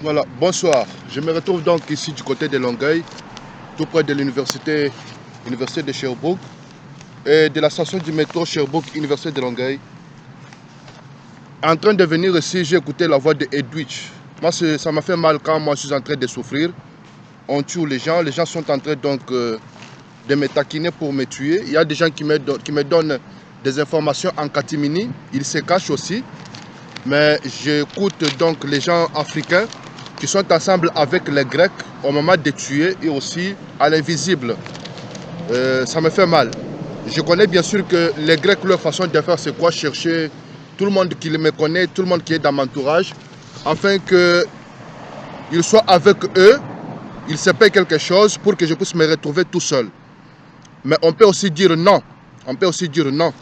Voilà, bonsoir. Je me retrouve donc ici du côté de Longueuil, tout près de l'université de Sherbrooke et de la station du métro Sherbrooke, Université de Longueuil. En train de venir ici, j'ai écouté la voix de Edwidge. Moi, ça m'a fait mal quand moi je suis en train de souffrir. On tue les gens sont en train donc de me taquiner pour me tuer. Il y a des gens qui me donnent des informations en catimini, ils se cachent aussi. Mais j'écoute donc les gens africains qui sont ensemble avec les Grecs au moment de tuer et aussi à l'invisible. Ça me fait mal. Je connais bien sûr que les Grecs, leur façon de faire, c'est quoi? Chercher tout le monde qui me connaît, tout le monde qui est dans mon entourage, afin qu'ils soient avec eux, ils se paient quelque chose pour que je puisse me retrouver tout seul. Mais on peut aussi dire non. On peut aussi dire non.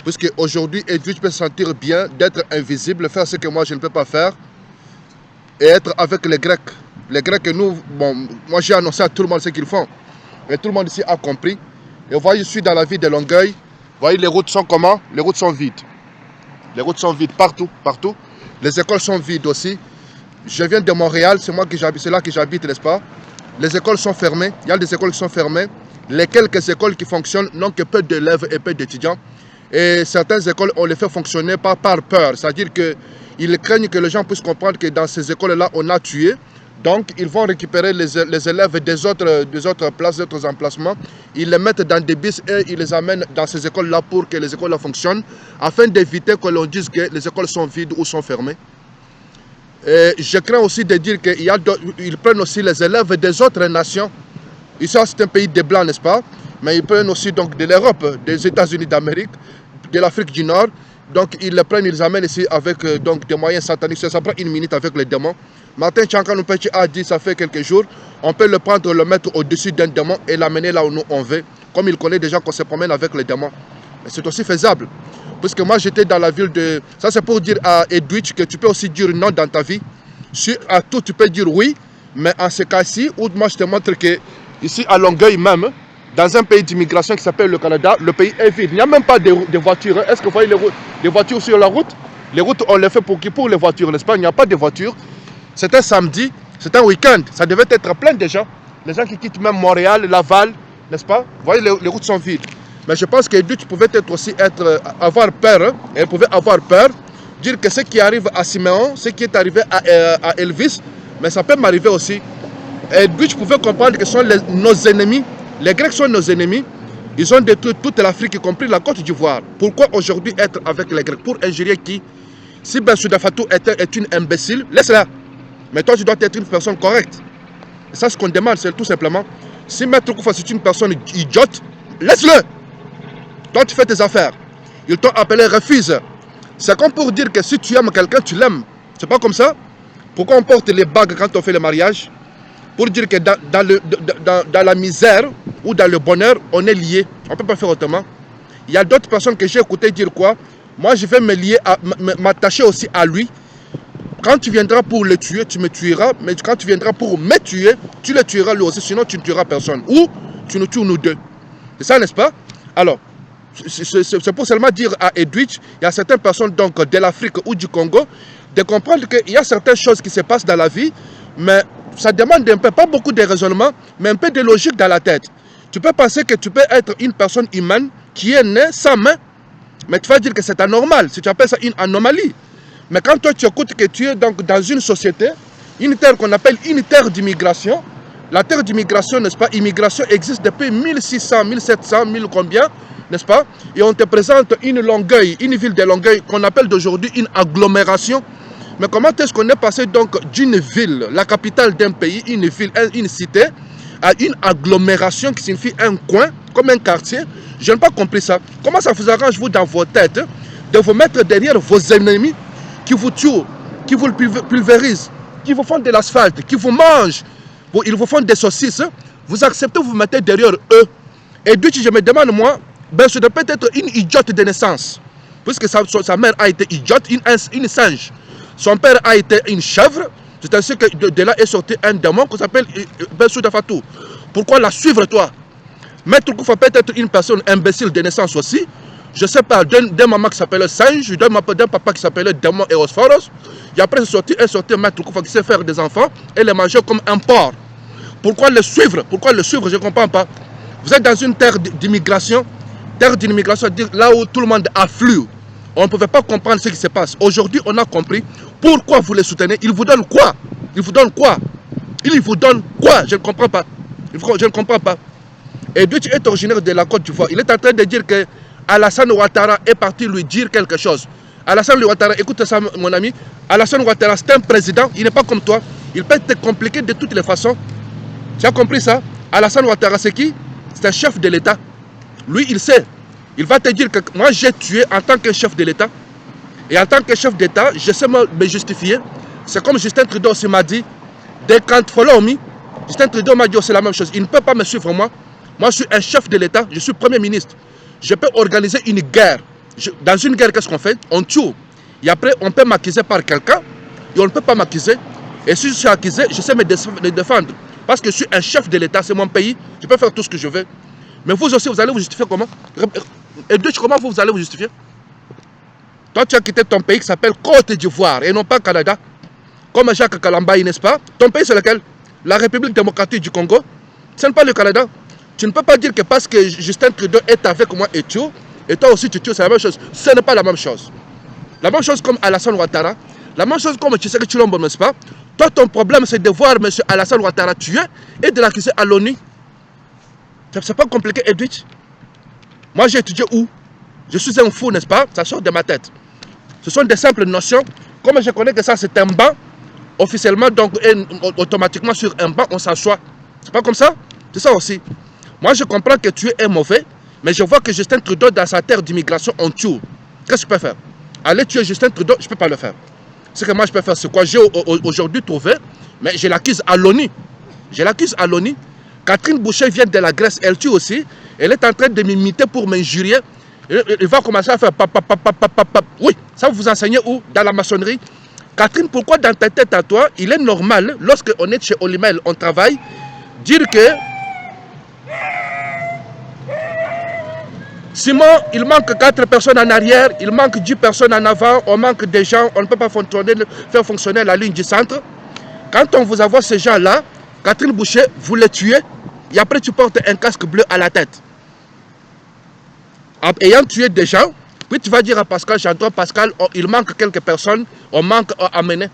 Puisque aujourd'hui, Edwidge peut se sentir bien d'être invisible, faire ce que moi je ne peux pas faire, et être avec les Grecs. Les Grecs, nous, bon, moi j'ai annoncé à tout le monde ce qu'ils font. Et tout le monde ici a compris. Et vous voyez, je suis dans la ville de Longueuil. Vous voyez, les routes sont comment? Les routes sont vides. Les routes sont vides partout, partout. Les écoles sont vides aussi. Je viens de Montréal, c'est là que j'habite, n'est-ce pas? Les écoles sont fermées. Il y a des écoles qui sont fermées. Les quelques écoles qui fonctionnent n'ont que peu d'élèves et peu d'étudiants. Et certaines écoles, on les fait fonctionner par peur. C'est-à-dire qu'ils craignent que les gens puissent comprendre que dans ces écoles-là, on a tué. Donc, ils vont récupérer les élèves des autres places, des autres emplacements. Ils les mettent dans des bus et ils les amènent dans ces écoles-là pour que les écoles fonctionnent, afin d'éviter que l'on dise que les écoles sont vides ou sont fermées. Et je crains aussi de dire qu'ils prennent aussi les élèves des autres nations. Ici, c'est un pays de blancs, n'est-ce pas? Mais ils prennent aussi donc de l'Europe, des États-Unis d'Amérique, de l'Afrique du Nord. Donc ils les prennent, ils les amènent ici avec donc des moyens sataniques. Ça prend une minute avec les démons. Martin Tchankanoupéchi a dit, ça fait quelques jours, on peut le prendre, le mettre au-dessus d'un démon et l'amener là où nous on veut. Comme il connaît déjà qu'on se promène avec les démons. Mais c'est aussi faisable. Puisque moi j'étais dans la ville de... Ça c'est pour dire à Edwidge que tu peux aussi dire non dans ta vie. À tout tu peux dire oui. Mais en ce cas-ci, où moi je te montre que ici à Longueuil même, dans un pays d'immigration qui s'appelle le Canada, le pays est vide. Il n'y a même pas de voitures. Est-ce que vous voyez les voitures sur la route? Les routes, on les fait pour les voitures, n'est-ce pas? Il n'y a pas de voitures. C'est un samedi, c'est un week-end. Ça devait être plein de gens. Les gens qui quittent même Montréal, Laval, n'est-ce pas? Vous voyez, les routes sont vides. Mais je pense que Edwidge pouvait avoir peur. Hein? Elle pouvait avoir peur. Dire que ce qui arrive à Siméon, ce qui est arrivé à Elvis, mais ça peut m'arriver aussi. Edwidge pouvait comprendre que ce sont nos ennemis. Les Grecs sont nos ennemis. Ils ont détruit toute l'Afrique, y compris la Côte d'Ivoire. Pourquoi aujourd'hui être avec les Grecs? Pour injurier qui? Si Bensouda Fatou est une imbécile, laisse-la. Mais toi, tu dois être une personne correcte. Et ça, ce qu'on demande, c'est tout simplement. Si Maître Koufa, c'est une personne idiote, laisse-le. Toi, tu fais tes affaires. Ils t'ont appelé, refuse. C'est comme pour dire que si tu aimes quelqu'un, tu l'aimes. C'est pas comme ça? Pourquoi on porte les bagues quand on fait le mariage? Pour dire que dans la misère ou dans le bonheur, on est lié. On ne peut pas faire autrement. Il y a d'autres personnes que j'ai écouté dire quoi? Moi, je vais me lier, m'attacher aussi à lui. Quand tu viendras pour le tuer, tu me tueras. Mais quand tu viendras pour me tuer, tu le tueras lui aussi. Sinon, tu ne tueras personne. Ou tu nous tues nous deux. C'est ça, n'est-ce pas? Alors, c'est pour seulement dire à Edwidge, il y a certaines personnes donc, de l'Afrique ou du Congo, de comprendre qu'il y a certaines choses qui se passent dans la vie, mais ça demande un peu, pas beaucoup de raisonnement, mais un peu de logique dans la tête. Tu peux penser que tu peux être une personne humaine qui est née sans main, mais tu vas dire que c'est anormal, si tu appelles ça une anomalie. Mais quand toi tu écoutes que tu es donc dans une société, une terre qu'on appelle une terre d'immigration, la terre d'immigration, n'est-ce pas, immigration existe depuis 1600, 1700, 1000 combien, n'est-ce pas? Et on te présente une Longueuil, une ville de Longueuil qu'on appelle d'aujourd'hui une agglomération. Mais comment est-ce qu'on est passé donc d'une ville, la capitale d'un pays, une ville, une cité, à une agglomération qui signifie un coin, comme un quartier? Je n'ai pas compris ça. Comment ça vous arrange, vous, dans vos têtes, de vous mettre derrière vos ennemis qui vous tuent, qui vous pulvérisent, qui vous font de l'asphalte, qui vous mangent, ils vous font des saucisses, vous acceptez, vous vous mettez derrière eux. Et puis, je me demande, moi, ben, c'est peut-être une idiote de naissance, puisque sa mère a été idiote, une singe. Son père a été une chèvre. C'est ainsi que de là est sorti un démon qui s'appelle Bensouda Fatou. Pourquoi la suivre, toi? Maître Koufa peut être une personne imbécile de naissance aussi. je sais pas, d'un maman qui s'appelait Singe, d'un papa qui s'appelait Démon Eosphoros. Et après, est sorti Maître Koufa qui sait faire des enfants et les manger comme un porc. Pourquoi le suivre? Pourquoi le suivre? Je ne comprends pas. Vous êtes dans une terre d'immigration, là où tout le monde afflue. On ne pouvait pas comprendre ce qui se passe. Aujourd'hui, on a compris pourquoi vous les soutenez. Ils vous donnent quoi? Ils vous donnent quoi? Ils vous donnent quoi? Je ne comprends pas. Je ne comprends pas. Et Dutch est originaire de la Côte d'Ivoire. Il est en train de dire que Alassane Ouattara est parti lui dire quelque chose. Alassane Ouattara, écoute ça mon ami, Alassane Ouattara c'est un président, il n'est pas comme toi. Il peut te compliquer de toutes les façons. Tu as compris ça? Alassane Ouattara c'est qui? C'est un chef de l'État. Lui il sait. Il va te dire que moi j'ai tué en tant que chef de l'État. Et en tant que chef d'État, je sais me justifier. C'est comme Justin Trudeau aussi m'a dit. They can't follow me. Justin Trudeau m'a dit c'est la même chose. Il ne peut pas me suivre moi. Moi je suis un chef de l'État, je suis Premier ministre. Je peux organiser une guerre. Dans une guerre, qu'est-ce qu'on fait? On tue. Et après, on peut m'accuser par quelqu'un. Et on ne peut pas m'accuser. Et si je suis accusé, je sais me défendre. Parce que je suis un chef de l'État, c'est mon pays. Je peux faire tout ce que je veux. Mais vous aussi, vous allez vous justifier comment? Et Dutch, comment vous allez vous justifier? Toi, tu as quitté ton pays qui s'appelle Côte d'Ivoire et non pas Canada. Comme Jacques Kalambaï, n'est-ce pas? Ton pays, c'est lequel? La République démocratique du Congo. Ce n'est pas le Canada. Tu ne peux pas dire que parce que Justin Trudeau est avec moi et toi aussi tu tues, c'est la même chose. Ce n'est pas la même chose. La même chose comme Alassane Ouattara, la même chose comme Tshisekedi Tshilombo, n'est-ce pas? Toi, ton problème, c'est de voir M. Alassane Ouattara tué et de l'accuser à l'ONU. C'est pas compliqué, Edwidge. Moi, j'ai étudié où? Je suis un fou, n'est-ce pas? Ça sort de ma tête. Ce sont des simples notions. Comme je connais que ça, c'est un banc, officiellement, donc automatiquement sur un banc, on s'assoit. C'est pas comme ça? C'est ça aussi. Moi, je comprends que tu es mauvais, mais je vois que Justin Trudeau, dans sa terre d'immigration, on tue. Qu'est-ce que je peux faire? Aller tuer Justin Trudeau, je ne peux pas le faire. Ce que moi, je peux faire, c'est quoi? J'ai aujourd'hui trouvé, mais je l'accuse à l'ONU. Je l'accuse à l'ONU. Catherine Boucher vient de la Grèce, elle tue aussi. Elle est en train de m'imiter pour m'injurier. Il va commencer à faire pap. Oui, ça vous enseignez où? Dans la maçonnerie. Catherine, pourquoi dans ta tête à toi, il est normal, lorsque on est chez Olimel, on travaille, dire que Simon, il manque 4 personnes en arrière, il manque 10 personnes en avant, on manque des gens, on ne peut pas faire fonctionner la ligne du centre. Quand on vous envoie ces gens-là, Catherine Boucher, vous les tuez, et après tu portes un casque bleu à la tête. En ayant tué des gens, puis tu vas dire à Pascal, j'entends Pascal, oh, il manque quelques personnes, on manque à amener.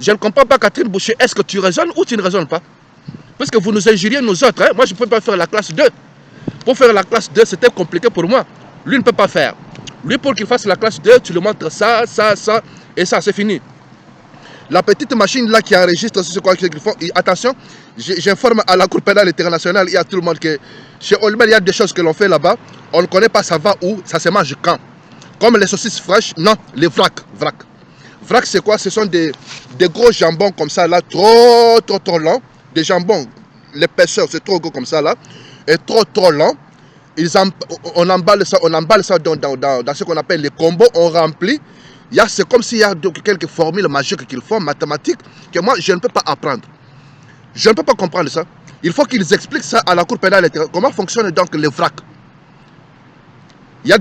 Je ne comprends pas, Catherine Boucher, est-ce que tu raisonnes ou tu ne raisonnes pas? Parce que vous nous injuriez, nous autres, hein? Moi je ne peux pas faire la classe 2. Pour faire la classe 2, c'était compliqué pour moi. Lui ne peut pas faire. Lui, pour qu'il fasse la classe 2, tu lui montres ça, et ça, c'est fini. La petite machine là qui enregistre ce qu'ils font, attention, j'informe à la Cour pénale internationale et à tout le monde que chez Olmer, il y a des choses que l'on fait là-bas. On ne connaît pas ça va où, ça se mange quand. Comme les saucisses fraîches, non, les vracs. Vrac, c'est quoi? Ce sont des gros jambons comme ça là, trop longs. Des jambons, l'épaisseur, c'est trop gros comme ça là. Et trop lent. On emballe ça dans ce qu'on appelle les combos, on remplit. C'est comme s'il y a quelques formules magiques qu'ils font, mathématiques, que moi je ne peux pas apprendre. Je ne peux pas comprendre ça. Il faut qu'ils expliquent ça à la Cour pénale. Comment fonctionnent donc les vracs. Il y a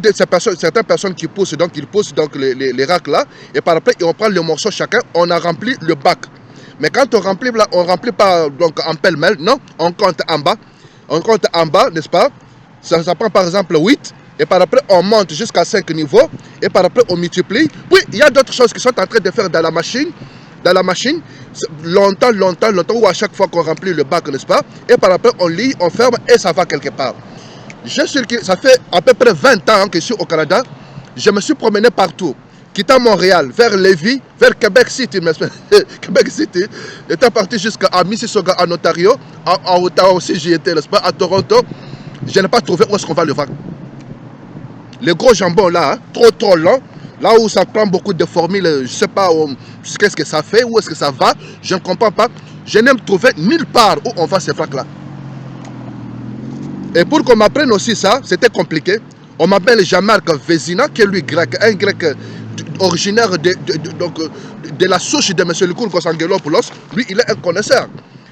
certaines personnes qui poussent, donc ils poussent donc les racks là, et par après on prend le morceau chacun, on a rempli le bac. Mais quand on remplit là, on ne remplit pas donc en pêle-mêle, non, on compte en bas. On compte en bas, n'est-ce pas? Ça prend par exemple 8. Et par après, on monte jusqu'à 5 niveaux. Et par après, on multiplie. Oui, il y a d'autres choses qui sont en train de faire dans la machine. Dans la machine, longtemps, ou à chaque fois qu'on remplit le bac, n'est-ce pas? Et par après, on lit, on ferme et ça va quelque part. Je suis que ça fait à peu près 20 ans que je suis au Canada. Je me suis promené partout. Quittant Montréal, vers Lévis, vers Québec City, Québec City, étant parti jusqu'à Mississauga en Ontario, à Ottawa aussi j'y étais, n'est-ce pas, à Toronto, je n'ai pas trouvé où est-ce qu'on va le voir. Les gros jambons là, hein, trop lents, là où ça prend beaucoup de formules, je ne sais pas qu'est-ce que ça fait, où est-ce que ça va, je ne comprends pas. Je n'ai trouvé nulle part où on va ces vracs là. Et pour qu'on m'apprenne aussi ça, c'était compliqué. On m'appelle Jean-Marc Vézina, qui est lui grec, un grec originaire de la souche de M. Lykourgos Angelopoulos. Lui, il est un connaisseur.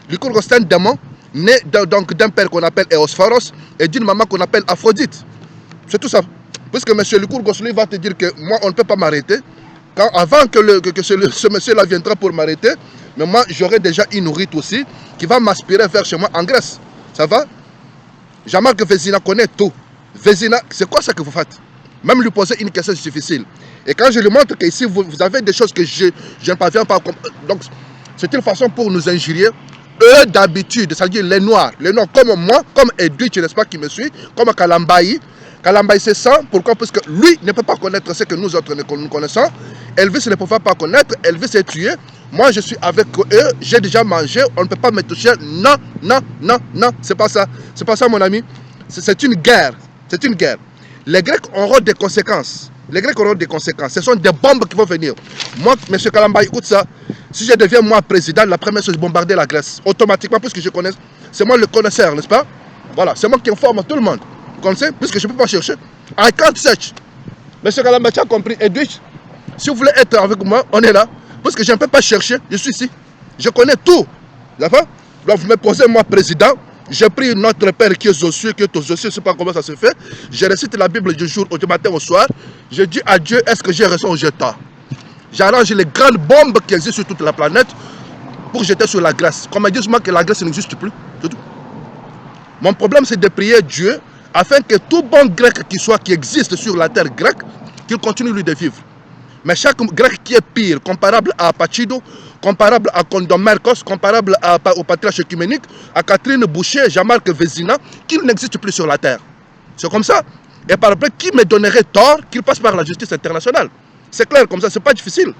Lykourgos est un démon, né d'un père qu'on appelle Eosphoros et d'une maman qu'on appelle Aphrodite. C'est tout ça. Puisque M. Lukour Gosselin va te dire que moi, on ne peut pas m'arrêter. Avant que ce monsieur-là viendra pour m'arrêter, mais moi, j'aurai déjà une rite aussi qui va m'aspirer vers chez moi en Grèce. Ça va? Jean-Marc Vézina connaît tout. Vézina, c'est quoi ça que vous faites? Même lui poser une question difficile. Et quand je lui montre qu'ici, vous avez des choses que je ne parviens pas à comprendre. Donc, c'est une façon pour nous injurier. Eux, d'habitude, c'est-à-dire les Noirs comme moi, comme Edwidge, n'est-ce pas, qui me suit, comme Kalambayi. Kalambayi, c'est ça. Pourquoi? Parce que lui ne peut pas connaître ce que nous autres nous connaissons. Elvis ne peut pas connaître. Elvis est tué. Moi, je suis avec eux. J'ai déjà mangé. On ne peut pas me toucher. Non, non, non, non. C'est pas ça. C'est pas ça, mon ami. C'est une guerre. C'est une guerre. Les Grecs auront des conséquences. Les Grecs auront des conséquences. Ce sont des bombes qui vont venir. Moi, M. Kalambayi, écoute ça. Si je deviens moi président, la première chose, c'est bombarder la Grèce. Automatiquement, puisque je connais. C'est moi le connaisseur, n'est-ce pas? Voilà. C'est moi qui informe tout le monde. Vous connaissez? Puisque je ne peux pas chercher. I can't search. M. Kalambayi, tu as compris? Edwidge, si vous voulez être avec moi, on est là. Parce que je ne peux pas chercher. Je suis ici. Je connais tout. D'accord? Donc, vous me posez moi président. J'ai pris notre Père qui est aux cieux, qui est aux cieux, je ne sais pas comment ça se fait. Je récite la Bible du jour, du matin au soir. Je dis à Dieu, est-ce que j'ai raison ou j'ai tort? J'arrange les grandes bombes qui existent sur toute la planète pour jeter sur la Grèce. Comme ils disent moi que la Grèce n'existe plus. C'est tout. Mon problème, c'est de prier Dieu afin que tout bon grec qui existe sur la terre grecque, qu'il continue lui de vivre. Mais chaque grec qui est pire, comparable à Pachido, comparable à Condomercos, comparable au patriarche œcuménique, à Catherine Boucher, Jean-Marc Vézina, qu'il n'existe plus sur la terre. C'est comme ça. Et par après, qui me donnerait tort qu'il passe par la justice internationale? C'est clair comme ça, c'est pas difficile.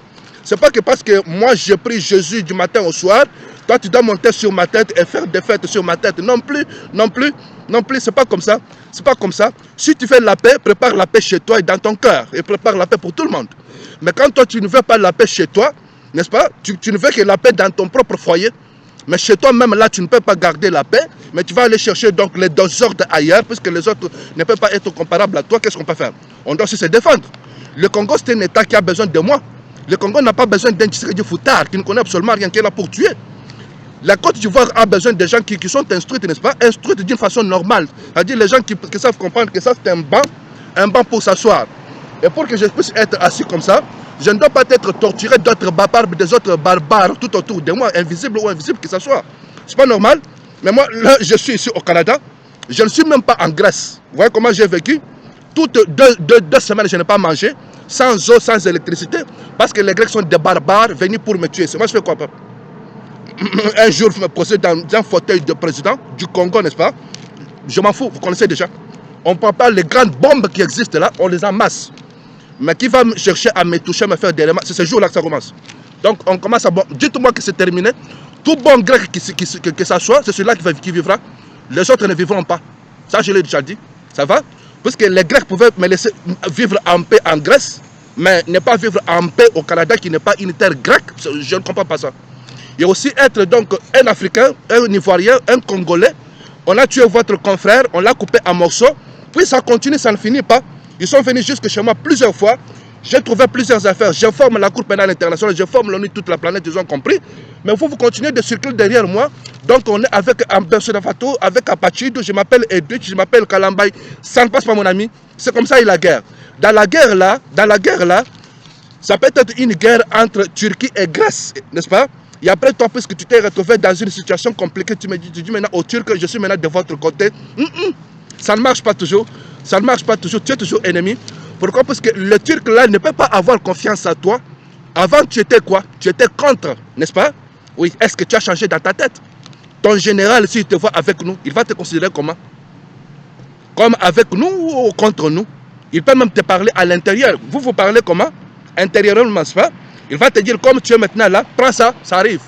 C'est pas que parce que moi j'ai pris Jésus du matin au soir, toi tu dois monter sur ma tête et faire des fêtes sur ma tête. Non plus, non plus, non plus, c'est pas comme ça. C'est pas comme ça. Si tu fais la paix, prépare la paix chez toi et dans ton cœur. Et prépare la paix pour tout le monde. Mais quand toi tu ne veux pas la paix chez toi, n'est-ce pas? Tu ne veux que la paix dans ton propre foyer. Mais chez toi même là, tu ne peux pas garder la paix. Mais tu vas aller chercher donc les désordres ailleurs, puisque les autres ne peuvent pas être comparables à toi. Qu'est-ce qu'on peut faire? On doit aussi se défendre. Le Congo, c'est un État qui a besoin de moi. Le Congo n'a pas besoin d'un Tshisekedi foutard qui ne connaît absolument rien, qui est là pour tuer. La Côte d'Ivoire a besoin de gens qui sont instruits, n'est-ce pas? Instruits d'une façon normale. C'est-à-dire les gens qui savent comprendre que ça c'est un banc pour s'asseoir. Et pour que je puisse être assis comme ça, je ne dois pas être torturé d'autres barbares, des autres barbares tout autour de moi, invisibles ou invisibles qui s'assoient. C'est pas normal. Mais moi, là, je suis ici au Canada. Je ne suis même pas en Grèce. Vous voyez comment j'ai vécu? Toutes deux semaines, je n'ai pas mangé, sans eau, sans électricité, parce que les Grecs sont des barbares venus pour me tuer. Moi, je fais quoi? Un jour, je me posais dans un fauteuil de président du Congo, n'est-ce pas? Je m'en fous, vous connaissez déjà. On ne prend pas les grandes bombes qui existent là, on les amasse. Mais qui va me chercher à me toucher, me faire des remarques? C'est ce jour-là que ça commence. Donc, on commence à... Bon, dites-moi que c'est terminé. Tout bon grec que ça soit, c'est celui-là qui vivra. Les autres ne vivront pas. Ça, je l'ai déjà dit. Ça va? Parce que les Grecs pouvaient me laisser vivre en paix en Grèce, mais ne pas vivre en paix au Canada qui n'est pas une terre grecque. Je ne comprends pas ça. Il y a aussi être donc un Africain, un Ivoirien, un Congolais. On a tué votre confrère, on l'a coupé en morceaux. Puis ça continue, ça ne finit pas. Ils sont venus jusque chez moi plusieurs fois. J'ai trouvé plusieurs affaires. Je forme la Cour pénale internationale, je forme l'ONU, toute la planète, ils ont compris. Mais vous continuez de circuler derrière moi. Donc on est avec Amberso Dafato, avec Apachido, je m'appelle Edwidge, je m'appelle Kalambayi. Ça ne passe pas, mon ami. C'est comme ça il y a la guerre. Dans la guerre là, ça peut être une guerre entre Turquie et Grèce, n'est-ce pas? Et après toi, puisque tu t'es retrouvé dans une situation compliquée, tu dis maintenant aux Turcs, je suis maintenant de votre côté. Ça ne marche pas toujours. Ça ne marche pas toujours. Tu es toujours ennemi. Pourquoi? Parce que le Turc là ne peut pas avoir confiance à toi. Avant, tu étais quoi? Tu étais contre, n'est-ce pas? Oui. Est-ce que tu as changé dans ta tête? Ton général, s'il te voit avec nous, il va te considérer comment? Comme avec nous ou contre nous? Il peut même te parler à l'intérieur. Vous parlez comment? Intérieurement, n'est-ce pas? Il va te dire, comme tu es maintenant là, prends ça, ça arrive.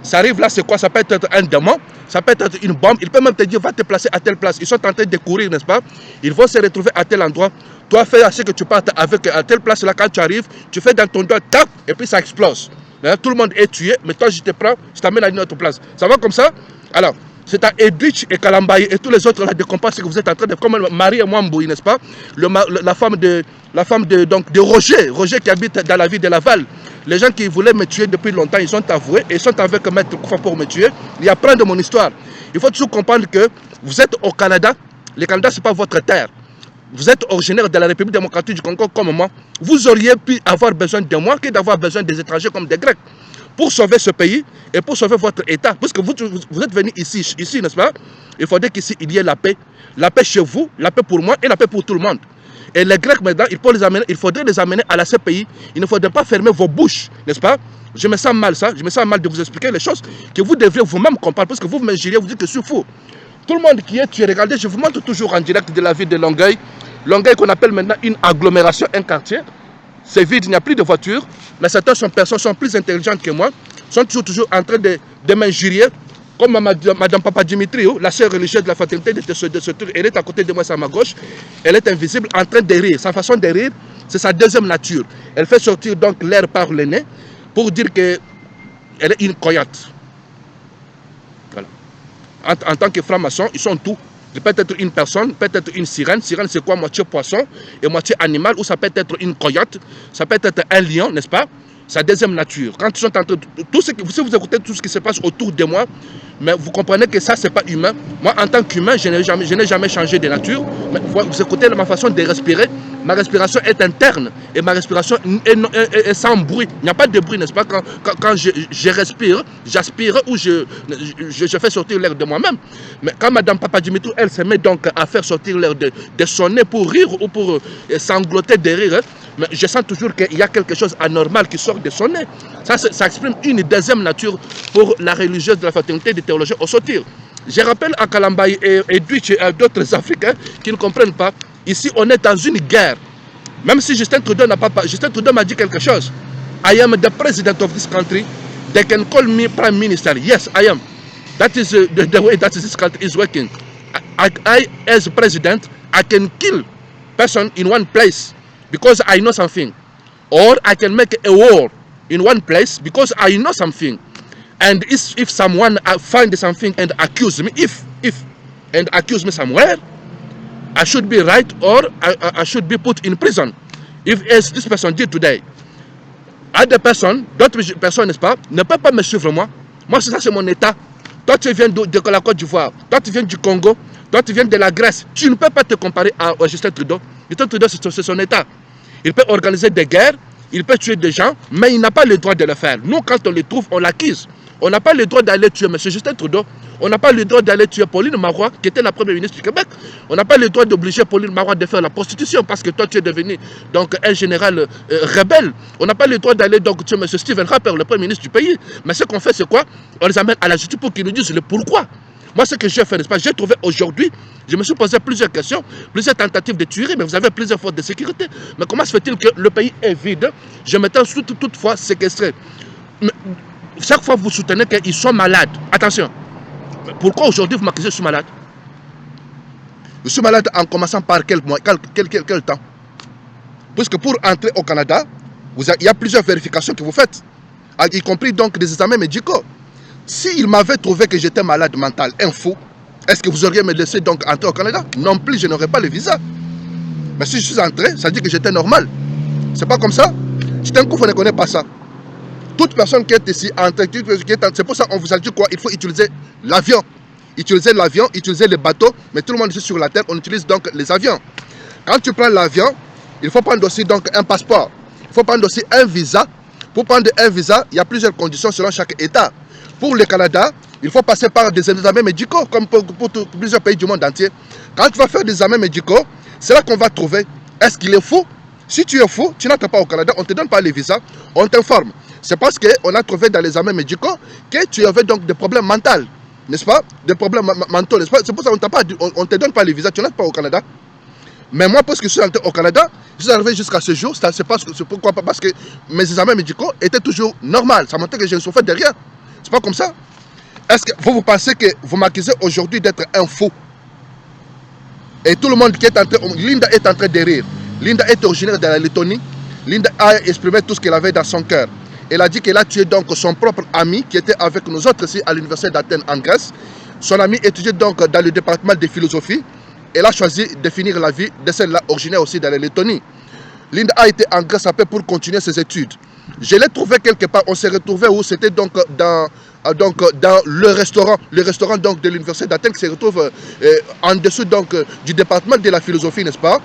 Ça arrive là, c'est quoi? Ça peut être un démon, ça peut être une bombe. Il peut même te dire, va te placer à telle place. Ils sont en train de courir, n'est-ce pas? Ils vont se retrouver à tel endroit. Toi, fais assez que tu partes avec à telle place là, quand tu arrives, tu fais dans ton doigt, tac, et puis ça explose. Là, tout le monde est tué, mais toi, je te prends, je t'amène à une autre place. Ça va comme ça? Alors, c'est à Edwidge et Kalambayi et tous les autres là de comprendre ce que vous êtes en train de faire, comme Marie Mwambouy, n'est-ce pas? La femme de Roger qui habite dans la ville de Laval. Les gens qui voulaient me tuer depuis longtemps, ils sont avoués et ils sont avec Maître Koufa pour me tuer. Il apprend de mon histoire. Il faut toujours comprendre que vous êtes au Canada. Le Canada, ce n'est pas votre terre. vous êtes originaire de la République démocratique du Congo comme moi, vous auriez pu avoir besoin de moi que d'avoir besoin des étrangers comme des Grecs pour sauver ce pays et pour sauver votre État. Puisque vous êtes venus ici, n'est-ce pas? Il faudrait qu'ici il y ait la paix chez vous, la paix pour moi et la paix pour tout le monde. Et les Grecs maintenant, il faudrait les amener à la CPI. Il ne faudrait pas fermer vos bouches, n'est-ce pas? Je me sens mal ça, je me sens mal de vous expliquer les choses que vous devriez vous-même comprendre, parce que vous m'injuriez, vous dites que je suis fou. Tout le monde qui est tué, regardez, je vous montre toujours en direct de la ville de Longueuil. Longueuil qu'on appelle maintenant une agglomération, un quartier. C'est vide, il n'y a plus de voitures, mais certaines personnes sont plus intelligentes que moi, sont toujours en train de m'injurier, comme Madame Papa Dimitri, la sœur religieuse de la fraternité de ce truc, elle est à côté de moi, c'est à ma gauche, elle est invisible, en train de rire. Sa façon de rire, c'est sa deuxième nature. Elle fait sortir donc l'air par le nez pour dire qu'elle est une coyote. Voilà. En tant que franc-maçon, ils sont tout. Il peut être une personne, peut-être une sirène. Sirène, c'est quoi? Moitié poisson et moitié animal. Ou ça peut être une coyote, ça peut être un lion, n'est-ce pas? Sa deuxième nature. Quand ils sont en train de... Si vous écoutez tout ce qui se passe autour de moi, mais vous comprenez que ça, c'est pas humain. Moi, en tant qu'humain, je n'ai jamais changé de nature. Mais vous écoutez ma façon de respirer. Ma respiration est interne et ma respiration est sans bruit. Il n'y a pas de bruit, n'est-ce pas? Quand je respire, j'aspire ou je fais sortir l'air de moi-même. Mais quand Madame Papa Dimitri, elle se met donc à faire sortir l'air de son nez pour rire ou pour sangloter de rire, mais je sens toujours qu'il y a quelque chose d'anormal qui sort de son nez. Ça exprime une deuxième nature pour la religieuse de la fraternité des théologiens au sortir. Je rappelle à Kalambaye et Dwitch et à d'autres Africains qui ne comprennent pas. Ici, on est dans une guerre. Même si Justin Trudeau n'a pas... Justin Trudeau m'a dit quelque chose. I am the president of this country. They can call me prime minister. Yes, I am. That is the way that this country is working. I, as president, I can kill person in one place because I know something. Or I can make a war in one place because I know something. And if someone finds something and accuse me, and accuse me somewhere, I should be right or I should be put in prison. If as this person did today, d'autres personnes, n'est-ce pas, ne peuvent pas me suivre moi. Moi, ça c'est mon état. Toi, tu viens de la Côte d'Ivoire. Toi, tu viens du Congo. Toi, tu viens de la Grèce. Tu ne peux pas te comparer à Justin Trudeau. Justin Trudeau, c'est son état. Il peut organiser des guerres, il peut tuer des gens, mais il n'a pas le droit de le faire. Nous, quand on le trouve, on l'accuse. On n'a pas le droit d'aller tuer M. Justin Trudeau. On n'a pas le droit d'aller tuer Pauline Marois, qui était la première ministre du Québec. On n'a pas le droit d'obliger Pauline Marois de faire la prostitution parce que toi, tu es devenu donc, un général rebelle. On n'a pas le droit d'aller donc tuer M. Stephen Harper, le premier ministre du pays. Mais ce qu'on fait, c'est quoi? On les amène à la justice pour qu'ils nous disent le pourquoi. Moi, ce que j'ai fait, n'est-ce pas? J'ai trouvé aujourd'hui, je me suis posé plusieurs questions, plusieurs tentatives de tuerie, mais vous avez plusieurs forces de sécurité. Mais comment se fait-il que le pays est vide? Je m'étais toutefois séquestré. Mais, chaque fois, vous soutenez qu'ils sont malades. Attention. Pourquoi aujourd'hui vous m'accusez que je suis malade? Je suis malade en commençant par quel temps? Puisque pour entrer au Canada, il y a plusieurs vérifications que vous faites, y compris donc des examens médicaux. S'il m'avait trouvé que j'étais malade mental, un fou, est-ce que vous auriez me laissé donc entrer au Canada? Non plus, je n'aurais pas le visa. Mais si je suis entré, ça dit que j'étais normal. C'est pas comme ça? C'est un coup, vous ne connaissez pas ça. Toute personne qui est ici, c'est pour ça qu'on vous a dit quoi? Il faut utiliser l'avion. Utiliser l'avion, utiliser les bateaux, mais tout le monde ici sur la terre, on utilise donc les avions. Quand tu prends l'avion, il faut prendre aussi donc un passeport. Il faut prendre aussi un visa. Pour prendre un visa, il y a plusieurs conditions selon chaque État. Pour le Canada, il faut passer par des examens médicaux, comme pour plusieurs pays du monde entier. Quand tu vas faire des examens médicaux, c'est là qu'on va trouver, est-ce qu'il est fou? Si tu es fou, tu n'entres pas au Canada, on ne te donne pas les visas, on t'informe. C'est parce qu'on a trouvé dans les examens médicaux que tu avais donc des problèmes mentaux, n'est-ce pas? Des problèmes mentaux, n'est-ce pas? C'est pour ça qu'on ne te donne pas les visas, tu n'entres pas au Canada. Mais moi, parce que je suis entré au Canada, je suis arrivé jusqu'à ce jour, c'est pourquoi pas? Parce que mes examens médicaux étaient toujours normaux. Ça montrait que je ne souffrais de rien. C'est pas comme ça. Est-ce que vous pensez que vous m'accusez aujourd'hui d'être un fou? Et tout le monde qui est entré, Linda est en train de rire. Linda est originaire de la Lettonie. Linda a exprimé tout ce qu'elle avait dans son cœur. Elle a dit qu'elle a tué donc son propre ami qui était avec nous autres ici à l'université d'Athènes en Grèce. Son ami étudiait donc dans le département de philosophie. Elle a choisi de finir la vie de celle-là originaire aussi de la Lettonie. Linda a été en Grèce après pour continuer ses études. Je l'ai trouvé quelque part, on s'est retrouvé où c'était donc dans le restaurant donc de l'université d'Athènes qui se retrouve en dessous donc du département de la philosophie, n'est-ce pas?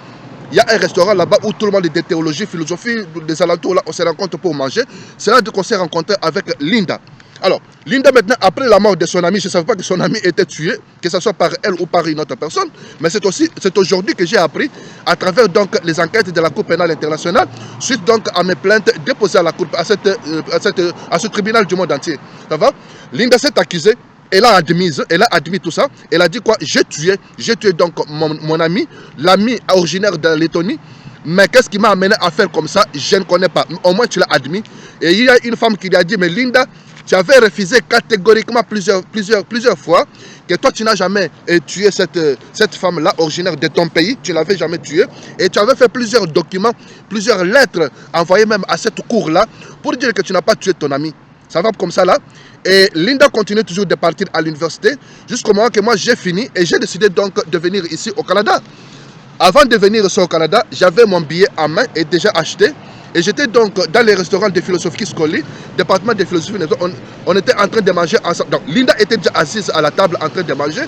Il y a un restaurant là-bas où tout le monde est de théologie, philosophie, des alentours là, on se rencontre pour manger. C'est là qu'on s'est rencontré avec Linda. Alors, Linda maintenant, après la mort de son ami, je ne savais pas que son ami était tué, que ce soit par elle ou par une autre personne, mais c'est aujourd'hui que j'ai appris, à travers donc les enquêtes de la Cour pénale internationale, suite donc à mes plaintes déposées à la Cour, à ce tribunal du monde entier. Ça va? Linda s'est accusée. Elle a admis tout ça. Elle a dit quoi? J'ai tué donc mon ami, l'ami originaire de la Lettonie. Mais qu'est-ce qui m'a amené à faire comme ça? Je ne connais pas. Au moins tu l'as admis. Et il y a une femme qui lui a dit, mais Linda, tu avais refusé catégoriquement plusieurs fois que toi tu n'as jamais tué cette femme-là, originaire de ton pays. Tu ne l'avais jamais tuée. Et tu avais fait plusieurs documents, plusieurs lettres envoyées même à cette cour-là pour dire que tu n'as pas tué ton ami. Ça va comme ça là. Et Linda continue toujours de partir à l'université jusqu'au moment que moi j'ai fini et j'ai décidé donc de venir ici au Canada. Avant de venir ici au Canada, j'avais mon billet en main et déjà acheté. Et j'étais donc dans les restaurants de philosophie scolaire, département de philosophie. On était en train de manger ensemble. Donc Linda était déjà assise à la table en train de manger.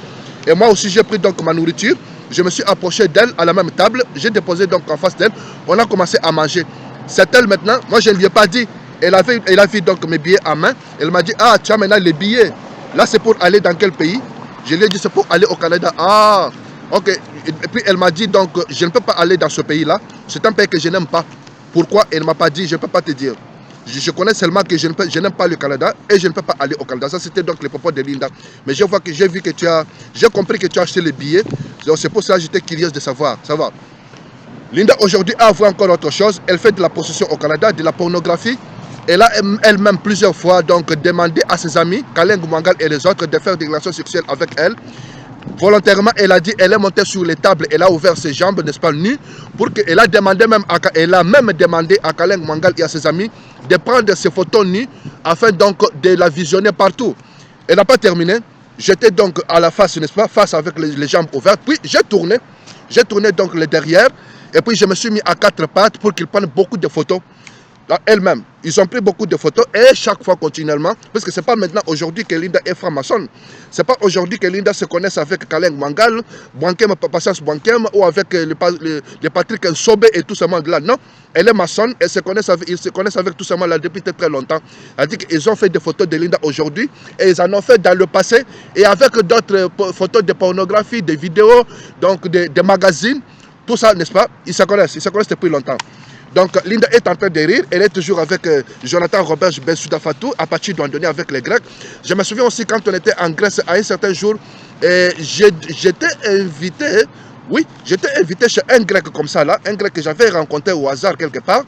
Et moi aussi j'ai pris donc ma nourriture. Je me suis approché d'elle à la même table. J'ai déposé donc en face d'elle. On a commencé à manger. C'est elle maintenant. Moi je ne lui ai pas dit. Elle a vu donc mes billets en main. Elle m'a dit, ah, tu as maintenant les billets. Là, c'est pour aller dans quel pays? Je lui ai dit, c'est pour aller au Canada. Ah, ok. Et puis, elle m'a dit, donc, je ne peux pas aller dans ce pays-là. C'est un pays que je n'aime pas. Pourquoi? Elle ne m'a pas dit, je ne peux pas te dire. Je connais seulement que je n'aime pas le Canada et je ne peux pas aller au Canada. Ça, c'était donc les propos de Linda. Mais j'ai vu que j'ai compris que tu as acheté les billets. Donc, c'est pour ça que j'étais curieuse de savoir. Ça va. Linda, aujourd'hui, a avoué encore autre chose. Elle fait de la possession au Canada, de la pornographie. Elle a elle-même plusieurs fois donc demandé à ses amis, Kaleng Mwangal et les autres, de faire des relations sexuelles avec elle. Volontairement, elle a dit, elle est montée sur les tables, elle a ouvert ses jambes, n'est-ce pas, nues, pour que, elle a même demandé à Kaleng Mwangal et à ses amis de prendre ses photos nues afin donc de la visionner partout. Elle n'a pas terminé. J'étais donc à la face, n'est-ce pas, face avec les jambes ouvertes. Puis j'ai tourné donc le derrière, et puis je me suis mis à quatre pattes pour qu'ils prennent beaucoup de photos. Elle-même, ils ont pris beaucoup de photos et chaque fois continuellement, parce que ce n'est pas maintenant aujourd'hui que Linda est franc-maçonne. Ce n'est pas aujourd'hui que Linda se connaisse avec Kaleng Mwangal, Bwankem, Patience Bwankem ou avec le Patrick Nsobe et tout ce monde-là. Non, elle est maçonne et ils se connaissent avec tout ce monde-là depuis très longtemps. Elle dit qu'ils ont fait des photos de Linda aujourd'hui et ils en ont fait dans le passé et avec d'autres photos de pornographie, de vidéos, donc de magazines, tout ça, n'est-ce pas? Ils se connaissent depuis longtemps. Donc Linda est en train de rire, elle est toujours avec Jonathan Robert Bensouda Fatou, à partir d'Andonie avec les Grecs. Je me souviens aussi quand on était en Grèce à un certain jour, j'étais invité chez un Grec comme ça là, un Grec que j'avais rencontré au hasard quelque part.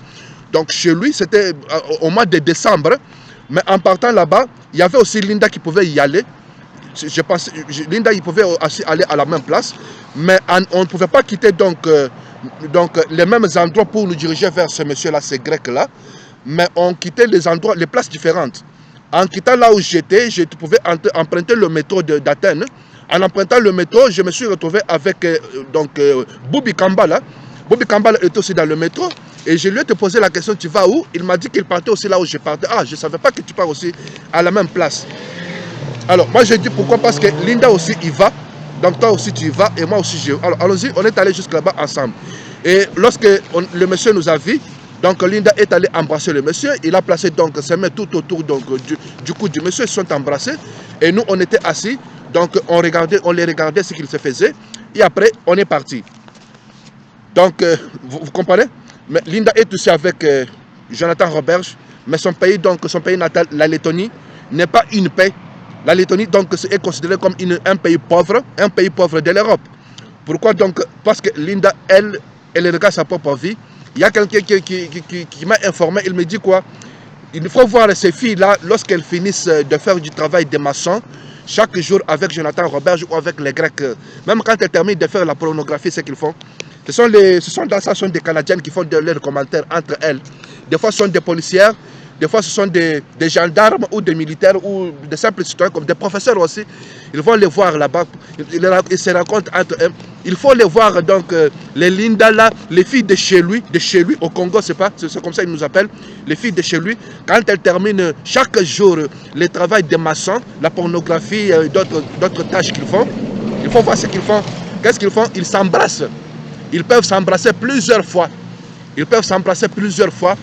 Donc chez lui, c'était au mois de décembre, mais en partant là-bas, il y avait aussi Linda qui pouvait y aller. Je pense, Linda, il pouvait aussi aller à la même place, mais on ne pouvait pas quitter donc les mêmes endroits pour nous diriger vers ce monsieur-là, ce grec-là, mais on quittait les places différentes. En quittant là où j'étais, je pouvais emprunter le métro d'Athènes. En empruntant le métro, je me suis retrouvé avec Boubi Kambala. Boubi Kambala était aussi dans le métro. Et je lui ai posé la question, tu vas où? Il m'a dit qu'il partait aussi là où je partais. Ah, je ne savais pas que tu pars aussi à la même place. Alors, moi j'ai dit pourquoi? Parce que Linda aussi y va. Donc toi aussi tu y vas et moi aussi je vais. Alors allons-y, on est allé jusque là-bas ensemble. Et lorsque le monsieur nous a vus, donc Linda est allée embrasser le monsieur. Il a placé donc ses mains tout autour donc, du cou du monsieur. Ils se sont embrassés. Et nous on était assis. Donc on les regardait ce qu'ils se faisaient. Et après on est parti. Donc vous comprenez? Mais Linda est aussi avec Jonathan Roberge. Mais son pays natal, la Lettonie, n'est pas une paix. La Lettonie donc est considérée comme un pays pauvre de l'Europe. Pourquoi donc? Parce que Linda, elle regarde sa propre vie. Il y a quelqu'un qui m'a informé, il me dit quoi? Il faut voir ces filles-là, lorsqu'elles finissent de faire du travail de maçon, chaque jour avec Jonathan Roberge ou avec les Grecs, même quand elles terminent de faire la pornographie, c'est ce qu'ils font. Ce sont des Canadiennes qui font leurs commentaires entre elles. Des fois, ce sont des policières. Des fois, ce sont des gendarmes ou des militaires ou des simples citoyens, comme des professeurs aussi. Ils vont les voir là-bas. Ils se rencontrent entre eux. Il faut les voir, donc, les Linda là, les filles de chez lui au Congo, c'est comme ça qu'ils nous appellent, les filles de chez lui. Quand elles terminent chaque jour le travail des maçons, la pornographie, d'autres tâches qu'ils font, il faut voir ce qu'ils font. Qu'est-ce qu'ils font? Ils s'embrassent. Ils peuvent s'embrasser plusieurs fois. Ils peuvent s'embrasser plusieurs fois.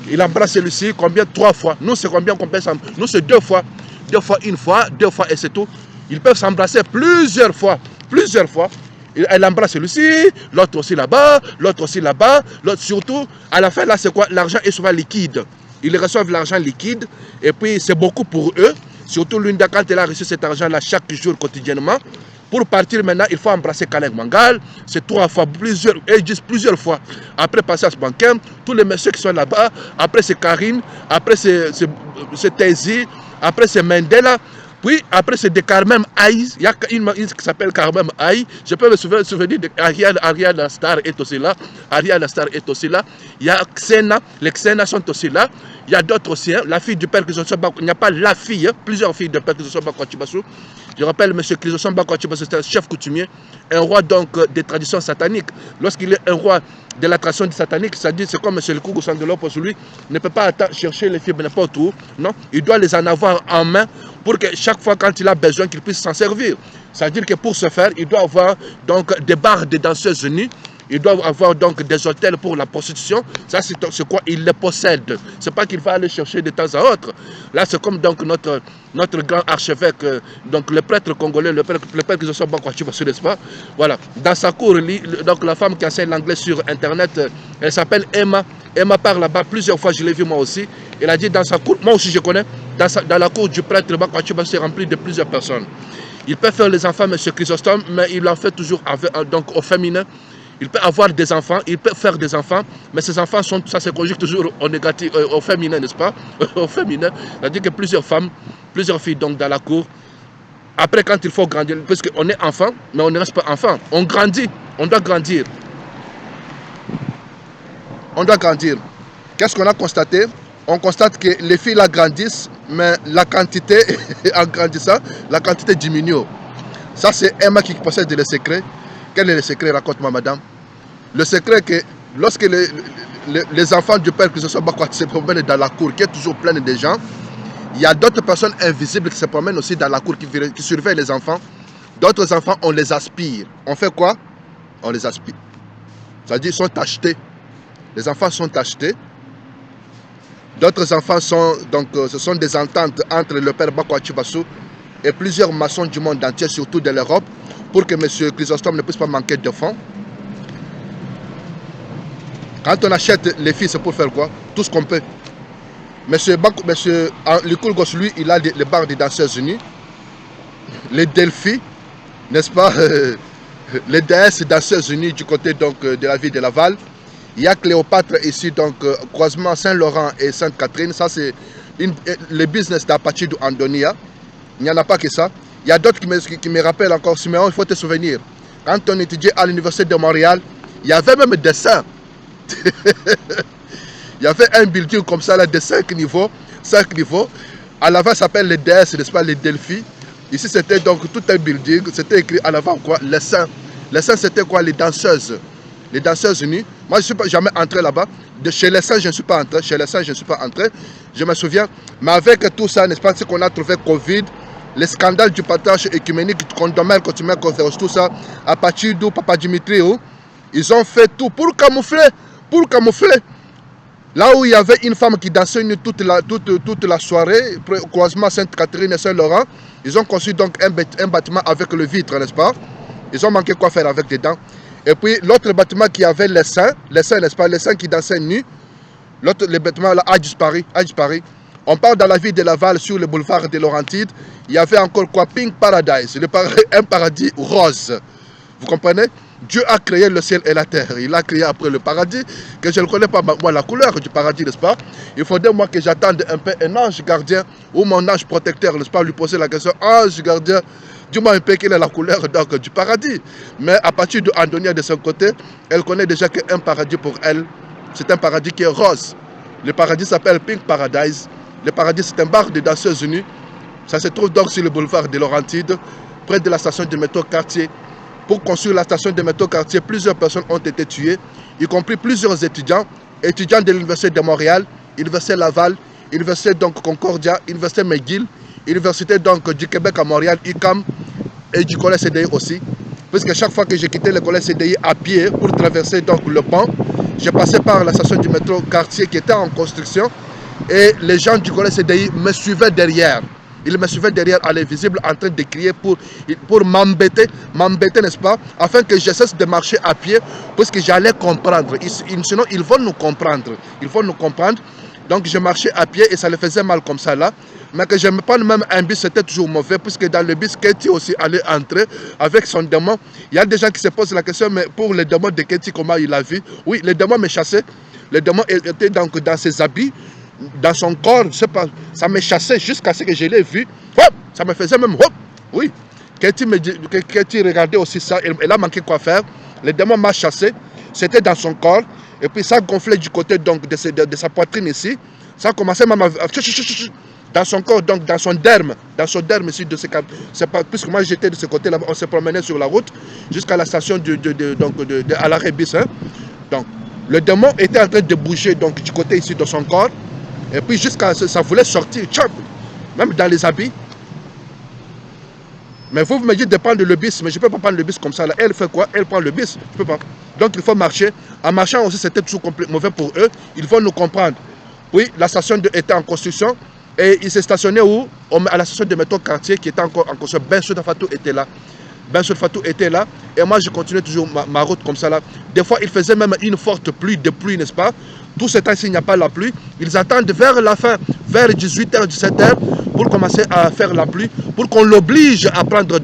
Il embrasse celui-ci, combien? 3 fois. Nous, c'est combien qu'on peut s'embrasser? Nous, c'est 2 fois. 2 fois, 1 fois, 2 fois et c'est tout. Ils peuvent s'embrasser plusieurs fois. Plusieurs fois. Elle embrasse celui-ci, l'autre aussi là-bas, l'autre aussi là-bas, l'autre surtout. À la fin, là, c'est quoi? L'argent est souvent liquide. Ils reçoivent l'argent liquide et puis c'est beaucoup pour eux. Surtout Lunda, quand elle a reçu cet argent-là chaque jour, quotidiennement. Pour partir maintenant, il faut embrasser Kaleng Mangal. C'est 3 fois, plusieurs fois. Après passage bancaire, tous les messieurs qui sont là-bas. Après c'est Karine, après c'est Tezi, après c'est Mendela. Puis après c'est de Carmem Aïe. Il y a une qui s'appelle Carmem Aïe. Je peux me souvenir de Aria la Star est aussi là. Aria la Star est aussi là. Il y a Xena, les Xena sont aussi là. Il y a d'autres aussi. Hein. La fille du père Chrysostome, il n'y a pas la fille, hein. Plusieurs filles du père Chrysostome Bakwachibassou. Je rappelle, M. Chrysostome Bakwachibassou, c'est un chef coutumier, un roi donc des traditions sataniques. Lorsqu'il est un roi de la tradition satanique, c'est-à-dire c'est comme M. Lekougou Sandelopo, lui ne peut pas chercher les filles n'importe où. Non, il doit les en avoir en main pour que chaque fois quand il a besoin qu'il puisse s'en servir. C'est-à-dire que pour ce faire, il doit avoir donc des bars de danseuses nues. Il doit avoir donc des hôtels pour la prostitution. Ça, c'est quoi? Il les possède. Ce n'est pas qu'il va aller chercher de temps à autre. Là, c'est comme donc notre grand archevêque, donc le prêtre congolais, le prêtre qui se sont n'est-ce pas? Voilà. Dans sa cour, donc la femme qui enseigne l'anglais sur Internet, elle s'appelle Emma. Emma parle là-bas plusieurs fois, je l'ai vu moi aussi. Elle a dit dans sa cour, moi aussi je connais, dans la cour du prêtre, c'est rempli de plusieurs personnes. Il peut faire les enfants, M. Chrysostome, mais il en fait toujours avec, donc au féminin. Il peut avoir des enfants, il peut faire des enfants, mais ces enfants sont, ça se conjugue toujours au négatif, au féminin, n'est-ce pas? Au féminin, c'est-à-dire que plusieurs femmes, plusieurs filles donc dans la cour. Après, quand il faut grandir, parce qu'on est enfant, mais on ne reste pas enfant. On grandit, on doit grandir. On doit grandir. Qu'est-ce qu'on a constaté? On constate que les filles là grandissent, mais la quantité, en grandissant, la quantité diminue. Ça, c'est Emma qui possède les secrets. Quel est le secret? Raconte-moi, madame. Le secret est que lorsque les enfants du père qui se promènent dans la cour, qui est toujours pleine de gens, il y a d'autres personnes invisibles qui se promènent aussi dans la cour, qui surveillent les enfants. D'autres enfants, on les aspire. On fait quoi? On les aspire. C'est-à-dire, ils sont achetés. Les enfants sont achetés. D'autres enfants sont, donc, ce sont des ententes entre le père Bakwachibassou et plusieurs maçons du monde entier, surtout de l'Europe, pour que M. Chrysostome ne puisse pas manquer de fonds. Quand on achète les filles, c'est pour faire quoi? Tout ce qu'on peut. Monsieur Lekoulgos, lui, il a les bars des danseuses unies, les Delphi, n'est-ce pas? Les déesses danseuses unies du côté donc, de la ville de Laval. Il y a Cléopâtre ici, donc croisement Saint-Laurent et Sainte-Catherine. Ça, c'est le business d'Apache d'Andonia. Il n'y en a pas que ça. Il y a d'autres qui me rappellent encore, Siméon, il faut te souvenir. Quand on étudiait à l'université de Montréal, il y avait même des saints. Il y avait un building comme ça, là, de 5 niveaux. 5 niveaux. À l'avant, ça s'appelle les déesses, n'est-ce pas, les Delphi. Ici, c'était donc tout un building. C'était écrit à l'avant quoi? Les saints. Les saints, c'était quoi? Les danseuses. Les danseuses unies. Moi, je ne suis pas jamais entré là-bas. Chez les saints, je ne suis pas entré. Chez les saints, je ne suis pas entré. Je me souviens. Mais avec tout ça, n'est-ce pas, ce qu'on a trouvé Covid, les scandales du partage écuménique, Condomel, Cotumel, tout ça, à partir d'où Papa Dimitri, ils ont fait tout pour camoufler. Pour camoufler. Là où il y avait une femme qui dansait toute la soirée, croisement Sainte-Catherine et Saint-Laurent, ils ont construit donc un bâtiment avec le vitre, n'est-ce pas? Ils ont manqué quoi faire avec dedans. Et puis l'autre bâtiment qui avait les saints, n'est-ce pas? Les saints qui dansaient nus, le bâtiment là a disparu. On part dans la ville de Laval sur le boulevard de Laurentides. Il y avait encore quoi? Pink Paradise, un paradis rose. Vous comprenez? Dieu a créé le ciel et la terre. Il a créé après le paradis, que je ne connais pas moi la couleur du paradis, n'est-ce pas? Il faudrait moi que j'attende un peu un ange gardien ou mon ange protecteur, n'est-ce pas? Lui poser la question, ange gardien, dis-moi un peu quelle est la couleur donc, du paradis. Mais à partir de Andonia de son côté, elle connaît déjà qu'un paradis pour elle, c'est un paradis qui est rose. Le paradis s'appelle Pink Paradise. Le paradis, c'est un bar de danseuses unies. Ça se trouve donc sur le boulevard de Laurentides, près de la station de métro Quartier. Pour construire la station de métro Quartier, plusieurs personnes ont été tuées, y compris plusieurs étudiants de l'Université de Montréal, Université Laval, Université donc Concordia, Université McGill, Université donc du Québec à Montréal, ICAM, et du Collège CDI aussi. puisque chaque fois que j'ai quitté le collège CDI à pied pour traverser donc le pont, je passais par la station du métro quartier qui était en construction et les gens du collège CDI me suivaient derrière. Ils me suivaient derrière à l'invisible en train de crier pour m'embêter, n'est-ce pas, afin que je cesse de marcher à pied, parce que j'allais comprendre. Sinon, ils vont nous comprendre. Ils vont nous comprendre. Donc, je marchais à pied et ça les faisait mal comme ça là. Mais que je me prenne même un bus, c'était toujours mauvais, puisque dans le bus, Ketty aussi allait entrer avec son démon. Il y a des gens qui se posent la question, mais pour le démon de Ketty, comment il a vu? Oui, le démon me chassait. Le démon était donc dans ses habits, dans son corps, je sais pas, ça me chassait jusqu'à ce que je l'ai vu. Hop, ça me faisait même hop. Oui. Ketty regardait aussi ça, elle a manqué quoi faire. Le démon m'a chassé, c'était dans son corps, et puis ça gonflait du côté donc de sa poitrine ici. Ça commençait même à dans son corps, donc dans son derme ici de ce cap. C'est pas puisque moi j'étais de ce côté-là, on se promenait sur la route jusqu'à la station à l'arrêt bis. Hein. Donc le démon était en train de bouger donc du côté ici de son corps. Et puis jusqu'à ça voulait sortir, même dans les habits. Mais vous me dites de prendre le bus, mais je ne peux pas prendre le bus comme ça. Là. Elle fait quoi? Elle prend le bus, je ne peux pas. Donc il faut marcher. En marchant aussi, c'était toujours mauvais pour eux. Ils vont nous comprendre. Oui, la station était en construction. Et il s'est stationné où? À la station de métro quartier qui était encore en construction. Ben Souda Fatou était là. Ben Souda Fatou était là. Et moi, je continuais toujours ma route comme ça là. Des fois, il faisait même une forte pluie, n'est-ce pas? Tout ce temps, s'il n'y a pas la pluie, ils attendent vers la fin, vers 18h, 17h, pour commencer à faire la pluie, pour qu'on l'oblige à prendre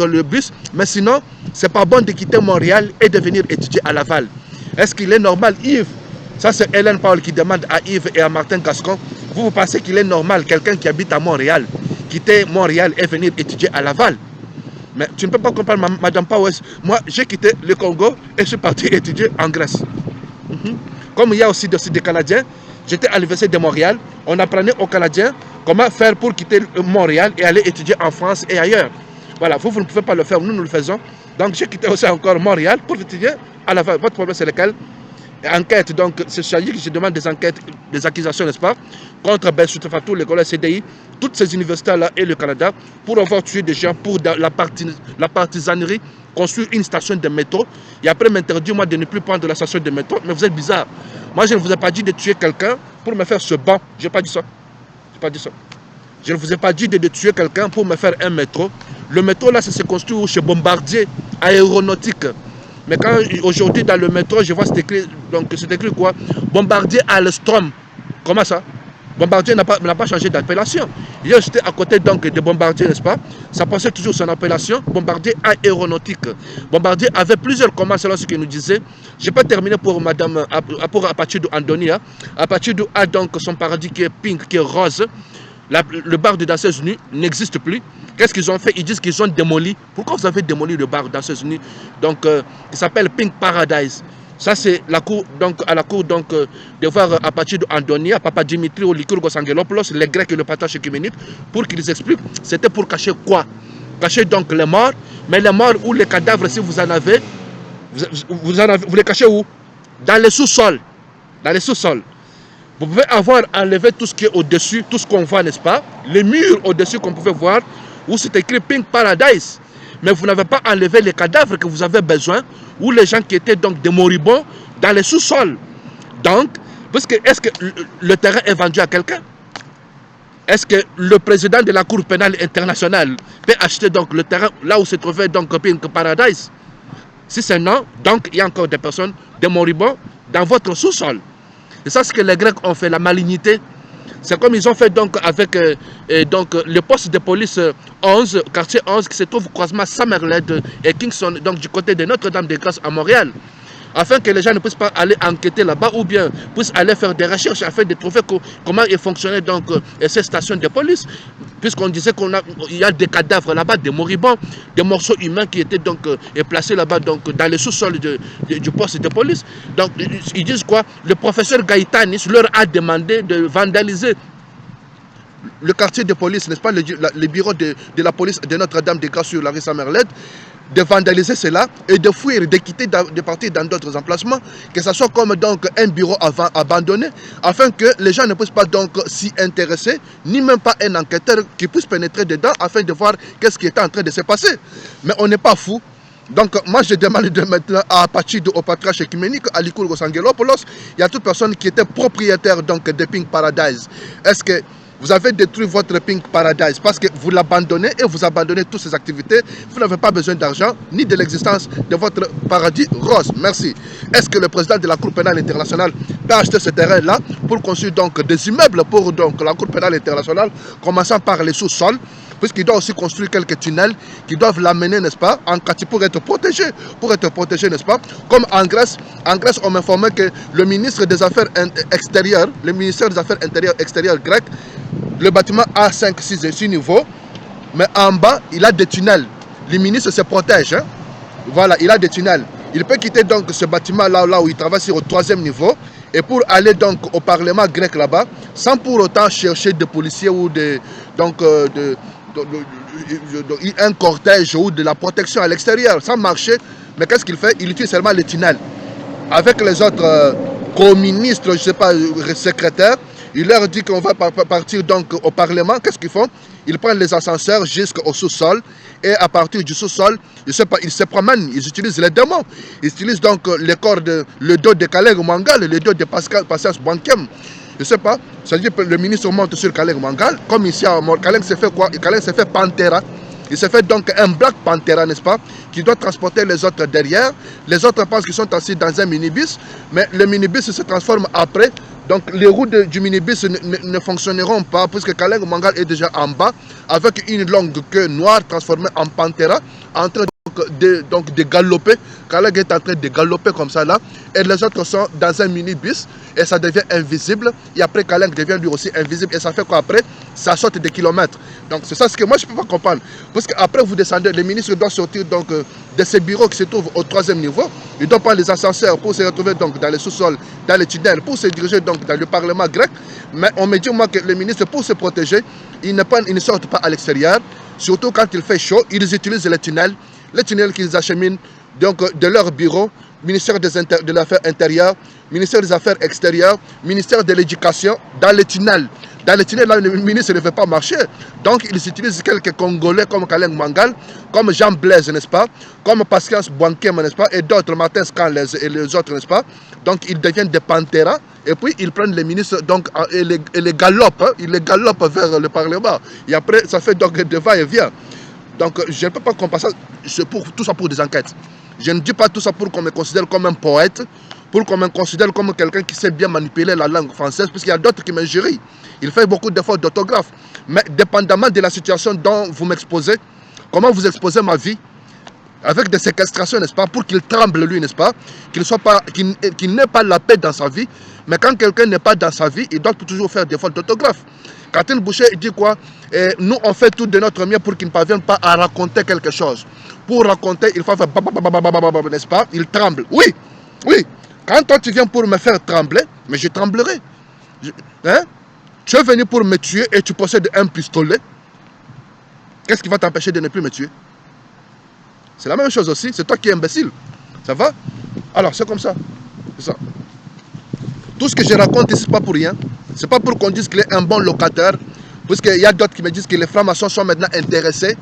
le bus. Mais sinon, c'est pas bon de quitter Montréal et de venir étudier à Laval. Est-ce qu'il est normal, Yves? Ça, c'est Hélène Paul qui demande à Yves et à Martin Gascon. Vous pensez qu'il est normal, quelqu'un qui habite à Montréal, quitter Montréal et venir étudier à Laval? Mais tu ne peux pas comprendre, Madame Powers. Moi, j'ai quitté le Congo et je suis parti étudier en Grèce. Comme il y a aussi des Canadiens, j'étais à l'université de Montréal. On apprenait aux Canadiens comment faire pour quitter Montréal et aller étudier en France et ailleurs. Voilà, vous ne pouvez pas le faire, nous le faisons. Donc j'ai quitté aussi encore Montréal pour étudier à Laval. Votre problème, c'est lequel? Enquête, donc c'est ça que je demande des enquêtes, des accusations, n'est-ce pas, contre Ben Souda Fatou, l'école CDI, toutes ces universités-là et le Canada, pour avoir tué des gens pour la partisanerie, construire une station de métro, et après m'interdire moi de ne plus prendre la station de métro. Mais vous êtes bizarre. Moi, je ne vous ai pas dit de tuer quelqu'un pour me faire ce banc. Je n'ai pas dit ça. Je n'ai pas dit ça. Je ne vous ai pas dit de tuer quelqu'un pour me faire un métro. Le métro, là, ça se construit chez Bombardier Aéronautique. Mais quand aujourd'hui dans le métro, je vois c'est écrit, donc c'est écrit quoi? Bombardier Alstom. Comment ça? Bombardier n'a pas changé d'appellation. Hier j'étais à côté donc de Bombardier, n'est-ce pas? Ça passait toujours son appellation, Bombardier Aéronautique. Bombardier avait plusieurs commandes, selon ce qu'il nous disait. Je n'ai pas terminé pour Madame, pour Apache Andonia. Apache a donc son paradis qui est pink, qui est rose. Le bar de danseuse nue n'existe plus. Qu'est-ce qu'ils ont fait? Ils disent qu'ils ont démoli. Pourquoi vous avez démoli le bar de danseuse nue? Donc, il s'appelle Pink Paradise. Ça, c'est la cour, donc, à la cour donc, de voir Apache Andonia, Papa Dimitri ou Lycurgos Angelopoulos, les Grecs et le Patriarche œcuménique, pour qu'ils expliquent. C'était pour cacher quoi? Cacher donc les morts. Mais les morts ou les cadavres, si vous en avez, vous les cachez où? Dans les sous-sols. Dans les sous-sols. Vous pouvez avoir enlevé tout ce qui est au-dessus, tout ce qu'on voit, n'est-ce pas? Les murs au-dessus qu'on pouvait voir, où c'est écrit Pink Paradise. Mais vous n'avez pas enlevé les cadavres que vous avez besoin, ou les gens qui étaient donc des moribonds dans les sous-sols. Donc, est-ce que le terrain est vendu à quelqu'un? Est-ce que le président de la Cour pénale internationale peut acheter donc le terrain là où se trouvait donc Pink Paradise? Si c'est non, donc il y a encore des personnes, des moribonds dans votre sous-sol. Et ça, c'est ce que les Grecs ont fait, la malignité. C'est comme ils ont fait donc avec le poste de police 11, quartier 11, qui se trouve au croisement Summerled et Kingston, donc du côté de Notre-Dame-des-Grâces à Montréal. Afin que les gens ne puissent pas aller enquêter là-bas ou bien puissent aller faire des recherches afin de trouver comment il fonctionnait donc ces stations de police. Puisqu'on disait qu'il y a des cadavres là-bas, des moribonds, des morceaux humains qui étaient donc placés là-bas donc dans le sous-sol du poste de police. Donc ils disent quoi? Le professeur Gaïtanis leur a demandé de vandaliser le quartier de police, n'est-ce pas, le bureau de la police de Notre-Dame-des-Grâces sur la rue Samerled, de vandaliser cela et de fuir, de quitter, de partir dans d'autres emplacements, que ce soit comme donc un bureau abandonné, afin que les gens ne puissent pas donc s'y intéresser, ni même pas un enquêteur qui puisse pénétrer dedans afin de voir qu'est-ce qui est en train de se passer. Mais on n'est pas fou. Donc moi je demande de maintenant à partir au patriarche écuménique, à Lycurgos Angelopoulos, il y a toute personne qui était propriétaire donc de Pink Paradise. Est-ce que vous avez détruit votre Pink Paradise parce que vous l'abandonnez et vous abandonnez toutes ces activités. Vous n'avez pas besoin d'argent ni de l'existence de votre paradis rose. Merci. Est-ce que le président de la Cour pénale internationale peut acheter ce terrain-là pour construire donc des immeubles pour donc la Cour pénale internationale, commençant par les sous-sols, puisqu'il doit aussi construire quelques tunnels qui doivent l'amener, n'est-ce pas, en Katy pour être protégé, n'est-ce pas. Comme en Grèce, on m'informait que le ministre des Affaires extérieures, le ministère des Affaires extérieures grec, le bâtiment a 5, 6 et 6 niveaux, mais en bas, il a des tunnels. Le ministre se protège. Hein? Voilà, il a des tunnels. Il peut quitter donc ce bâtiment-là où il travaille sur au 3e niveau, et pour aller donc au Parlement grec là-bas, sans pour autant chercher des policiers ou un cortège ou de la protection à l'extérieur, sans marcher. Mais qu'est-ce qu'il fait? Il utilise seulement les tunnels. Avec les autres co-ministres, je ne sais pas, secrétaires, il leur dit qu'on va partir donc au Parlement. Qu'est-ce qu'ils font? Ils prennent les ascenseurs jusqu'au sous-sol. Et à partir du sous-sol, ils se promènent. Ils utilisent les démons. Ils utilisent donc le corps le dos de Kaler Mangal, le dos de Patience Bankem. Je ne sais pas. C'est-à-dire que le ministre monte sur Kaler Mangal. Comme ici à Kaler s'est fait quoi? Kaler s'est fait Panthera. Il se fait donc un Black Panthera, n'est-ce pas, qui doit transporter les autres derrière. Les autres pensent qu'ils sont assis dans un minibus, mais le minibus se transforme après. Donc les roues du minibus ne fonctionneront pas, puisque Kaler Mangal est déjà en bas, avec une longue queue noire transformée en Panthera, en train de galoper. Kaler est en train de galoper comme ça là, et les autres sont dans un minibus, et ça devient invisible. Et après, Kaler devient lui aussi invisible, et ça fait quoi après? Ça saute des kilomètres. Donc c'est ça ce que moi je ne peux pas comprendre. Parce qu'après vous descendez, le ministre doit sortir donc de ces bureaux qui se trouvent au 3e niveau. Il doit prendre les ascenseurs pour se retrouver donc dans les sous-sols, dans les tunnels, pour se diriger donc dans le Parlement grec. Mais on me dit moi que le ministre, pour se protéger, il ne sortent pas à l'extérieur. Surtout quand il fait chaud, ils utilisent les tunnels qu'ils acheminent donc de leur bureau, ministère de l'Affaires intérieures, ministère des Affaires extérieures, ministère de l'Éducation, dans les tunnels. Dans les tunnels, là, le ministre ne veut pas marcher. Donc, ils utilisent quelques Congolais comme Kaler Mangal, comme Jean Blaise, n'est-ce pas, comme Patience Bankem, n'est-ce pas, et d'autres, Martin Scanlez et les autres, n'est-ce pas. Donc, ils deviennent des Panthera, et puis ils prennent les ministres donc, et les galopent, hein, ils les galopent vers le Parlement. Et après, ça fait donc des va-et-vient. Donc, je ne peux pas comprendre ça, tout ça pour des enquêtes. Je ne dis pas tout ça pour qu'on me considère comme un poète, pour qu'on me considère comme quelqu'un qui sait bien manipuler la langue française, puisqu'il y a d'autres qui m'injurient. Il fait beaucoup d'efforts d'orthographe. Mais dépendamment de la situation dont vous m'exposez, comment vous exposez ma vie, avec des séquestrations, n'est-ce pas, pour qu'il tremble lui, n'est-ce pas, qu'il n'ait pas la paix dans sa vie. Mais quand quelqu'un n'est pas dans sa vie, il doit toujours faire des fautes d'orthographe. Catherine Boucher dit quoi? Nous, on fait tout de notre mieux pour qu'il ne parvienne pas à raconter quelque chose. Pour raconter, il faut faire n'est-ce pas? Il tremble. Oui, oui. Quand toi tu viens pour me faire trembler, mais je tremblerai. Hein? Tu es venu pour me tuer et tu possèdes un pistolet. Qu'est-ce qui va t'empêcher de ne plus me tuer? C'est la même chose aussi. C'est toi qui es imbécile. Ça va? Alors, c'est comme ça. C'est ça. Tout ce que je raconte, ce n'est pas pour rien. Ce n'est pas pour qu'on dise qu'il est un bon locataire. Puisqu'il y a d'autres qui me disent que les francs-maçons sont maintenant intéressés.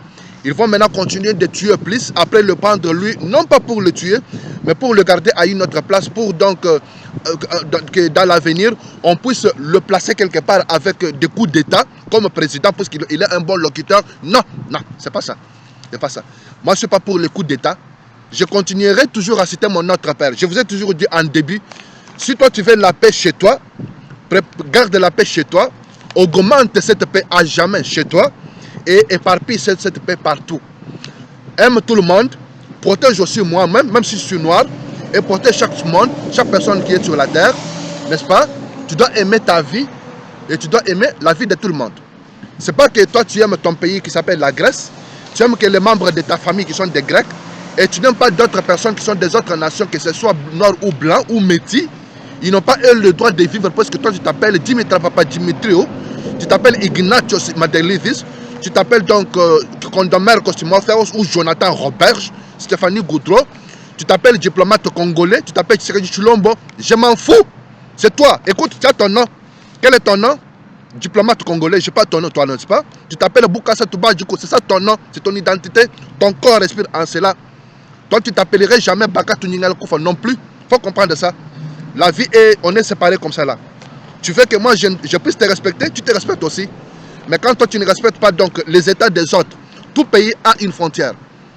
Ils vont maintenant continuer de tuer plus, après le prendre lui, non pas pour le tuer, mais pour le garder à une autre place, pour donc que dans l'avenir, on puisse le placer quelque part avec des coups d'État comme président, puisqu'il est un bon locuteur. Non, non, c'est pas ça. C'est pas ça. Moi, je ne suis pas pour les coups d'État. Je continuerai toujours à citer mon autre père. Je vous ai toujours dit en début, si toi tu veux la paix chez toi, garde la paix chez toi, augmente cette paix à jamais chez toi, et éparpille cette paix partout. Aime tout le monde, protège aussi moi-même, même si je suis noir, et protège chaque monde, chaque personne qui est sur la terre, n'est-ce pas? Tu dois aimer ta vie, et tu dois aimer la vie de tout le monde. C'est pas que toi tu aimes ton pays qui s'appelle la Grèce, tu aimes que les membres de ta famille qui sont des Grecs, et tu n'aimes pas d'autres personnes qui sont des autres nations, que ce soit noirs ou blancs ou métis. Ils n'ont pas eux le droit de vivre parce que toi tu t'appelles Dimitra Papa Dimitrio. Tu t'appelles Ignatios Madelivis. Tu t'appelles donc Condomer Costimophéos ou Jonathan Roberge, Stéphanie Goudreau. Tu t'appelles diplomate congolais. Tu t'appelles Tshisekedi Chilombo. Je m'en fous. C'est toi. Écoute, tu as ton nom. Quel est ton nom? Diplomate congolais, je n'ai pas ton nom, toi, n'est-ce pas? Tu t'appelles Boukassa Touba, du coup, c'est ça ton nom, c'est ton identité. Ton corps respire en cela. Toi, tu t'appellerais jamais Baka Tuningal Koufa non plus. Il faut comprendre ça. La vie est, on est séparés comme ça là. Tu veux que moi, je puisse te respecter, tu te respectes aussi. Mais quand toi, tu ne respectes pas donc les états des autres, tout pays a une frontière.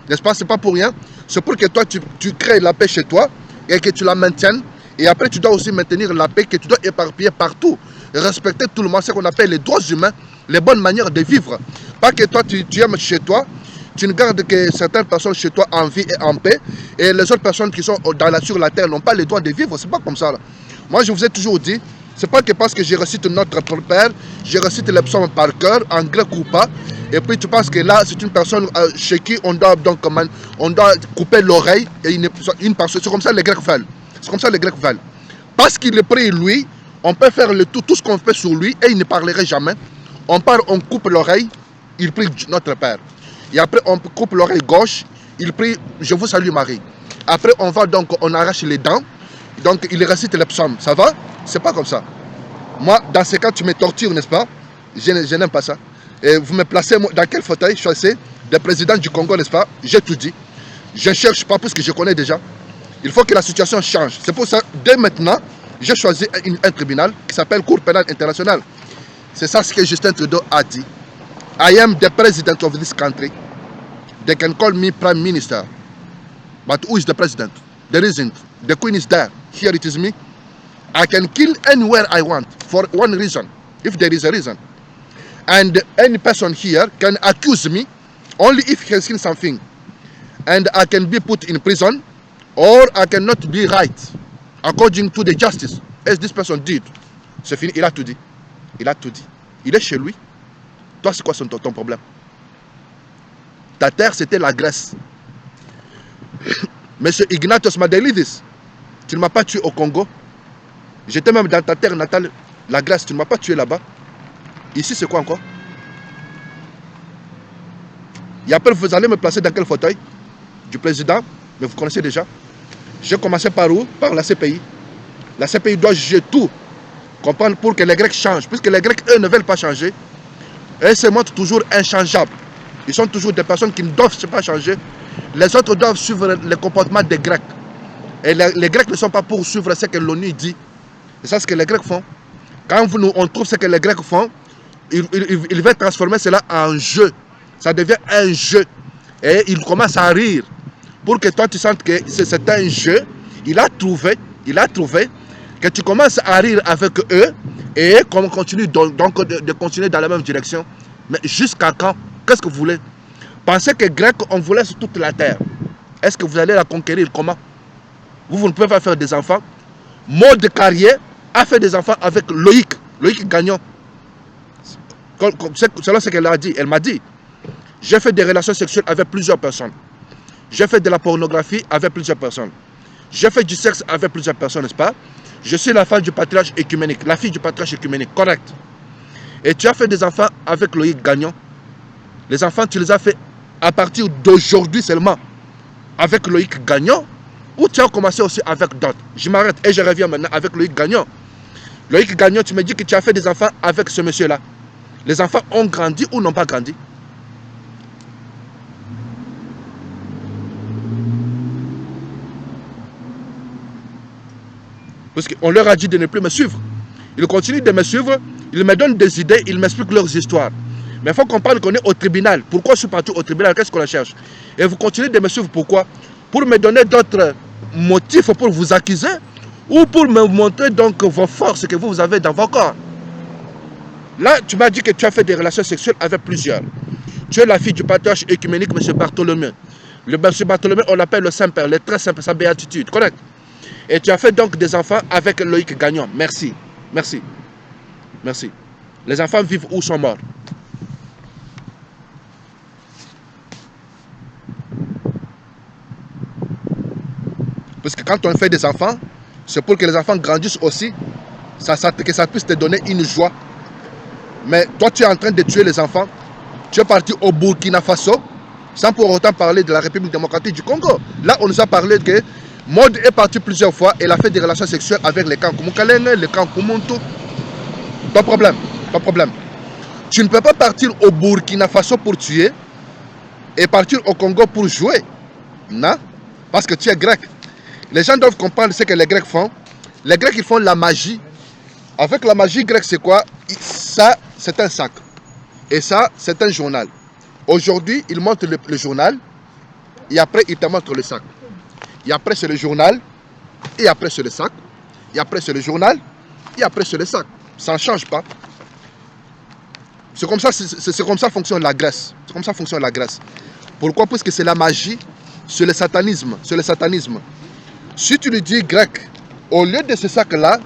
N'est-ce pas? Ce n'est pas pour rien. C'est pour que toi, tu crées la paix chez toi et que tu la maintiennes. Et après, tu dois aussi maintenir la paix que tu dois éparpiller partout. Respecter tout le monde, ce qu'on appelle les droits humains, les bonnes manières de vivre. Pas que toi, tu aimes chez toi, tu ne gardes que certaines personnes chez toi en vie et en paix, et les autres personnes qui sont sur la terre n'ont pas les droits de vivre. C'est pas comme ça. Là. Moi, je vous ai toujours dit, c'est pas que parce que je récite notre Père, je récite les psaumes par cœur, en grec ou pas, et puis tu penses que là, c'est une personne chez qui on doit donc on doit couper l'oreille, et une personne. C'est comme ça les Grecs veulent. C'est comme ça les Grecs veulent. Parce qu'il est pris, lui, on peut faire tout ce qu'on fait sur lui et il ne parlerait jamais. On part, on coupe l'oreille, il prie notre Père. Et après, on coupe l'oreille gauche, il prie, je vous salue Marie. Après, on va donc, on arrache les dents, donc il récite les psaumes. Ça va? C'est pas comme ça. Moi, dans ces cas, tu me tortures, n'est-ce pas? Je n'aime pas ça. Et vous me placez dans quel fauteuil? Je suis le président du Congo, n'est-ce pas? J'ai tout dit. Je ne cherche pas parce que je connais déjà. Il faut que la situation change. C'est pour ça, dès maintenant, j'ai choisi un tribunal qui s'appelle Cour pénale internationale. C'est ça ce que Justin Trudeau a dit. I am the president of this country. They can call me prime minister. But who is the president? There isn't. The queen is there. Here it is me. I can kill anywhere I want for one reason, if there is a reason. And any person here can accuse me only if he has seen something. And I can be put in prison or I cannot be right. According to the justice, as this person did. C'est fini, il a tout dit. Il a tout dit. Il est chez lui. Toi, c'est quoi ton problème? Ta terre, c'était la Grèce. Monsieur Ignatios Madelivis, tu ne m'as pas tué au Congo. J'étais même dans ta terre natale, la Grèce. Tu ne m'as pas tué là-bas. Ici, c'est quoi encore? Et après, vous allez me placer dans quel fauteuil? Du président, mais vous connaissez déjà. J'ai commencé par où? Par la CPI. La CPI doit juger tout. Comprendre pour que les Grecs changent. Puisque les Grecs, eux, ne veulent pas changer. Eux se montrent toujours inchangeables. Ils sont toujours des personnes qui ne doivent pas changer. Les autres doivent suivre le comportement des Grecs. Et les Grecs ne sont pas pour suivre ce que l'ONU dit. C'est ça ce que les Grecs font. Quand on trouve ce que les Grecs font, ils veulent transformer cela en jeu. Ça devient un jeu. Et ils commencent à rire. Pour que toi tu sentes que c'est un jeu, il a trouvé que tu commences à rire avec eux et qu'on continue donc de continuer dans la même direction. Mais jusqu'à quand? Qu'est-ce que vous voulez? Pensez que Grec, on vous laisse toute la terre. Est-ce que vous allez la conquérir comment? Vous ne pouvez pas faire des enfants. Maud de Carrière a fait des enfants avec Loïc Gagnon. Selon ce qu'elle a dit, elle m'a dit, j'ai fait des relations sexuelles avec plusieurs personnes. J'ai fait de la pornographie avec plusieurs personnes. J'ai fait du sexe avec plusieurs personnes, n'est-ce pas? Je suis la femme du patriarche écuménique, la fille du patriarche écuménique, correct. Et tu as fait des enfants avec Loïc Gagnon. Les enfants, tu les as fait à partir d'aujourd'hui seulement avec Loïc Gagnon, ou tu as commencé aussi avec d'autres? Je m'arrête et je reviens maintenant avec Loïc Gagnon. Loïc Gagnon, tu me dis que tu as fait des enfants avec ce monsieur-là. Les enfants ont grandi ou n'ont pas grandi? Parce qu'on leur a dit de ne plus me suivre. Ils continuent de me suivre, ils me donnent des idées, ils m'expliquent leurs histoires. Mais il faut comprendre qu'on est au tribunal. Pourquoi je suis parti au tribunal? Qu'est-ce qu'on cherche? Et vous continuez de me suivre, pourquoi? Pour me donner d'autres motifs pour vous accuser ou pour me montrer donc vos forces que vous avez dans vos corps. Là, tu m'as dit que tu as fait des relations sexuelles avec plusieurs. Tu es la fille du patriarche écuménique, M. Bartholomew. Le M. Bartholomew, on l'appelle le Saint-Père, le très simple, sa béatitude, correct? Et tu as fait donc des enfants avec Loïc Gagnon. Merci. Merci. Merci. Les enfants vivent ou sont morts? Parce que quand on fait des enfants, c'est pour que les enfants grandissent aussi, que ça puisse te donner une joie. Mais toi, tu es en train de tuer les enfants. Tu es parti au Burkina Faso, sans pour autant parler de la République démocratique du Congo. Là, on nous a parlé que Maud est parti plusieurs fois et elle a fait des relations sexuelles avec les camps Kumukalenge, les camps Kumuntu. Pas de problème, pas de problème. Tu ne peux pas partir au Burkina Faso pour tuer et partir au Congo pour jouer. Non, parce que tu es grec. Les gens doivent comprendre ce que les Grecs font. Les Grecs, ils font la magie. Avec la magie grecque, c'est quoi? Ça, c'est un sac. Et ça, c'est un journal. Aujourd'hui, ils montrent le journal. Et après, ils te montrent le sac. Et après, c'est le journal. Et après, c'est le sac. Et après, c'est le journal. Et après, c'est le sac. Ça ne change pas. C'est comme ça fonctionne la Grèce. C'est comme ça fonctionne la Grèce. Pourquoi? Parce que c'est la magie. C'est le satanisme. C'est le satanisme. Si tu lui dis grec, au lieu de ce sac-là,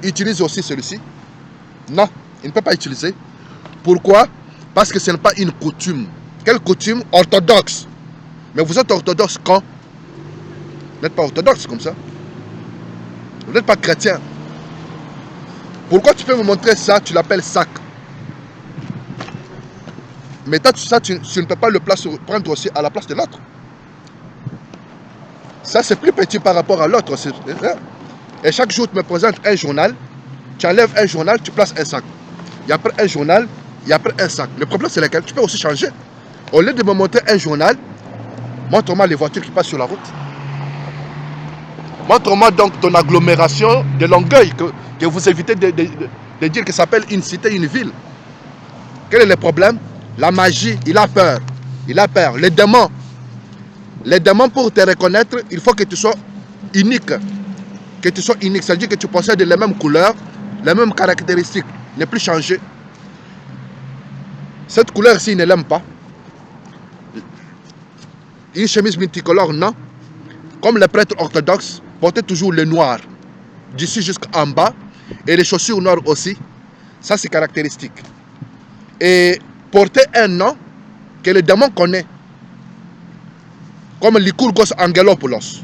utilise aussi celui-ci. Non, il ne peut pas utiliser. Pourquoi? Parce que ce n'est pas une coutume. Quelle coutume? Orthodoxe. Mais vous êtes orthodoxe quand? Vous n'êtes pas orthodoxe comme ça. Vous n'êtes pas chrétien. Pourquoi tu peux me montrer ça? Tu l'appelles sac. Mais toi, ça, tu ne peux pas le prendre aussi à la place de l'autre. Ça, c'est plus petit par rapport à l'autre. Et chaque jour, tu me présentes un journal. Tu enlèves un journal, tu places un sac. Il y a après un journal, il y a après un sac. Le problème, c'est lequel? Tu peux aussi changer. Au lieu de me montrer un journal, montre-moi les voitures qui passent sur la route. Montre-moi donc ton agglomération de Longueuil que vous évitez de dire que ça s'appelle une cité, une ville. Quel est le problème? La magie, il a peur. Il a peur. Les démons, pour te reconnaître, il faut que tu sois unique. Que tu sois unique, c'est-à-dire que tu possèdes les mêmes couleurs, les mêmes caractéristiques, ne plus changer. Cette couleur-ci, il ne l'aime pas. Une chemise multicolore, non. Comme les prêtres orthodoxes, portez toujours le noir, d'ici jusqu'en bas, et les chaussures noires aussi. Ça, c'est caractéristique. Et porter un nom que le démon connaît, comme Lycurgos Angelopoulos,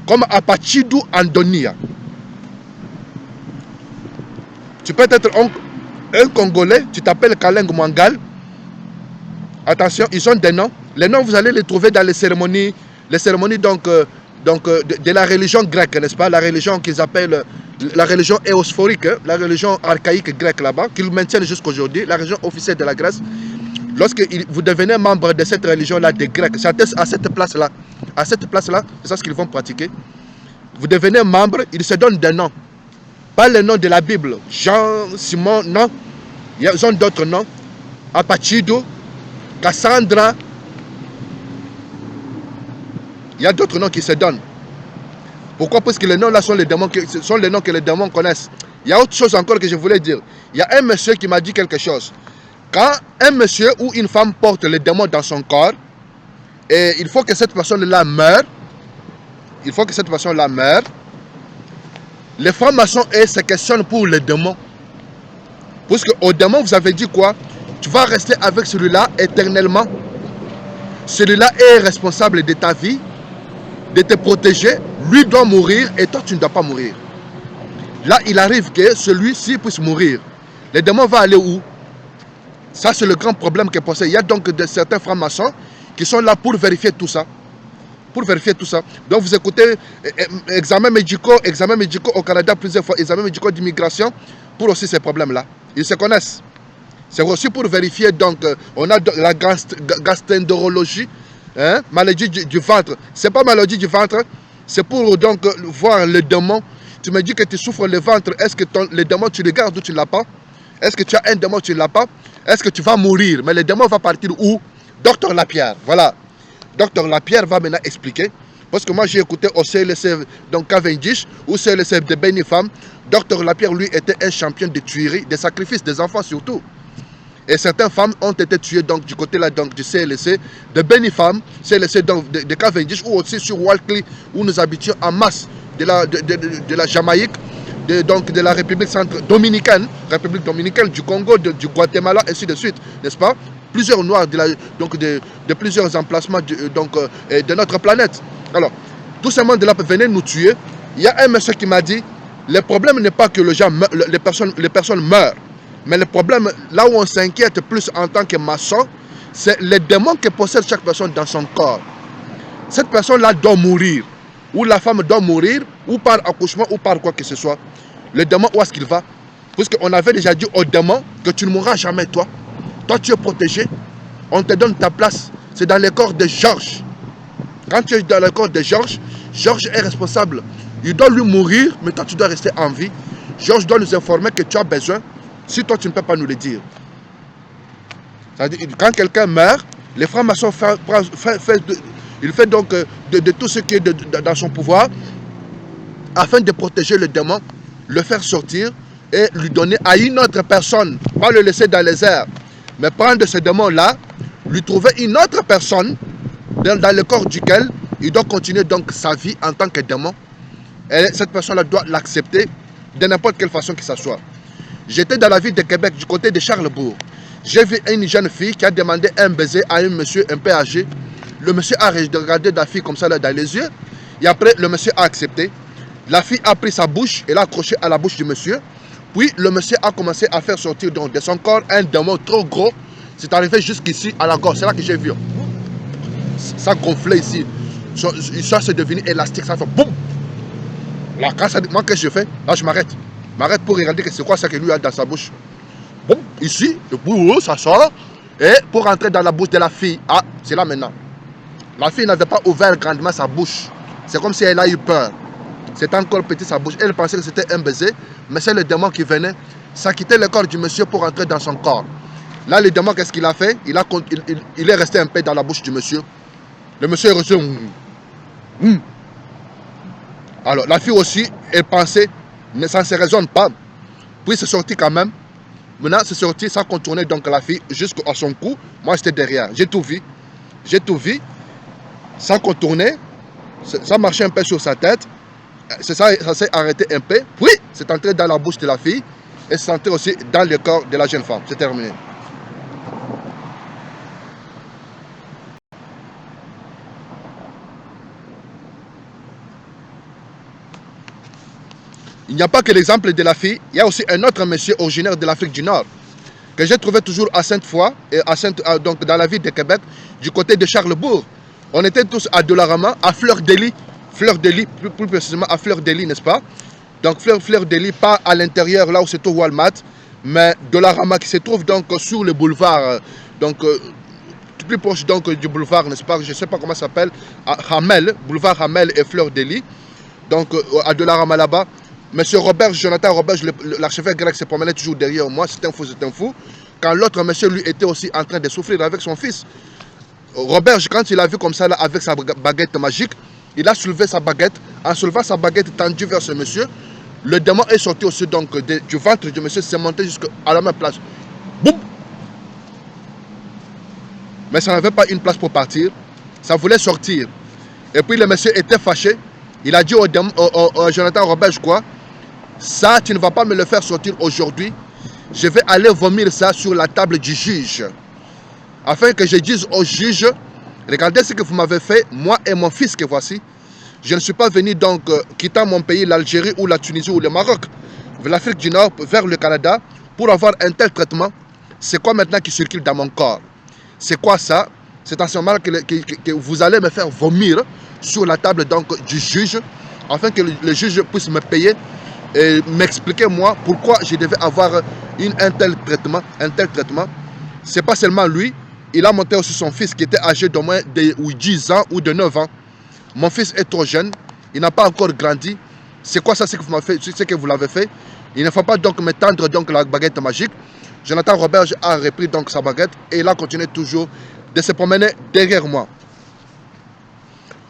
comme Apachidou Andonia. Tu peux être un Congolais, tu t'appelles Kaleng Mwangal. Attention, ils ont des noms. Les noms, vous allez les trouver dans les cérémonies de la religion grecque, n'est-ce pas? La religion qu'ils appellent la religion éosphorique, la religion archaïque grecque là-bas, qu'ils maintiennent jusqu'aujourd'hui, la religion officielle de la Grèce. Lorsque vous devenez membre de cette religion-là des Grecs, c'est à cette place-là, c'est ça ce qu'ils vont pratiquer. Vous devenez membre, ils se donnent des noms. Pas le nom de la Bible. Jean, Simon, non. Ils ont d'autres noms. Apachido, Cassandra. Il y a d'autres noms qui se donnent. Pourquoi? Parce que les noms là sont les noms que les démons connaissent. Il y a autre chose encore que je voulais dire. Il y a un monsieur qui m'a dit quelque chose. Quand un monsieur ou une femme porte le démon dans son corps, et il faut que cette personne-là meure, les francs-maçons se questionnent pour le démon. Parce qu'au démon, vous avez dit quoi? Tu vas rester avec celui-là éternellement. Celui-là est responsable de ta vie, de te protéger. Lui doit mourir et toi, tu ne dois pas mourir. Là, il arrive que celui-ci puisse mourir. Le démon va aller où? Ça, c'est le grand problème que possède. Il y a donc certains francs-maçons qui sont là pour vérifier tout ça. Donc, vous écoutez examens médicaux au Canada plusieurs fois, examens médicaux d'immigration pour aussi ces problèmes-là. Ils se connaissent. C'est aussi pour vérifier, donc, on a la gastroentérologie, hein, maladie du ventre. C'est pas maladie du ventre, c'est pour donc voir le démon. Tu me dis que tu souffres le ventre, est-ce que le démon, tu le gardes ou tu ne l'as pas? Est-ce que tu as un démon, tu ne l'as pas? Est-ce que tu vas mourir? Mais le démon va partir où? Docteur Lapierre, voilà. Docteur Lapierre va maintenant expliquer. Parce que moi, j'ai écouté au CLC, donc Cavendish, ou CLC de Benifam. Docteur Lapierre, lui, était un champion de tuerie, de sacrifices des enfants surtout. Et certaines femmes ont été tuées donc, du côté là, donc, du CLC de Benifam, CLC donc, de Cavendish, ou aussi sur Walkley, où nous habitions en masse de la Jamaïque, de la République dominicaine, du Congo, du Guatemala, ainsi de suite, n'est-ce pas? Plusieurs noirs de plusieurs emplacements de notre planète. Alors, tout ce monde-là venait nous tuer. Il y a un monsieur qui m'a dit, le problème n'est pas que les personnes meurent. Mais le problème, là où on s'inquiète plus en tant que maçon, c'est les démons que possède chaque personne dans son corps. Cette personne-là doit mourir. Ou la femme doit mourir, ou par accouchement, ou par quoi que ce soit. Le démon, où est-ce qu'il va? Puisqu'on avait déjà dit au démon que tu ne mourras jamais, toi. Toi, tu es protégé. On te donne ta place. C'est dans le corps de Georges. Quand tu es dans le corps de Georges, Georges est responsable. Il doit lui mourir, mais toi, tu dois rester en vie. Georges doit nous informer que tu as besoin, si toi, tu ne peux pas nous le dire. C'est-à-dire, quand quelqu'un meurt, les francs-maçons il fait donc de tout ce qui est dans son pouvoir, afin de protéger le démon, le faire sortir et lui donner à une autre personne, pas le laisser dans les airs, mais prendre ce démon-là, lui trouver une autre personne dans le corps duquel il doit continuer donc sa vie en tant que démon. Et cette personne-là doit l'accepter de n'importe quelle façon que ce soit. J'étais dans la ville de Québec, du côté de Charlebourg. J'ai vu une jeune fille qui a demandé un baiser à un monsieur un peu âgé. Le monsieur a regardé la fille comme ça là, dans les yeux. Et après, le monsieur a accepté. La fille a pris sa bouche et l'a accroché à la bouche du monsieur. Puis, le monsieur a commencé à faire sortir donc, de son corps un démon trop gros. C'est arrivé jusqu'ici à la gorge. C'est là que j'ai vu. Ça gonflait ici. Ça s'est devenu élastique. Ça fait boum. Là, quand ça, moi, qu'est-ce que je fais? Là, je m'arrête. Je m'arrête pour regarder que c'est quoi ça que lui a dans sa bouche. Boum. Ici, le bout, ça sort. Et pour entrer dans la bouche de la fille. Ah, c'est là maintenant. La fille n'avait pas ouvert grandement sa bouche. C'est comme si elle a eu peur. C'était encore petit sa bouche. Elle pensait que c'était un baiser. Mais c'est le démon qui venait. Ça quittait le corps du monsieur pour entrer dans son corps. Là, le démon, qu'est-ce qu'il a fait? Il est resté un peu dans la bouche du monsieur. Le monsieur est resté. Alors, la fille aussi, elle pensait, mais ça ne se raisonne pas. Puis c'est sorti quand même. Maintenant, c'est sorti, ça contournait donc la fille jusqu'à son cou. Moi, j'étais derrière. J'ai tout vu. J'ai tout vu. Ça contournait. Ça marchait un peu sur sa tête. Ça s'est arrêté un peu. Puis, c'est entré dans la bouche de la fille. Et c'est entré aussi dans le corps de la jeune femme. C'est terminé. Il n'y a pas que l'exemple de la fille. Il y a aussi un autre monsieur originaire de l'Afrique du Nord que j'ai trouvé toujours à Sainte-Foy, donc dans la ville de Québec, du côté de Charlebourg. On était tous à Dollarama, à Fleur-de-Lys. Fleur-de-Lys, plus précisément à Fleur-de-Lys, n'est-ce pas? Donc Fleur-de-Lys, pas à l'intérieur, là où c'est au Walmart, mais Dollarama qui se trouve donc sur le boulevard, plus proche donc du boulevard, n'est-ce pas? Je ne sais pas comment ça s'appelle, Hamel, boulevard Hamel et Fleur-de-Lys. Donc à Dollarama là-bas. Monsieur Robert, Jonathan Robert, l'archevêque grec se promenait toujours derrière moi, c'est un fou, c'est un fou. Quand l'autre monsieur, lui, était aussi en train de souffrir avec son fils. Robert, quand il a vu comme ça, là, avec sa baguette magique, il a soulevé sa baguette. En soulevant sa baguette tendue vers ce monsieur, le démon est sorti aussi donc, du ventre du monsieur, s'est monté jusqu'à la même place. Boum! Mais ça n'avait pas une place pour partir. Ça voulait sortir. Et puis le monsieur était fâché. Il a dit au Jonathan Robert, je crois, ça, tu ne vas pas me le faire sortir aujourd'hui. Je vais aller vomir ça sur la table du juge. Afin que je dise au juge, regardez ce que vous m'avez fait, moi et mon fils que voici. Je ne suis pas venu donc quittant mon pays, l'Algérie ou la Tunisie ou le Maroc, vers l'Afrique du Nord, vers le Canada, pour avoir un tel traitement. C'est quoi maintenant qui circule dans mon corps? C'est quoi ça? C'est en ce moment que vous allez me faire vomir sur la table donc, du juge, afin que le juge puisse me payer et m'expliquer moi pourquoi je devais avoir un tel traitement. C'est pas seulement lui, il a monté aussi son fils qui était âgé d'au moins de 10 ans ou de 9 ans. Mon fils est trop jeune, il n'a pas encore grandi. C'est quoi ça, ce que vous m'avez fait, ce que vous l'avez fait? Il ne faut pas donc me tendre donc la baguette magique. Jonathan Robert a repris donc sa baguette et il a continué toujours de se promener derrière moi.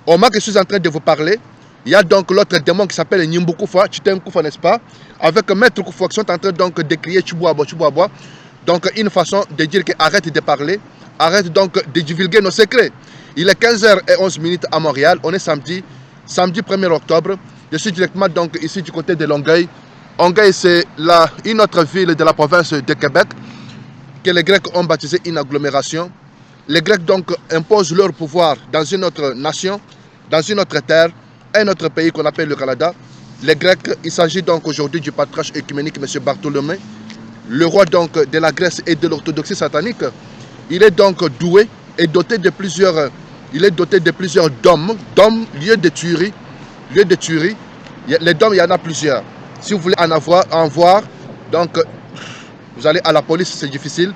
Au moment que je suis en train de vous parler, il y a donc l'autre démon qui s'appelle Nimbu Kufa, Chitem Kufa, n'est-ce pas? Avec Maître Kufa qui sont en train donc de crier Chibuabo. Donc une façon de dire que arrête de parler, arrête donc de divulguer nos secrets. Il est 15h11 à Montréal, on est samedi 1er octobre. Je suis directement donc ici du côté de Longueuil. Longueuil, c'est une autre ville de la province de Québec que les Grecs ont baptisé une agglomération. Les Grecs donc imposent leur pouvoir dans une autre nation, dans une autre terre, un autre pays qu'on appelle le Canada. Les Grecs, il s'agit donc aujourd'hui du patriarche œcuménique M. Bartholomé, le roi donc de la Grèce et de l'orthodoxie satanique, il est donc doué et doté de plusieurs, dômes, lieux de tuerie, Les dômes, il y en a plusieurs. Si vous voulez en voir, donc vous allez à la police, c'est difficile.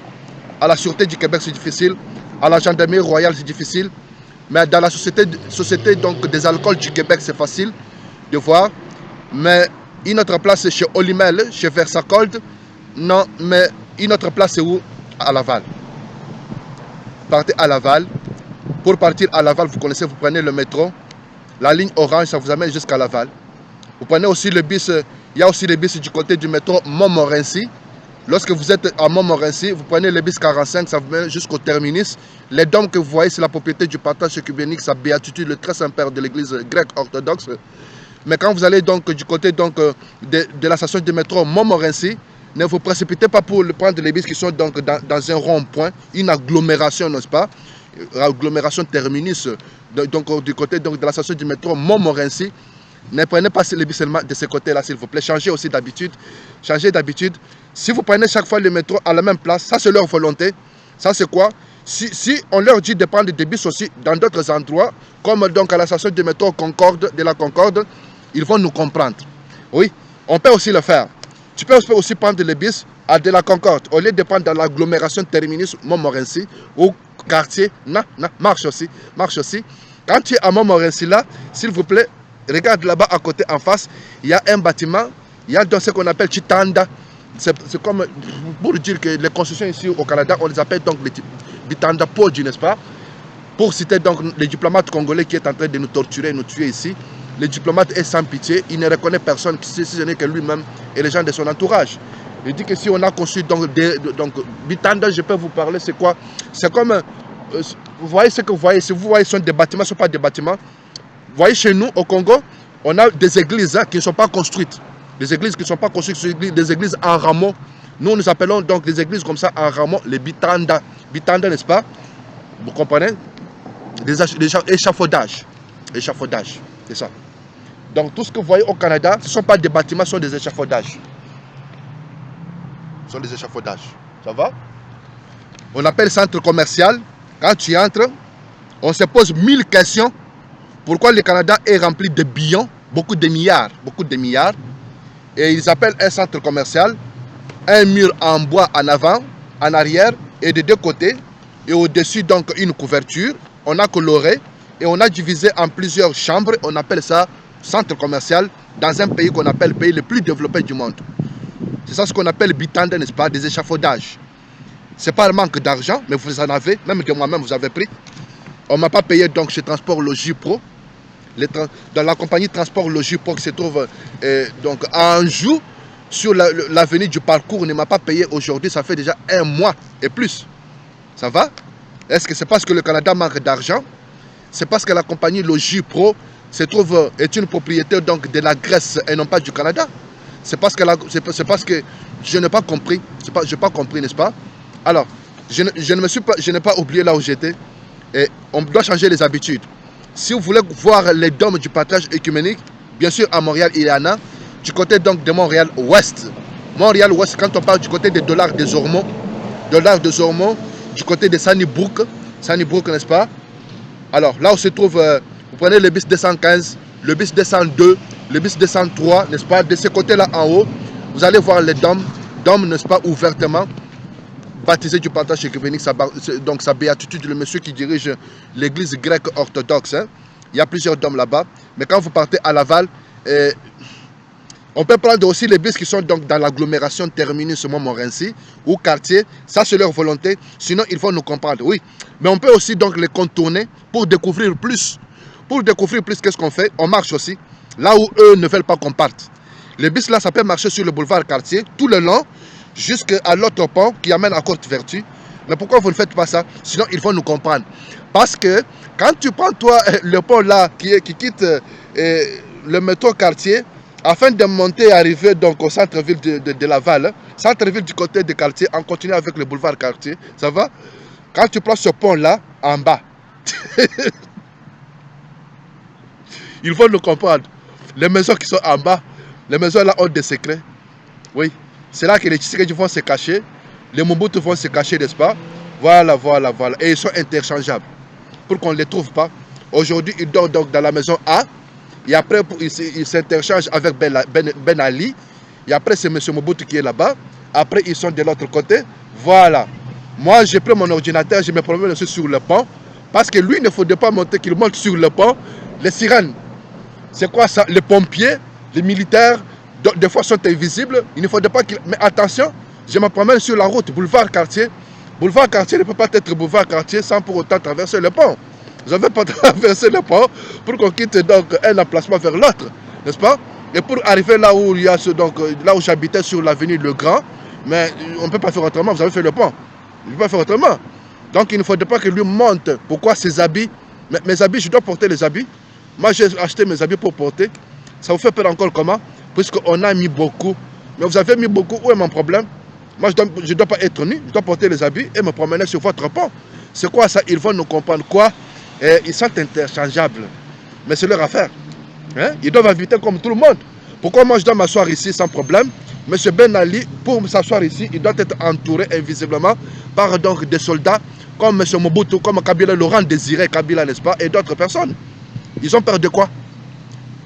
À la Sûreté du Québec, c'est difficile. À la Gendarmerie royale, c'est difficile. Mais dans la société donc, des alcools du Québec, c'est facile de voir. Mais une autre place, c'est chez Olimel, chez Versacold. Non, mais une autre place, c'est où? À Laval. Partez à Laval. Pour partir à Laval, vous connaissez, vous prenez le métro. La ligne orange, ça vous amène jusqu'à Laval. Vous prenez aussi le bus, il y a aussi les bus du côté du métro Montmorency. Lorsque vous êtes à Montmorency, vous prenez le bus 45, ça vous mène jusqu'au terminus. Les dômes que vous voyez, c'est la propriété du partage œcuménique, sa béatitude, le très Saint-Père de l'église grecque orthodoxe. Mais quand vous allez donc du côté donc, de la station de métro Montmorency, ne vous précipitez pas pour prendre les bus qui sont donc dans un rond-point, une agglomération, n'est-ce pas? Agglomération terminus, donc du côté donc, de la station du métro Montmorency. Ne prenez pas les bus seulement de ce côté-là, s'il vous plaît. Changez aussi d'habitude. Changez d'habitude. Si vous prenez chaque fois le métro à la même place, ça c'est leur volonté. Ça c'est quoi? Si on leur dit de prendre des bus aussi dans d'autres endroits, comme donc à la station de métro Concorde, de la Concorde, ils vont nous comprendre. Oui, on peut aussi le faire. Tu peux aussi prendre les bus à de la Concorde, au lieu de prendre dans l'agglomération terminus Montmorency ou quartier, marche aussi. Quand tu es à Montmorency là, s'il vous plaît, regarde là-bas à côté en face, il y a un bâtiment, il y a donc ce qu'on appelle Chitanda. C'est comme pour dire que les constructions ici au Canada, on les appelle donc les Bitanda Podi, n'est-ce pas? Pour citer donc les diplomates congolais qui est en train de nous torturer, nous tuer ici. Le diplomate est sans pitié, il ne reconnaît personne, si ce n'est que lui-même et les gens de son entourage. Il dit que si on a construit donc Bitanda, je peux vous parler, c'est quoi? C'est comme, vous voyez ce que vous voyez, si vous voyez, ce sont des bâtiments, ce ne sont pas des bâtiments. Vous voyez, chez nous, au Congo, on a des églises qui ne sont pas construites. Des églises qui ne sont pas construites, des églises en rameaux. Nous appelons donc des églises comme ça en rameaux, les Bitanda. Bitanda, n'est-ce pas? Vous comprenez? Des échafaudages. Échafaudages, c'est ça. Donc tout ce que vous voyez au Canada, ce ne sont pas des bâtiments, ce sont des échafaudages. Ce sont des échafaudages. Ça va? On appelle centre commercial. Quand tu entres, on se pose 1000 questions. Pourquoi le Canada est rempli de billions, beaucoup de milliards. Et ils appellent un centre commercial, un mur en bois en avant, en arrière et de deux côtés. Et au-dessus, donc, une couverture. On a coloré et on a divisé en plusieurs chambres. On appelle ça centre commercial dans un pays qu'on appelle le pays le plus développé du monde. C'est ça ce qu'on appelle Bitanda, n'est-ce pas? Des échafaudages. Ce n'est pas un manque d'argent, mais vous en avez, même que moi-même vous avez pris. On ne m'a pas payé donc chez Transport Logis Pro. Dans la compagnie Transport Logis Pro qui se trouve donc à Anjou, sur l'avenue du Parcours, ne m'a pas payé aujourd'hui, ça fait déjà 1 mois et plus. Ça va? Est-ce que c'est parce que le Canada manque d'argent? C'est parce que la compagnie Logis Pro se trouve, est une propriété donc de la Grèce et non pas du Canada? C'est parce que je n'ai pas compris. Je n'ai pas compris, n'est-ce pas? Alors, je n'ai pas oublié là où j'étais. Et on doit changer les habitudes. Si vous voulez voir les dômes du partage œcuménique, bien sûr à Montréal, il y en a. Du côté donc de Montréal-Ouest. Montréal-Ouest, quand on parle du côté des dollars des Ormeaux, du côté de Sunnybrook, n'est-ce pas? Alors là où se trouve, vous prenez le bus 215, le bus 202, le bus 203, n'est-ce pas? De ce côté-là en haut, vous allez voir les dômes, n'est-ce pas, ouvertement baptisé du partage œcuménique, donc sa béatitude, le monsieur qui dirige l'église grecque orthodoxe. Hein. Il y a plusieurs dômes là-bas. Mais quand vous partez à Laval, on peut prendre aussi les bus qui sont donc dans l'agglomération terminus Montmorency ou quartier. Ça, c'est leur volonté. Sinon, ils vont nous comprendre. Oui. Mais on peut aussi donc les contourner pour découvrir plus. Pour découvrir plus, qu'est-ce qu'on fait? On marche aussi. Là où eux ne veulent pas qu'on parte. Les bus là, ça peut marcher sur le boulevard quartier tout le long, jusqu'à l'autre pont qui amène à Côte-Vertu. Mais pourquoi vous ne faites pas ça? Sinon, ils vont nous comprendre. Parce que quand tu prends, toi, le pont là qui quitte le métro quartier, afin de monter et arriver donc au centre-ville de Laval, hein, centre-ville du côté de quartier, en continuant avec le boulevard quartier, ça va? Quand tu prends ce pont là, en bas, ils vont nous comprendre. Les maisons qui sont en bas, les maisons là ont des secrets. Oui. C'est là que les Tshisekedi vont se cacher, les Mobutu vont se cacher, n'est-ce pas? Voilà. Et ils sont interchangeables. Pour qu'on ne les trouve pas. Aujourd'hui, ils dorment donc dans la maison A. Et après, ils s'interchangent avec Ben Ali. Et après, c'est M. Mobutu qui est là-bas. Après, ils sont de l'autre côté. Voilà. Moi, j'ai pris mon ordinateur, je me promène aussi sur le pont. Parce que lui, il ne faudrait pas monter, qu'il monte sur le pont. Les sirènes, c'est quoi ça? Les pompiers, les militaires, des fois sont invisibles. Il ne faudrait pas qu'il... Mais attention, je me promène sur la route, boulevard Cartier. Boulevard Cartier ne peut pas être boulevard Cartier sans pour autant traverser le pont. Je ne vais pas traverser le pont pour qu'on quitte donc un emplacement vers l'autre, n'est-ce pas? Et pour arriver là où il y a là où j'habitais sur l'avenue Le Grand, mais on ne peut pas faire autrement, vous avez fait le pont. Il ne peut pas faire autrement. Donc il ne faudrait pas que lui monte. Pourquoi ses habits? Mes habits, je dois porter les habits. Moi j'ai acheté mes habits pour porter. Ça vous fait peur encore comment? Puisqu'on a mis beaucoup. Mais vous avez mis beaucoup, où est mon problème? Moi je ne dois pas être nu, je dois porter les habits et me promener sur votre pont. C'est quoi ça? Ils vont nous comprendre quoi? Ils sont interchangeables. Mais c'est leur affaire. Hein? Ils doivent inviter comme tout le monde. Pourquoi moi je dois m'asseoir ici sans problème? M. Ben Ali, pour s'asseoir ici, il doit être entouré invisiblement par donc des soldats comme M. Mobutu, comme Kabila, Laurent Désiré Kabila, n'est-ce pas? Et d'autres personnes. Ils ont peur de quoi?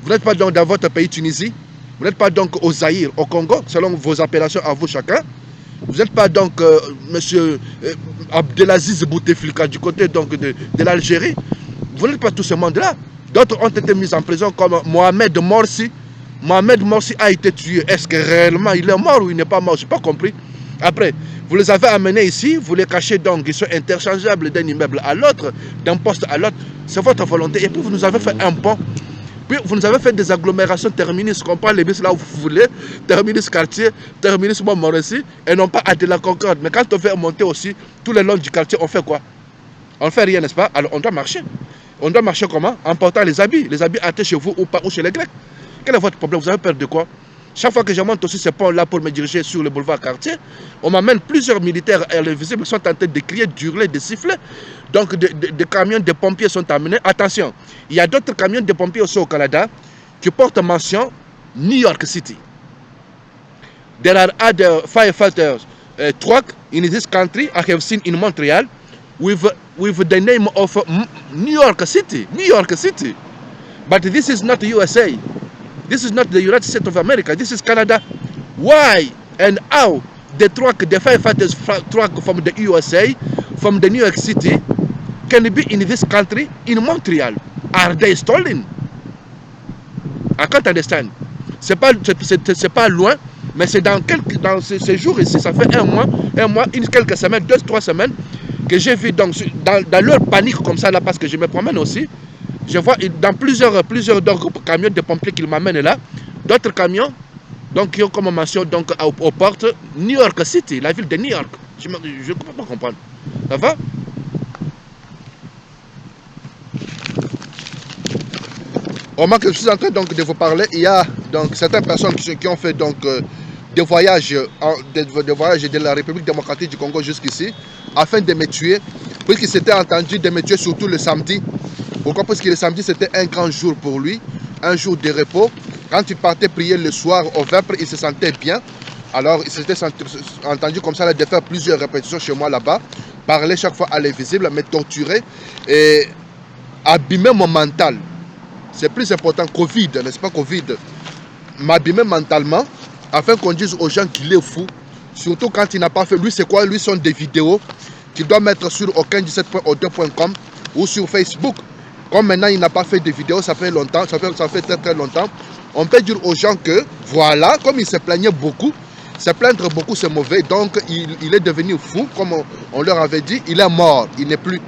Vous n'êtes pas donc dans votre pays Tunisie? Vous n'êtes pas donc au Zaïre, au Congo, selon vos appellations à vous chacun? Vous n'êtes pas donc M. Abdelaziz Bouteflika du côté donc de l'Algérie? Vous n'êtes pas tout ce monde-là. D'autres ont été mis en prison comme Mohamed Morsi. Mohamed Morsi a été tué. Est-ce que réellement il est mort ou il n'est pas mort? Je n'ai pas compris. Après, vous les avez amenés ici, vous les cachez donc, ils sont interchangeables d'un immeuble à l'autre, d'un poste à l'autre. C'est votre volonté. Et puis vous nous avez fait un pont. Puis vous nous avez fait des agglomérations terminus, qu'on prend les bus là où vous voulez, terminus quartier, terminus Montmorency, et non pas à de la Concorde. Mais quand on veut monter aussi, tout le long du quartier, on fait quoi? On ne fait rien, n'est-ce pas? Alors on doit marcher. On doit marcher comment? En portant les habits attaient chez vous ou pas, ou chez les Grecs. Quel est votre problème? Vous avez peur de quoi? Chaque fois que je monte aussi ce pont-là pour me diriger sur le boulevard Cartier, on m'amène plusieurs militaires invisibles qui sont en train de crier, d'hurler, de siffler. Donc des camions de pompiers sont amenés. Attention, il y a d'autres camions de pompiers aussi au Canada qui portent mention New York City. There are other firefighters truck in this country I have seen in Montreal with the name of New York City. New York City. But this is not USA. This is not the United States of America. This is Canada. Why and how the firefighters truck from the USA, from the New York City, can be in this country, in Montreal? Are they stolen? I can't understand. C'est pas loin, mais c'est dans ces jours ici, ça fait un mois, quelques semaines, 2-3 semaines, que j'ai vu donc, dans leur panique comme ça, là, parce que je me promène aussi, je vois dans plusieurs camions de pompiers qu'ils m'amènent là, d'autres camions donc, qui ont comme mention donc, aux portes New York City, la ville de New York. Je ne peux pas comprendre. Ça va? Au moment que je suis en train donc, de vous parler, il y a donc, certaines personnes qui ont fait donc, des voyages de la République démocratique du Congo jusqu'ici afin de me tuer, puisqu'ils s'étaient entendus de me tuer surtout le samedi. Pourquoi? Parce que le samedi, c'était un grand jour pour lui, un jour de repos. Quand il partait prier le soir au vêpres, il se sentait bien. Alors, il s'était entendu comme ça là, de faire plusieurs répétitions chez moi là-bas, parler chaque fois à l'invisible, me torturer et abîmer mon mental. C'est plus important, Covid, n'est-ce pas, Covid? M'abîmer mentalement afin qu'on dise aux gens qu'il est fou. Surtout quand il n'a pas fait. Lui, c'est quoi? Lui, sont des vidéos qu'il doit mettre sur aucun17.audio.com ou sur Facebook. Comme maintenant il n'a pas fait de vidéos, ça fait longtemps, ça fait très très longtemps. On peut dire aux gens que voilà, comme il se plaignait beaucoup, se plaindre beaucoup c'est mauvais, donc il est devenu fou, comme on leur avait dit, il est mort, il n'est plus,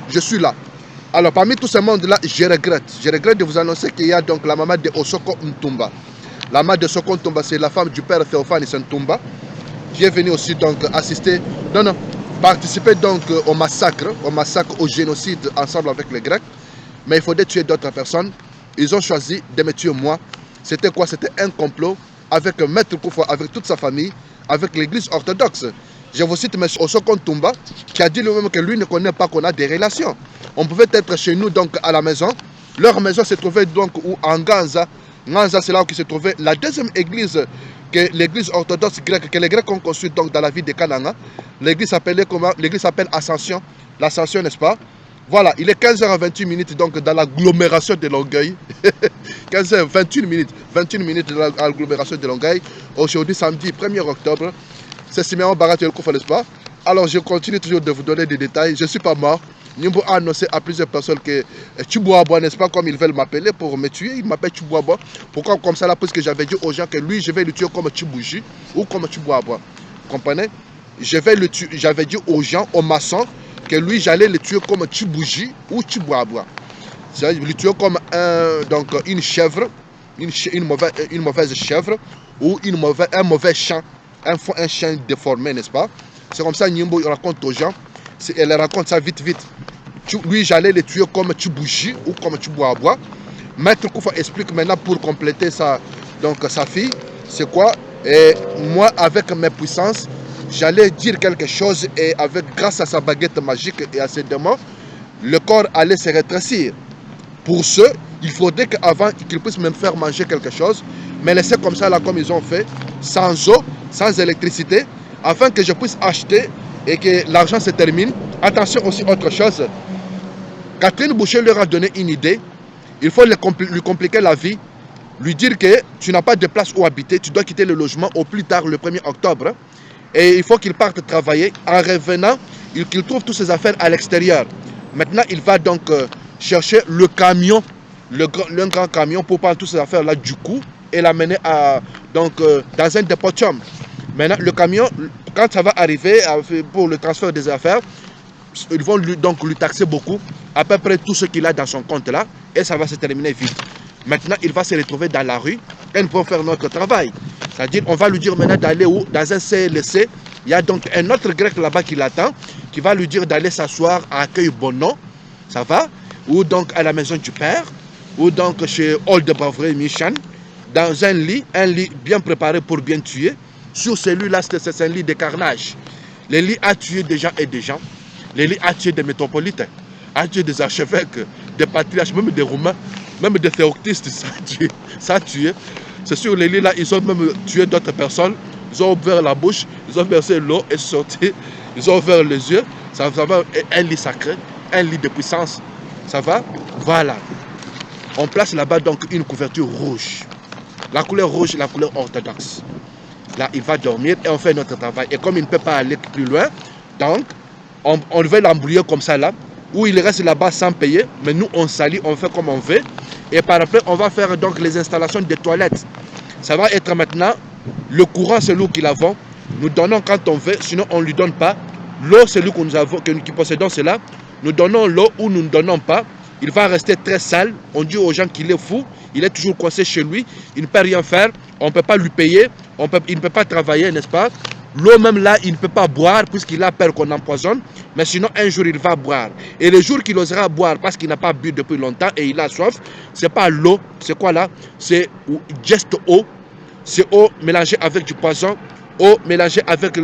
je suis là. Alors parmi tout ce monde-là, je regrette de vous annoncer qu'il y a donc la maman de Osoko Ntumba. La maman de Osoko Ntumba, c'est la femme du père Théophane Ntumba, qui est venue aussi donc assister, participer donc au massacre, au génocide ensemble avec les Grecs. Mais il faudrait tuer d'autres personnes. Ils ont choisi de me tuer moi. C'était quoi? C'était un complot avec Maître Koufoué, avec toute sa famille, avec l'église orthodoxe. Je vous cite M. Osoko Ntumba, qui a dit lui-même que lui ne connaît pas qu'on a des relations. On pouvait être chez nous donc à la maison. Leur maison se trouvait donc en Ganza. Ganza, c'est là où se trouvait la deuxième église que l'église orthodoxe grecque, que les Grecs ont construit donc dans la ville de Kananga. L'église s'appelle comment? L'église s'appelle Ascension. L'Ascension, n'est-ce pas? Voilà, il est 15h28 donc dans l'agglomération de Longueuil. 15h21 minutes dans l'agglomération de Longueuil. Aujourd'hui, samedi 1er octobre, c'est Siméon Barat El Koufa, n'est-ce pas? Alors, je continue toujours de vous donner des détails. Je ne suis pas mort. Nimbo a annoncé à plusieurs personnes que Tchibouaba, n'est-ce pas, comme ils veulent m'appeler pour me tuer, ils m'appellent Tchibouaba. Pourquoi comme ça là? Parce que j'avais dit aux gens que lui, je vais le tuer comme Tchibouji ou comme Tchibouaba. Vous comprenez? J'avais dit aux gens, aux maçons, que lui, j'allais le tuer comme Tchibouji ou Tchibouaba. C'est-à-dire le tuer comme une chèvre, une mauvaise chèvre ou un mauvais chien, un chien déformé, n'est-ce pas? C'est comme ça Nimbo raconte aux gens. Elle raconte ça vite. Lui, j'allais le tuer comme Tchibouji ou comme Tchibouaba. Maître Koufa explique maintenant pour compléter sa fille. C'est quoi? Et moi, avec mes puissances, j'allais dire quelque chose et grâce à sa baguette magique et à ses démons, le corps allait se rétrécir. Pour ce, il faudrait qu'avant qu'ils puissent me faire manger quelque chose, mais laisser comme ça, là, comme ils ont fait, sans eau, sans électricité, afin que je puisse acheter et que l'argent se termine. Attention aussi, autre chose. Catherine Boucher leur a donné une idée. Il faut lui compliquer la vie. Lui dire que tu n'as pas de place où habiter. Tu dois quitter le logement au plus tard le 1er octobre. Et il faut qu'il parte travailler. En revenant, qu'il trouve toutes ses affaires à l'extérieur. Maintenant, il va donc chercher le camion, le grand camion pour prendre toutes ces affaires-là du coup et l'amener dans un dépôt-chum. Maintenant, le camion, quand ça va arriver pour le transfert des affaires, ils vont lui taxer beaucoup, à peu près tout ce qu'il a dans son compte là, et ça va se terminer vite. Maintenant, il va se retrouver dans la rue et nous pouvons faire notre travail. C'est-à-dire, on va lui dire maintenant d'aller où? Dans un CLC. Il y a donc un autre grec là-bas qui l'attend, qui va lui dire d'aller s'asseoir à Accueil Bonon, ça va? Ou donc à la maison du père, ou donc chez Old Bavray Michan, dans un lit bien préparé pour bien tuer. Sur celui-là, c'est un lit de carnage. Le lit a tué des gens et des gens. Le lit a tué des métropolitains, a tué des archevêques, des patriarches, même des Roumains, même des théoctistes, ça a tué. C'est sur les lits-là, ils ont même tué d'autres personnes. Ils ont ouvert la bouche, ils ont versé l'eau et sorti. Ils ont ouvert les yeux. Ça va, un lit sacré, un lit de puissance. Ça va? Voilà. On place là-bas donc une couverture rouge. La couleur rouge, la couleur orthodoxe. Là, il va dormir et on fait notre travail. Et comme il ne peut pas aller plus loin, donc, on va l'embrouiller comme ça là, où il reste là-bas sans payer, mais nous, on salit, on fait comme on veut. Et par après, on va faire donc les installations des toilettes. Ça va être maintenant, le courant, c'est nous qui l'avons. Nous donnons quand on veut, sinon on ne lui donne pas. L'eau, c'est nous qui possédons cela. Nous donnons l'eau ou nous ne donnons pas. Il va rester très sale. On dit aux gens qu'il est fou. Il est toujours coincé chez lui. Il ne peut rien faire. On ne peut pas lui payer. Il ne peut pas travailler, n'est-ce pas? L'eau même là, il ne peut pas boire puisqu'il a peur qu'on empoisonne. Mais sinon, un jour, il va boire. Et le jour qu'il osera boire parce qu'il n'a pas bu depuis longtemps et il a soif, ce n'est pas l'eau. C'est quoi là? C'est juste eau. C'est eau mélangée avec du poison. Eau mélangée avec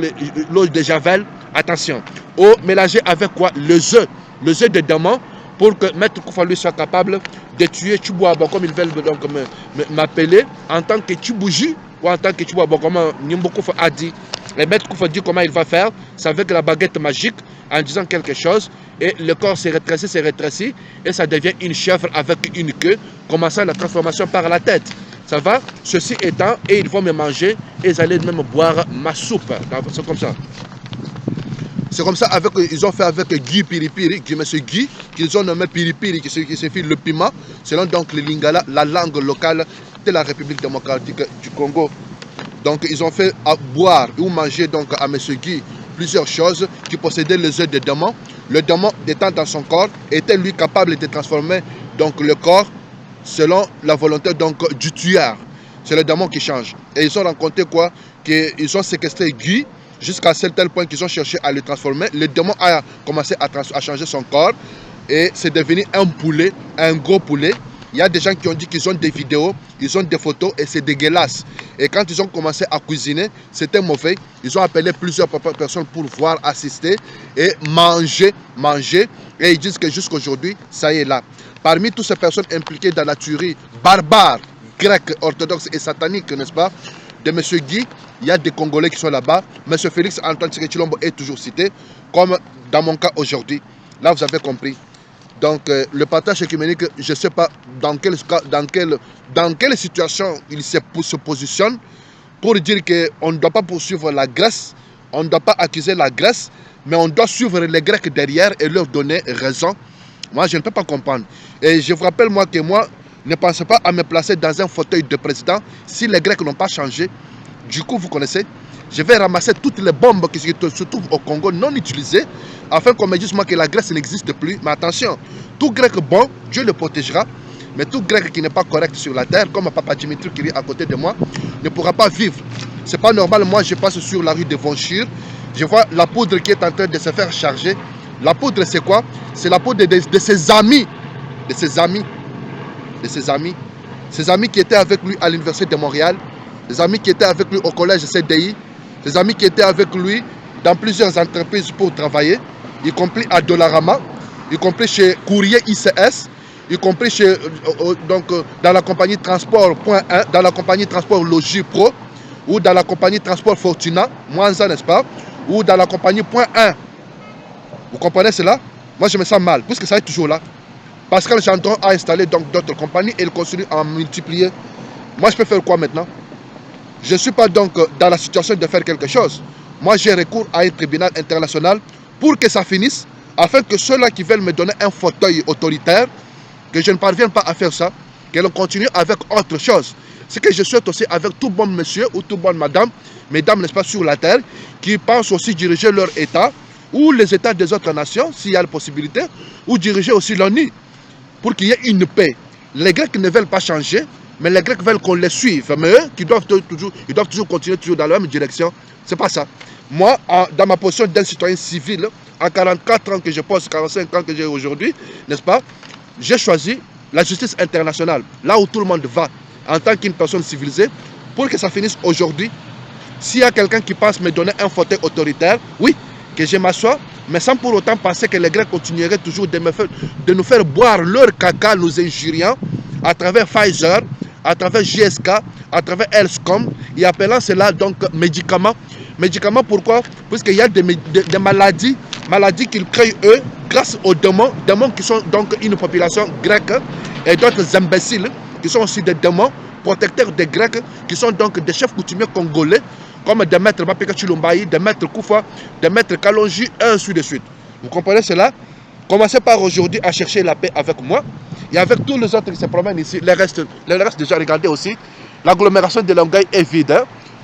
l'eau de javel. Attention. Eau mélangée avec quoi? Les œufs. Les œufs de démon. Pour que Maître Koufa lui soit capable de tuer Tchibouaba, comme ils veulent donc m'appeler, en tant que Tchibouji ou en tant que Tchibouaba, comme Nimbo Koufa a dit. Et Maître Koufa dit comment il va faire. C'est avec la baguette magique, en disant quelque chose, et le corps s'est rétréci, et ça devient une chèvre avec une queue, commençant la transformation par la tête. Ça va? Ceci étant, et ils vont me manger, et ils allaient même boire ma soupe. C'est comme ça. C'est comme ça, ils ont fait avec Guy Piripiri, M. Guy, qu'ils ont nommé Piripiri, qui signifie le piment, selon donc le lingala, la langue locale de la République démocratique du Congo. Donc ils ont fait boire ou manger donc à M. Guy plusieurs choses qui possédaient les œufs de démon. Le démon étant dans son corps, était lui capable de transformer donc le corps selon la volonté donc du tueur. C'est le démon qui change. Et ils ont rencontré quoi? Qu'ils ont séquestré Guy, jusqu'à tel point qu'ils ont cherché à le transformer. Le démon a commencé à changer son corps et c'est devenu un poulet, un gros poulet. Il y a des gens qui ont dit qu'ils ont des vidéos, ils ont des photos et c'est dégueulasse. Et quand ils ont commencé à cuisiner, c'était mauvais. Ils ont appelé plusieurs personnes pour voir, assister et manger. Et ils disent que jusqu'aujourd'hui, ça y est là. Parmi toutes ces personnes impliquées dans la tuerie barbare, grecque, orthodoxe et satanique, n'est-ce pas? de M. Guy, il y a des Congolais qui sont là-bas. M. Félix Antoine Tshisekedi Tshilombo est toujours cité, comme dans mon cas aujourd'hui. Là, vous avez compris. Donc, le partage écuménique, je ne sais pas dans quelle situation il se positionne pour dire qu'on ne doit pas poursuivre la Grèce, on ne doit pas accuser la Grèce, mais on doit suivre les Grecs derrière et leur donner raison. Moi, je ne peux pas comprendre. Et je vous rappelle, moi, que moi, ne pensez pas à me placer dans un fauteuil de président si les Grecs n'ont pas changé. Du coup, vous connaissez, je vais ramasser toutes les bombes qui se trouvent au Congo non utilisées afin qu'on me dise moi que la Grèce n'existe plus. Mais attention, tout Grec bon, Dieu le protégera. Mais tout Grec qui n'est pas correct sur la terre, comme Papa Dimitri qui est à côté de moi, ne pourra pas vivre. C'est pas normal, moi je passe sur la rue de Vonchir, je vois la poudre qui est en train de se faire charger. La poudre c'est quoi? C'est la poudre de ses amis. De ses amis. De ses amis. Ses amis qui étaient avec lui à l'université de Montréal. Ses amis qui étaient avec lui au collège CDI. Ses amis qui étaient avec lui dans plusieurs entreprises pour travailler, y compris à Dollarama, y compris chez Courrier ICS, y compris chez, dans la compagnie Transport.1, dans la compagnie Transport Logis Pro, ou dans la compagnie Transport Fortuna, Mwanza, n'est-ce pas, ou dans la compagnie .1. Vous comprenez cela? Moi, je me sens mal, puisque ça est toujours là. Pascal Gendron a installé donc d'autres compagnies et il continue à multiplier. Moi, je peux faire quoi maintenant? Je ne suis pas donc dans la situation de faire quelque chose. Moi, j'ai recours à un tribunal international pour que ça finisse, afin que ceux-là qui veulent me donner un fauteuil autoritaire, que je ne parvienne pas à faire ça, que l'on continue avec autre chose. Ce que je souhaite aussi avec tout bon monsieur ou tout bonne madame, mesdames, n'est-ce pas, sur la terre, qui pensent aussi diriger leur État, ou les États des autres nations, s'il y a la possibilité, ou diriger aussi l'ONU, pour qu'il y ait une paix. Les Grecs ne veulent pas changer, mais les Grecs veulent qu'on les suive. Mais eux, ils doivent toujours continuer dans la même direction. C'est pas ça. Moi, dans ma position d'un citoyen civil, en 44 ans que je pose, 45 ans que j'ai aujourd'hui, n'est-ce pas, j'ai choisi la justice internationale, là où tout le monde va, en tant qu'une personne civilisée, pour que ça finisse aujourd'hui. S'il y a quelqu'un qui pense me donner un fauteuil autoritaire, oui, que je m'assois, mais sans pour autant penser que les Grecs continueraient toujours de nous faire boire leur caca, nous injuriant, à travers Pfizer, à travers GSK, à travers Elscom, et appelant cela donc médicaments. Médicaments pourquoi? Puisqu'il y a des maladies qu'ils créent eux, grâce aux démons qui sont donc une population grecque, et d'autres imbéciles qui sont aussi des démons, protecteurs des Grecs, qui sont donc des chefs coutumiers congolais, comme des maîtres Mapeka Chilombayi, des maîtres Koufa, des maîtres Kalonji, et ainsi de suite. Vous comprenez cela? Commencez par aujourd'hui à chercher la paix avec moi et avec tous les autres qui se promènent ici. Les restes déjà, regardez aussi. L'agglomération de Longueuil est vide. Hein?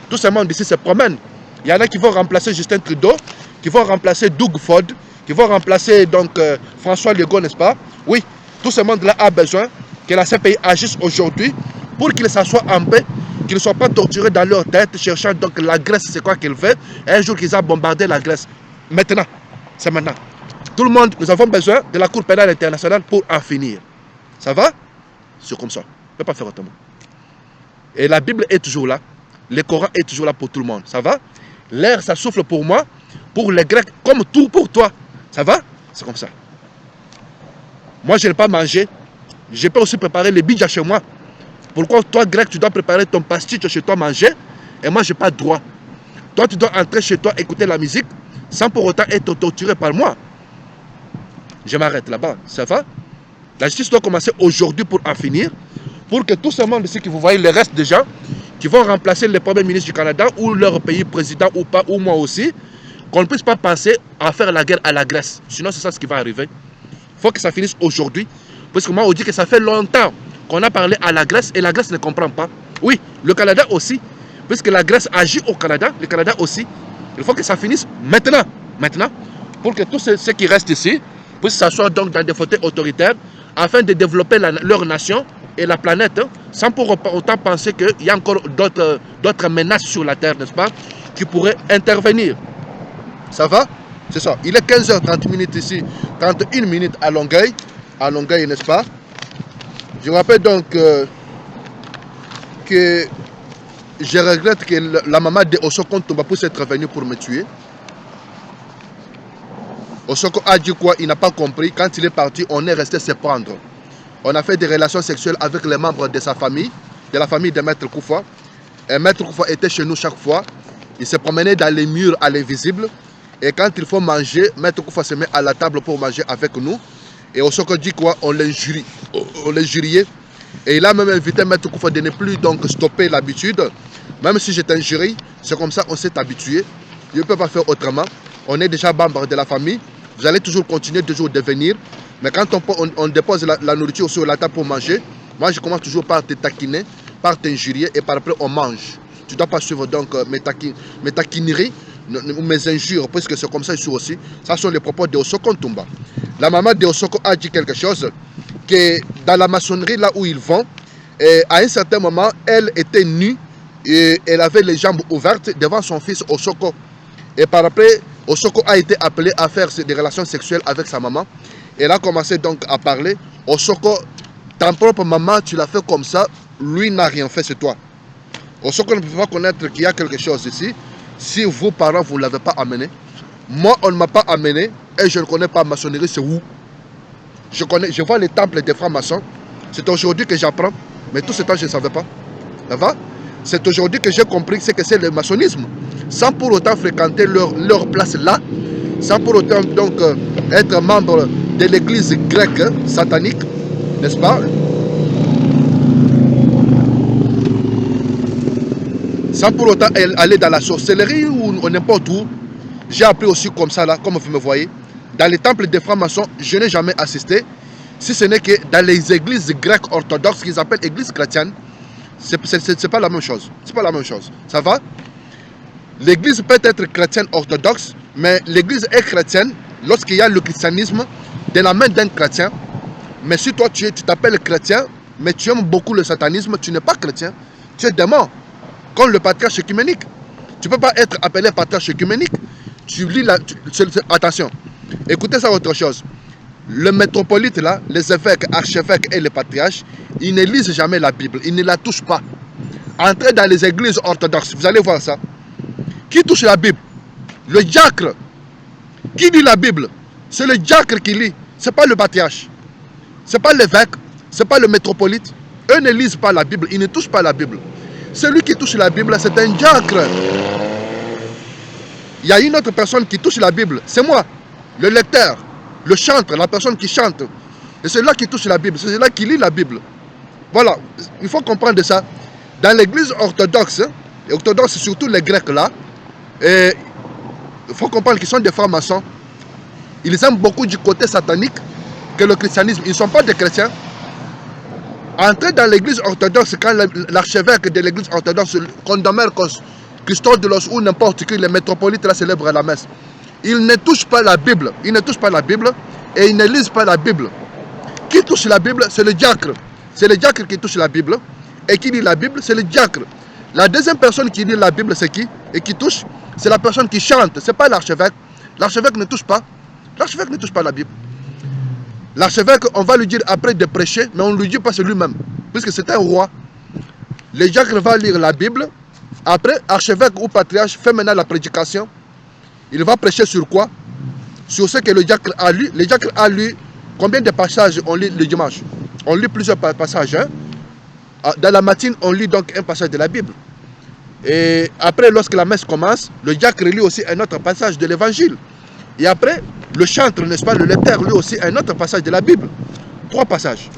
Tout ce monde ici se promène. Il y en a qui vont remplacer Justin Trudeau, qui vont remplacer Doug Ford, qui vont remplacer donc François Legault, n'est-ce pas? Oui, tout ce monde-là a besoin que la CPI agisse aujourd'hui pour qu'ils s'assoient en paix, qu'ils ne soient pas torturés dans leur tête, cherchant donc la Grèce, c'est quoi qu'elle fait. Et un jour qu'ils ont bombardé la Grèce. Maintenant, c'est maintenant. Tout le monde, nous avons besoin de la Cour pénale internationale pour en finir. Ça va? C'est comme ça. On ne peut pas faire autrement. Et la Bible est toujours là. Le Coran est toujours là pour tout le monde. Ça va? L'air, ça souffle pour moi, pour les Grecs, comme tout pour toi. Ça va? C'est comme ça. Moi, je n'ai pas mangé. Je peux aussi préparer les bidjas chez moi. Pourquoi toi, Grec, tu dois préparer ton pastiche chez toi manger et moi, je n'ai pas droit. Toi, tu dois entrer chez toi, écouter la musique sans pour autant être torturé par moi. Je m'arrête là-bas. Ça va? La justice doit commencer aujourd'hui pour en finir. Pour que tout ce monde ici que vous voyez, le reste des gens qui vont remplacer le premier ministre du Canada ou leur pays président ou pas, ou moi aussi, qu'on ne puisse pas penser à faire la guerre à la Grèce. Sinon, c'est ça ce qui va arriver. Il faut que ça finisse aujourd'hui. Parce que moi, on dit que ça fait longtemps qu'on a parlé à la Grèce et la Grèce ne comprend pas. Oui, le Canada aussi. Puisque la Grèce agit au Canada, le Canada aussi. Il faut que ça finisse maintenant. Maintenant, pour que tous ceux qui restent ici puissent s'asseoir donc dans des fauteuils autoritaires afin de développer leur nation et la planète, sans pour autant penser qu'il y a encore d'autres menaces sur la Terre, n'est-ce pas, qui pourraient intervenir. Ça va? C'est ça. Il est 15h30 ici, 31 minutes à Longueuil, n'est-ce pas? Je rappelle donc que je regrette que la maman de Osoko Ntomba puisse être venue pour me tuer. Osoko a dit quoi? Il n'a pas compris. Quand il est parti, on est resté se prendre. On a fait des relations sexuelles avec les membres de sa famille, de la famille de Maître Koufa. Et Maître Koufa était chez nous chaque fois. Il se promenait dans les murs à l'invisible. Et quand il faut manger, Maître Koufa se met à la table pour manger avec nous. Et au Soko dit quoi? On l'injuriait. Et il a même invité Maître Koufa de ne plus donc stopper l'habitude. Même si j'étais injurié, c'est comme ça on s'est habitué. Je ne peux pas faire autrement. On est déjà membre de la famille. Vous allez toujours continuer de venir. Mais quand on dépose la nourriture sur la table pour manger, moi je commence toujours par te taquiner, par t'injurier et par après on mange. Tu ne dois pas suivre donc mes taquineries, mes injures, puisque c'est comme ça ici aussi. Ça sont les propos de Osoko Ntumba. La maman de Osoko a dit quelque chose, que dans la maçonnerie là où ils vont, à un certain moment, elle était nue et elle avait les jambes ouvertes devant son fils Osoko. Et par après, Osoko a été appelé à faire des relations sexuelles avec sa maman. Elle a commencé donc à parler. Osoko, ta propre maman, tu l'as fait comme ça, lui n'a rien fait, c'est toi. Osoko ne peut pas connaître qu'il y a quelque chose ici. Si vos parents, vous ne l'avez pas amené, moi, on ne m'a pas amené et je ne connais pas maçonnerie, c'est où? Je vois les temples des francs-maçons. C'est aujourd'hui que j'apprends, mais tout ce temps, je ne savais pas. Ça va? C'est aujourd'hui que j'ai compris ce que c'est le maçonnisme. Sans pour autant fréquenter leur place là, sans pour autant donc être membre de l'église grecque satanique, n'est-ce pas? Sans pour autant aller dans la sorcellerie ou n'importe où. J'ai appris aussi comme ça là, comme vous me voyez. Dans les temples des francs-maçons, je n'ai jamais assisté. Si ce n'est que dans les églises grecques orthodoxes, qu'ils appellent églises chrétiennes, c'est pas la même chose. C'est pas la même chose. Ça va? L'église peut être chrétienne orthodoxe, mais l'église est chrétienne lorsqu'il y a le christianisme de la main d'un chrétien. Mais si toi tu t'appelles chrétien, mais tu aimes beaucoup le satanisme, tu n'es pas chrétien. Tu es démon. Comme le patriarche œcuménique. Tu ne peux pas être appelé patriarche œcuménique. Tu lis attention. Écoutez ça autre chose. Le métropolite là, les évêques, archevêques et les patriarches, ils ne lisent jamais la Bible. Ils ne la touchent pas. Entrez dans les églises orthodoxes, vous allez voir ça. Qui touche la Bible? Le diacre. Qui lit la Bible? C'est le diacre qui lit. Ce n'est pas le patriarche. Ce n'est pas l'évêque. Ce n'est pas le métropolite. Eux ne lisent pas la Bible. Ils ne touchent pas la Bible. Celui qui touche la Bible, c'est un diacre. Il y a une autre personne qui touche la Bible. C'est moi. Le lecteur. Le chanteur. La personne qui chante. Et c'est là qui touche la Bible. C'est là qui lit la Bible. Voilà. Il faut comprendre ça. Dans l'église orthodoxe, surtout les Grecs là, et il faut comprendre qu'ils sont des francs-maçons. Ils aiment beaucoup du côté satanique que le christianisme. Ils ne sont pas des chrétiens. Entrer dans l'église orthodoxe, quand l'archevêque de l'église orthodoxe, Condomercos, Christodolos ou n'importe qui, les métropolites là célèbrent la messe, ils ne touchent pas la Bible. Ils ne touchent pas la Bible et ils ne lisent pas la Bible. Qui touche la Bible? C'est le diacre. C'est le diacre qui touche la Bible. Et qui lit la Bible? C'est le diacre. La deuxième personne qui lit la Bible, c'est qui? Et qui touche? C'est la personne qui chante. Ce n'est pas l'archevêque. L'archevêque ne touche pas. L'archevêque ne touche pas la Bible. L'archevêque, on va lui dire après de prêcher, mais on ne lui dit pas c'est lui-même, puisque c'est un roi. Le diacre va lire la Bible. Après, archevêque ou patriarche fait maintenant la prédication. Il va prêcher sur quoi? Sur ce que le diacre a lu. Le diacre a lu combien de passages on lit le dimanche? On lit plusieurs passages. Hein? Dans la matinée, on lit donc un passage de la Bible. Et après, lorsque la messe commence, le diacre lit aussi un autre passage de l'évangile. Et après, le chanteur, n'est-ce pas, le lecteur lit aussi un autre passage de la Bible. 3 passages.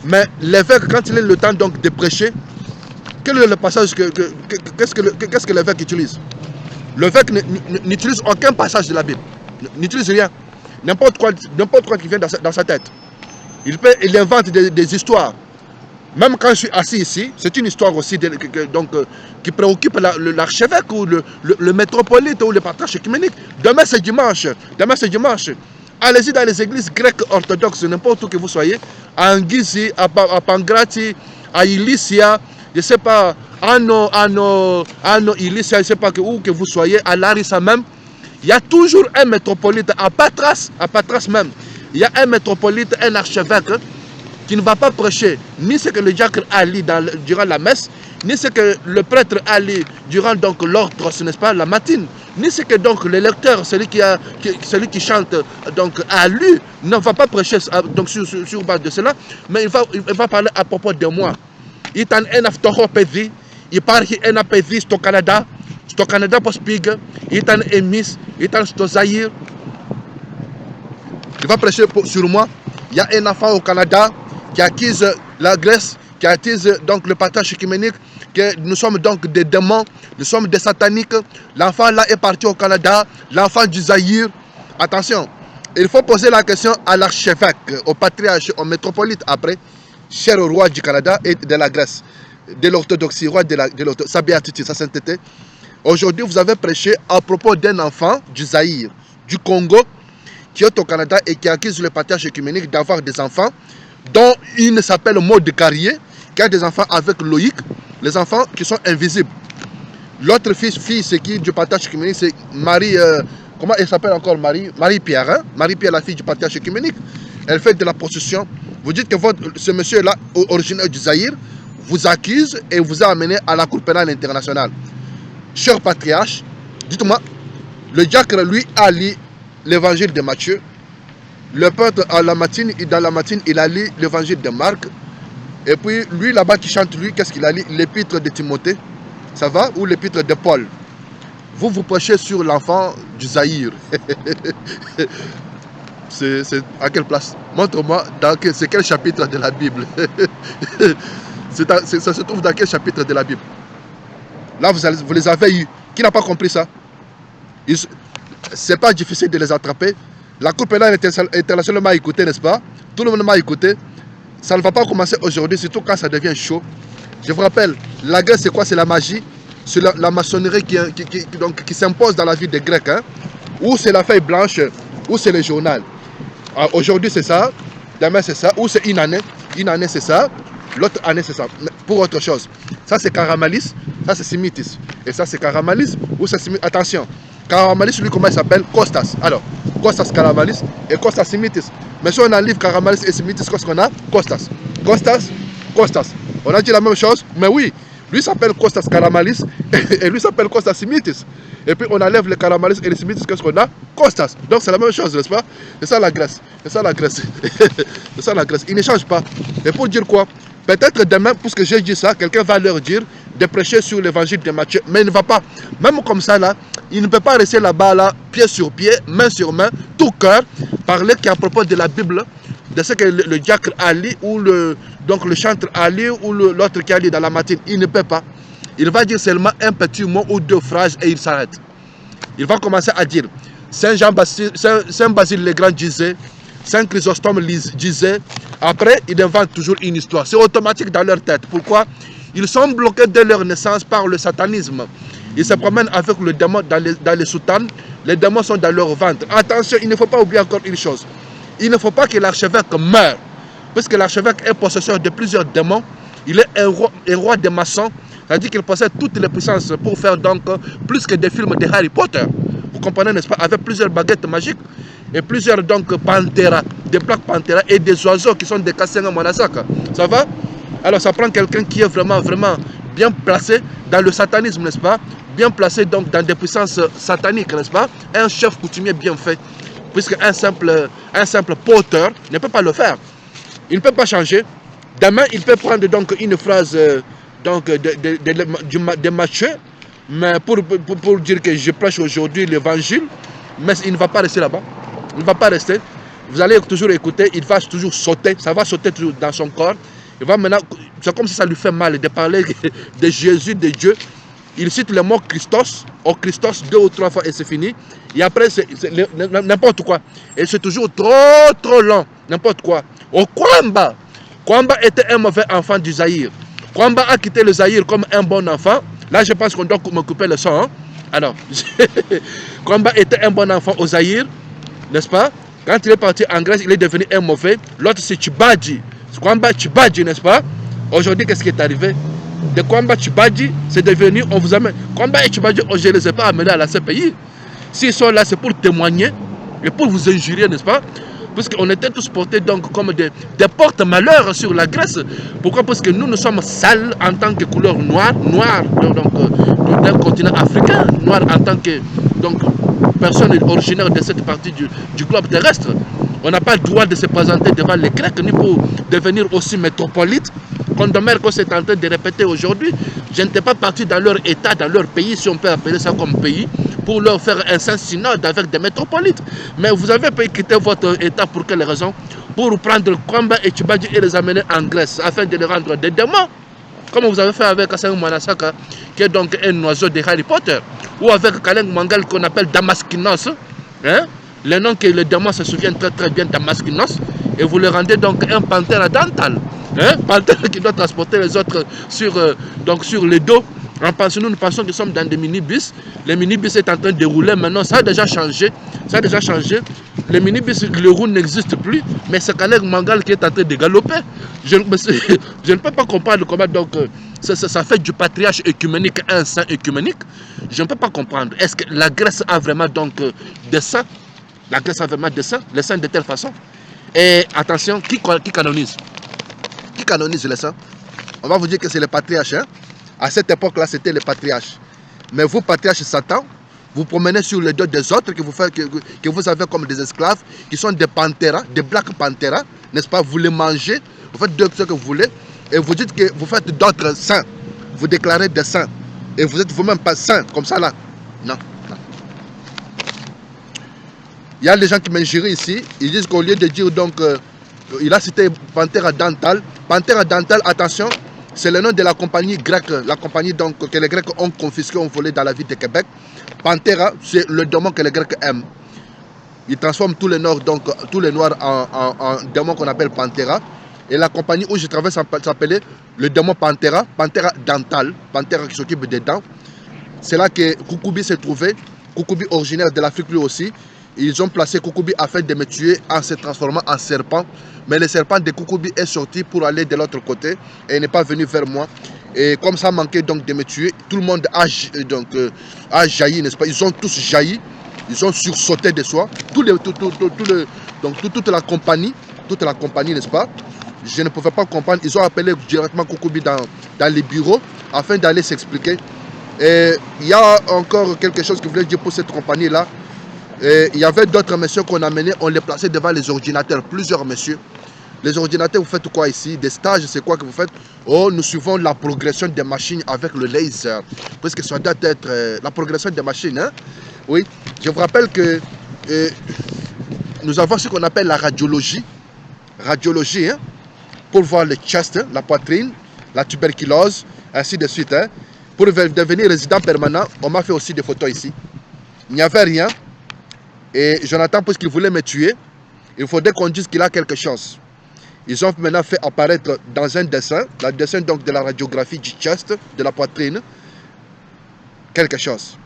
Mais l'évêque, quand il a le temps donc de prêcher, quel est le passage qu'est-ce que l'évêque utilise? L'évêque n'utilise aucun passage de la Bible. N'utilise rien. N'importe quoi qui vient dans sa tête. Il invente des histoires. Même quand je suis assis ici, c'est une histoire aussi qui préoccupe l'archevêque ou le métropolite ou le patriarche œcuménique. Demain c'est dimanche. Demain c'est dimanche. Allez-y dans les églises grecques orthodoxes, n'importe où que vous soyez, à Anguissi, à Pangrati, à Ilicia, je ne sais pas, à Ilicia, je ne sais pas où que vous soyez, à Larissa même, il y a toujours un métropolite, à Patras même, il y a un métropolite, un archevêque, qui ne va pas prêcher ni ce que le diacre a lu durant la messe, ni ce que le prêtre a lu durant l'ordre, ce n'est pas la matinée, ni ce que donc le lecteur, celui qui chante donc a lu, ne va pas prêcher donc sur base de cela, mais il va parler à propos de moi. Il t'en a un aftoro pédi, il part qu'il n'a pas vu au Canada, au Canada pour Spig, il est en émis, il est en Zaïre. Il va prêcher sur moi. Il y a un enfant au Canada qui accuse la Grèce, qui accuse donc le partage œcuménique, que nous sommes donc des démons, nous sommes des sataniques. L'enfant là est parti au Canada, l'enfant du Zaïre. Attention, il faut poser la question à l'archevêque, au patriarche, au métropolite après, cher au roi du Canada et de la Grèce, de l'orthodoxie, roi de l'orthodoxie, sa béatitude, sa sainteté. Aujourd'hui, vous avez prêché à propos d'un enfant du Zaïre, du Congo, qui est au Canada et qui accuse le partage œcuménique d'avoir des enfants, dont une s'appelle Maud Carrier, qui a des enfants avec Loïc, les enfants qui sont invisibles. L'autre fille, c'est qui du partage œcuménique, c'est Marie, comment elle s'appelle encore Marie-Pierre, hein? Marie-Pierre, la fille du partage œcuménique. Elle fait de la prostitution. Vous dites que ce monsieur-là, originaire du Zaïre, vous accuse et vous a amené à la Cour pénale internationale. Cher patriarche, dites-moi, le diacre, lui, a lu l'évangile de Matthieu. Le peintre, dans la matine, il a lu l'évangile de Marc. Et puis, lui, là-bas, qui chante, lui, qu'est-ce qu'il a lu? L'épître de Timothée. Ça va? Ou l'épître de Paul. Vous prêchez sur l'enfant du Zaïre. C'est à quelle place? Montre-moi, c'est quel chapitre de la Bible? Ça se trouve dans quel chapitre de la Bible? Là, vous les avez eus. Qui n'a pas compris ça? C'est pas difficile de les attraper. La Cour pénale internationale m'a écouté, n'est-ce pas? Tout le monde m'a écouté. Ça ne va pas commencer aujourd'hui, surtout quand ça devient chaud. Je vous rappelle, la Grèce, c'est quoi? C'est la magie. C'est la maçonnerie qui s'impose dans la vie des Grecs. Hein? Ou c'est la feuille blanche, ou c'est le journal. Aujourd'hui, c'est ça. Demain, c'est ça. Ou c'est une année. Une année, c'est ça. L'autre année, c'est ça. Mais pour autre chose. Ça, c'est Karamalis. Ça, c'est Simitis. Et ça, c'est Karamalis. Ou c'est Simitis. Attention. Karamalis, lui, comment il s'appelle? Costas. Alors, Costas Karamalis et Costas Simitis. Mais si on a un livre Karamalis et Simitis, qu'est-ce qu'on a? Costas. Costas. On a dit la même chose? Mais oui. Lui s'appelle Costas Karamalis et lui s'appelle Costas Simitis. Et puis on enlève le Karamalis et les Simitis, qu'est-ce qu'on a? Costas. Donc c'est la même chose, n'est-ce pas? C'est ça la Grèce. C'est ça la Grèce. C'est ça la Grèce. Il ne change pas. Et pour dire quoi? Peut-être demain, puisque j'ai dit ça, quelqu'un va leur dire de prêcher sur l'évangile de Matthieu. Mais il ne va pas. Même comme ça, là, il ne peut pas rester là-bas, là, pied sur pied, main sur main, tout cœur, parler qu'à propos de la Bible, de ce que le diacre a lu, ou le chantre a lu, ou l'autre qui a lu dans la matinée. Il ne peut pas. Il va dire seulement un petit mot ou deux phrases et il s'arrête. Il va commencer à dire Saint Basile le Grand disait, Saint Chrysostome disait. Après, il invente toujours une histoire. C'est automatique dans leur tête. Pourquoi? Ils sont bloqués dès leur naissance par le satanisme. Ils se promènent avec le démon dans les soutanes. Les démons sont dans leur ventre. Attention, il ne faut pas oublier encore une chose. Il ne faut pas que l'archevêque meure. Puisque l'archevêque est possesseur de plusieurs démons. Il est un roi des maçons. C'est-à-dire qu'il possède toutes les puissances pour faire donc plus que des films de Harry Potter. Vous comprenez, n'est-ce pas? Avec plusieurs baguettes magiques et plusieurs donc panthères, des plaques panthères et des oiseaux qui sont des Kassenga Monasaka. Ça va? Alors ça prend quelqu'un qui est vraiment bien placé dans le satanisme, n'est-ce pas? Bien placé donc dans des puissances sataniques, n'est-ce pas? Un chef coutumier bien fait. Puisque un simple porteur ne peut pas le faire. Il ne peut pas changer. Demain, il peut prendre donc une phrase de Matthieu, mais pour dire que je prêche aujourd'hui l'évangile, mais il ne va pas rester là-bas. Il ne va pas rester. Vous allez toujours écouter, il va toujours sauter, ça va sauter toujours dans son corps. Il va maintenant, c'est comme si ça lui fait mal de parler de Jésus, de Dieu. Il cite le mot Christos, au Christos 2 ou 3 fois et c'est fini. Et après, c'est n'importe quoi. Et c'est toujours trop long, n'importe quoi. Au Kwamba. Kwamba était un mauvais enfant du Zaïre. Kwamba a quitté le Zaïre comme un bon enfant. Là, je pense qu'on doit m'occuper le son. Hein? Alors, Kwamba était un bon enfant au Zaïre, n'est-ce pas? Quand il est parti en Grèce, il est devenu un mauvais. L'autre, c'est Tchibadji. Kwamba Tchibadji, n'est-ce pas? Aujourd'hui, qu'est-ce qui est arrivé? De Kwamba Tchibadji, c'est devenu, on vous amène. Kwamba et Tchibadji, je ne les ai pas amenés à la CPI. S'ils sont là, c'est pour témoigner et pour vous injurier, n'est-ce pas? Puisqu'on était tous portés donc comme des porte-malheurs sur la Grèce. Pourquoi? Parce que nous sommes sales en tant que couleur noire d'un continent africain, noir en tant que personne originaire de cette partie du globe terrestre. On n'a pas le droit de se présenter devant les Grecs, ni pour devenir aussi métropolite. Qu'on demeure que c'est en train de répéter aujourd'hui. Je n'étais pas parti dans leur état, dans leur pays, si on peut appeler ça comme pays, pour leur faire un saint-synode avec des métropolites. Mais vous avez quitté votre état pour quelle raison? Pour prendre Kwamba et Tchibadji et les amener en Grèce, afin de les rendre des démons. Comme vous avez fait avec Assane Manasaka, qui est donc un oiseau de Harry Potter. Ou avec Kaleng Mangal qu'on appelle Damaskinos. Hein? Le nom que les démons se souviennent très très bien, Damaskinos. Et vous le rendez donc un panthère dental. Hein? Panthère qui doit transporter les autres sur, donc sur le dos. Nous pensons que nous sommes dans des minibus. Le minibus est en train de rouler maintenant. Ça a déjà changé. Ça a déjà changé. Le minibus, le roue n'existe plus. Mais c'est Kaleng Mangal qui est en train de galoper. Je ne peux pas comprendre comment donc ça fait du patriarche écuménique un saint écuménique. Je ne peux pas comprendre. Est-ce que la Grèce a vraiment donc des saints? La Grèce a vraiment des saints? Les saints de telle façon? Et attention, qui canonise? Qui canonise les saints? On va vous dire que c'est le patriarche. Hein? À cette époque-là, c'était le patriarche. Mais vous, patriarche Satan, vous promenez sur le dos des autres que vous avez comme des esclaves, qui sont des panthères, des black panthères, n'est-ce pas? Vous les mangez, vous faites ce que vous voulez, et vous dites que vous faites d'autres saints. Vous déclarez des saints. Et vous êtes vous-même pas saints, comme ça là. Non, non. Il y a des gens qui m'injurent ici, ils disent qu'au lieu de dire donc, il a cité Panthère Dental. Panthère Dental, attention, c'est le nom de la compagnie grecque, la compagnie donc, que les Grecs ont confisqué, ont volé dans la ville de Québec. Panthère, c'est le démon que les Grecs aiment. Ils transforment tous les Noirs en démons qu'on appelle Panthera. Et la compagnie où je travaille s'appelait le démon Panthera, Panthera Dental, Panthera qui s'occupe des dents. C'est là que Kukubi s'est trouvé, Kukubi originaire de l'Afrique lui aussi. Ils ont placé Kukubi afin de me tuer en se transformant en serpent. Mais le serpent de Kukubi est sorti pour aller de l'autre côté et n'est pas venu vers moi. Et comme ça manquait donc de me tuer, tout le monde a jailli, n'est-ce pas? Ils ont tous jailli, ils ont sursauté de soi. Toute la compagnie, n'est-ce pas? Je ne pouvais pas comprendre. Ils ont appelé directement Kukubi dans les bureaux afin d'aller s'expliquer. Et il y a encore quelque chose que je voulais dire pour cette compagnie-là. Il y avait d'autres messieurs qu'on amenait, on les plaçait devant les ordinateurs, plusieurs messieurs. Les ordinateurs, vous faites quoi ici? Des stages, c'est quoi que vous faites? Oh, nous suivons la progression des machines avec le laser. Parce que ça doit être la progression des machines. Hein? Oui, je vous rappelle que nous avons ce qu'on appelle la radiologie. Radiologie, hein? Pour voir le chest, hein? La poitrine, la tuberculose, ainsi de suite. Hein? Pour devenir résident permanent, on m'a fait aussi des photos ici. Il n'y avait rien. Et Jonathan, puisqu'il voulait me tuer, il faudrait qu'on dise qu'il a quelque chose. Ils ont maintenant fait apparaître dans un dessin, le dessin donc de la radiographie du chest, de la poitrine, quelque chose.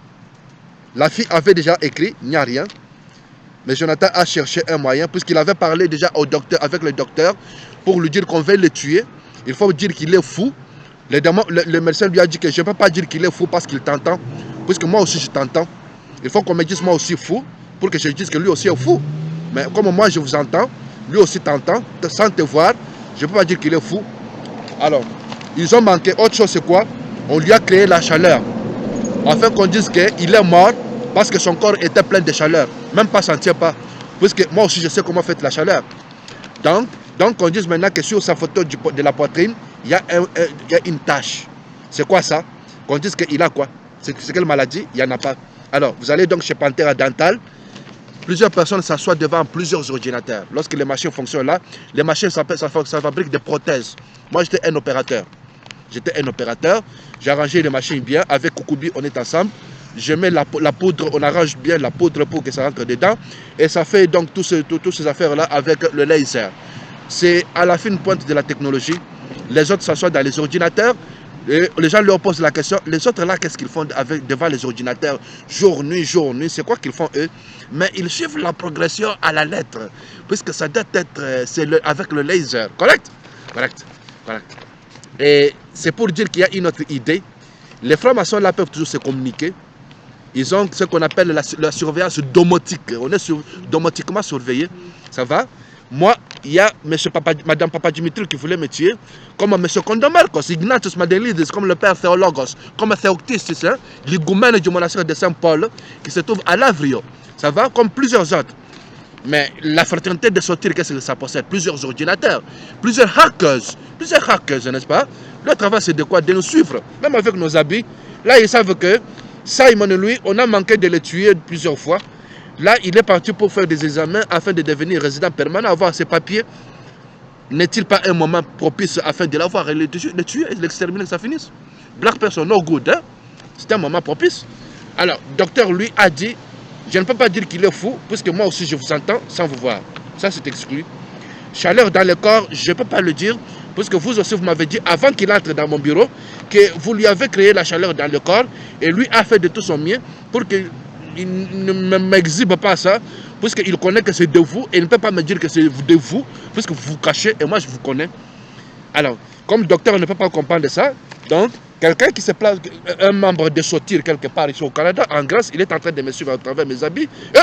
La fille avait déjà écrit, il n'y a rien. Mais Jonathan a cherché un moyen, puisqu'il avait parlé déjà au docteur, avec le docteur, pour lui dire qu'on veut le tuer. Il faut dire qu'il est fou. Le médecin lui a dit que je ne peux pas dire qu'il est fou parce qu'il t'entend, puisque moi aussi je t'entends. Il faut qu'on me dise moi aussi fou, pour que je dise que lui aussi est fou. Mais comme moi je vous entends, lui aussi t'entend, sans te voir, je ne peux pas dire qu'il est fou. Alors, ils ont manqué. Autre chose c'est quoi? On lui a créé la chaleur, afin qu'on dise qu'il est mort parce que son corps était plein de chaleur. Même pas sentir pas. Puisque moi aussi je sais comment faire la chaleur. Donc on dit maintenant que sur sa photo de la poitrine, il y a une tache. C'est quoi ça? Qu'on dise qu'il a quoi? C'est quelle maladie? Il n'y en a pas. Alors, vous allez donc chez Panthera Dental. Plusieurs personnes s'assoient devant plusieurs ordinateurs. Lorsque les machines fonctionnent là, les machines, ça fabrique des prothèses. Moi, j'étais un opérateur. J'ai arrangé les machines bien. Avec Kukubi, on est ensemble. Je mets la poudre, on arrange bien la poudre pour que ça rentre dedans. Et ça fait donc toutes ces affaires-là avec le laser. C'est à la fine pointe de la technologie. Les autres s'assoient dans les ordinateurs. Et les gens leur posent la question, les autres là, qu'est-ce qu'ils font devant les ordinateurs, jour, nuit, c'est quoi qu'ils font eux? Mais ils suivent la progression à la lettre, puisque ça doit être avec le laser, correct? Correct. Et c'est pour dire qu'il y a une autre idée. Les francs-maçons là peuvent toujours se communiquer. Ils ont ce qu'on appelle la surveillance domotique. On est domotiquement surveillé, ça va? Moi, il y a Madame Papadimitriou qui voulait me tuer, comme M. Condomarcos, Ignatius Madelidis, comme le père Théologos, comme Théoctistis, hein, l'higoumène du monastère de Saint-Paul, qui se trouve à Lavrio. Ça va, comme plusieurs autres. Mais la fraternité de sortir, qu'est-ce que ça possède? Plusieurs ordinateurs, plusieurs hackers, n'est-ce pas? Le travail, c'est de quoi? De nous suivre, même avec nos habits. Là, ils savent que Simon, lui, on a manqué de le tuer plusieurs fois. Là, il est parti pour faire des examens afin de devenir résident permanent, avoir ses papiers. N'est-il pas un moment propice afin de l'avoir et le tuer, l'exterminer, que ça finisse? Black person, no good, hein? C'est un moment propice. Alors, docteur, lui, a dit, je ne peux pas dire qu'il est fou, puisque moi aussi, je vous entends sans vous voir. Ça, c'est exclu. Chaleur dans le corps, je ne peux pas le dire, puisque vous aussi, vous m'avez dit, avant qu'il entre dans mon bureau, que vous lui avez créé la chaleur dans le corps, et lui a fait de tout son mieux pour qu'il ne m'exhibe pas ça, puisqu'il connaît que c'est de vous, et il ne peut pas me dire que c'est de vous, puisque vous vous cachez, et moi, je vous connais. Alors, comme le docteur ne peut pas comprendre ça, donc, quelqu'un qui se place, un membre de sortir quelque part ici au Canada, en Grèce, il est en train de me suivre à travers mes habits, et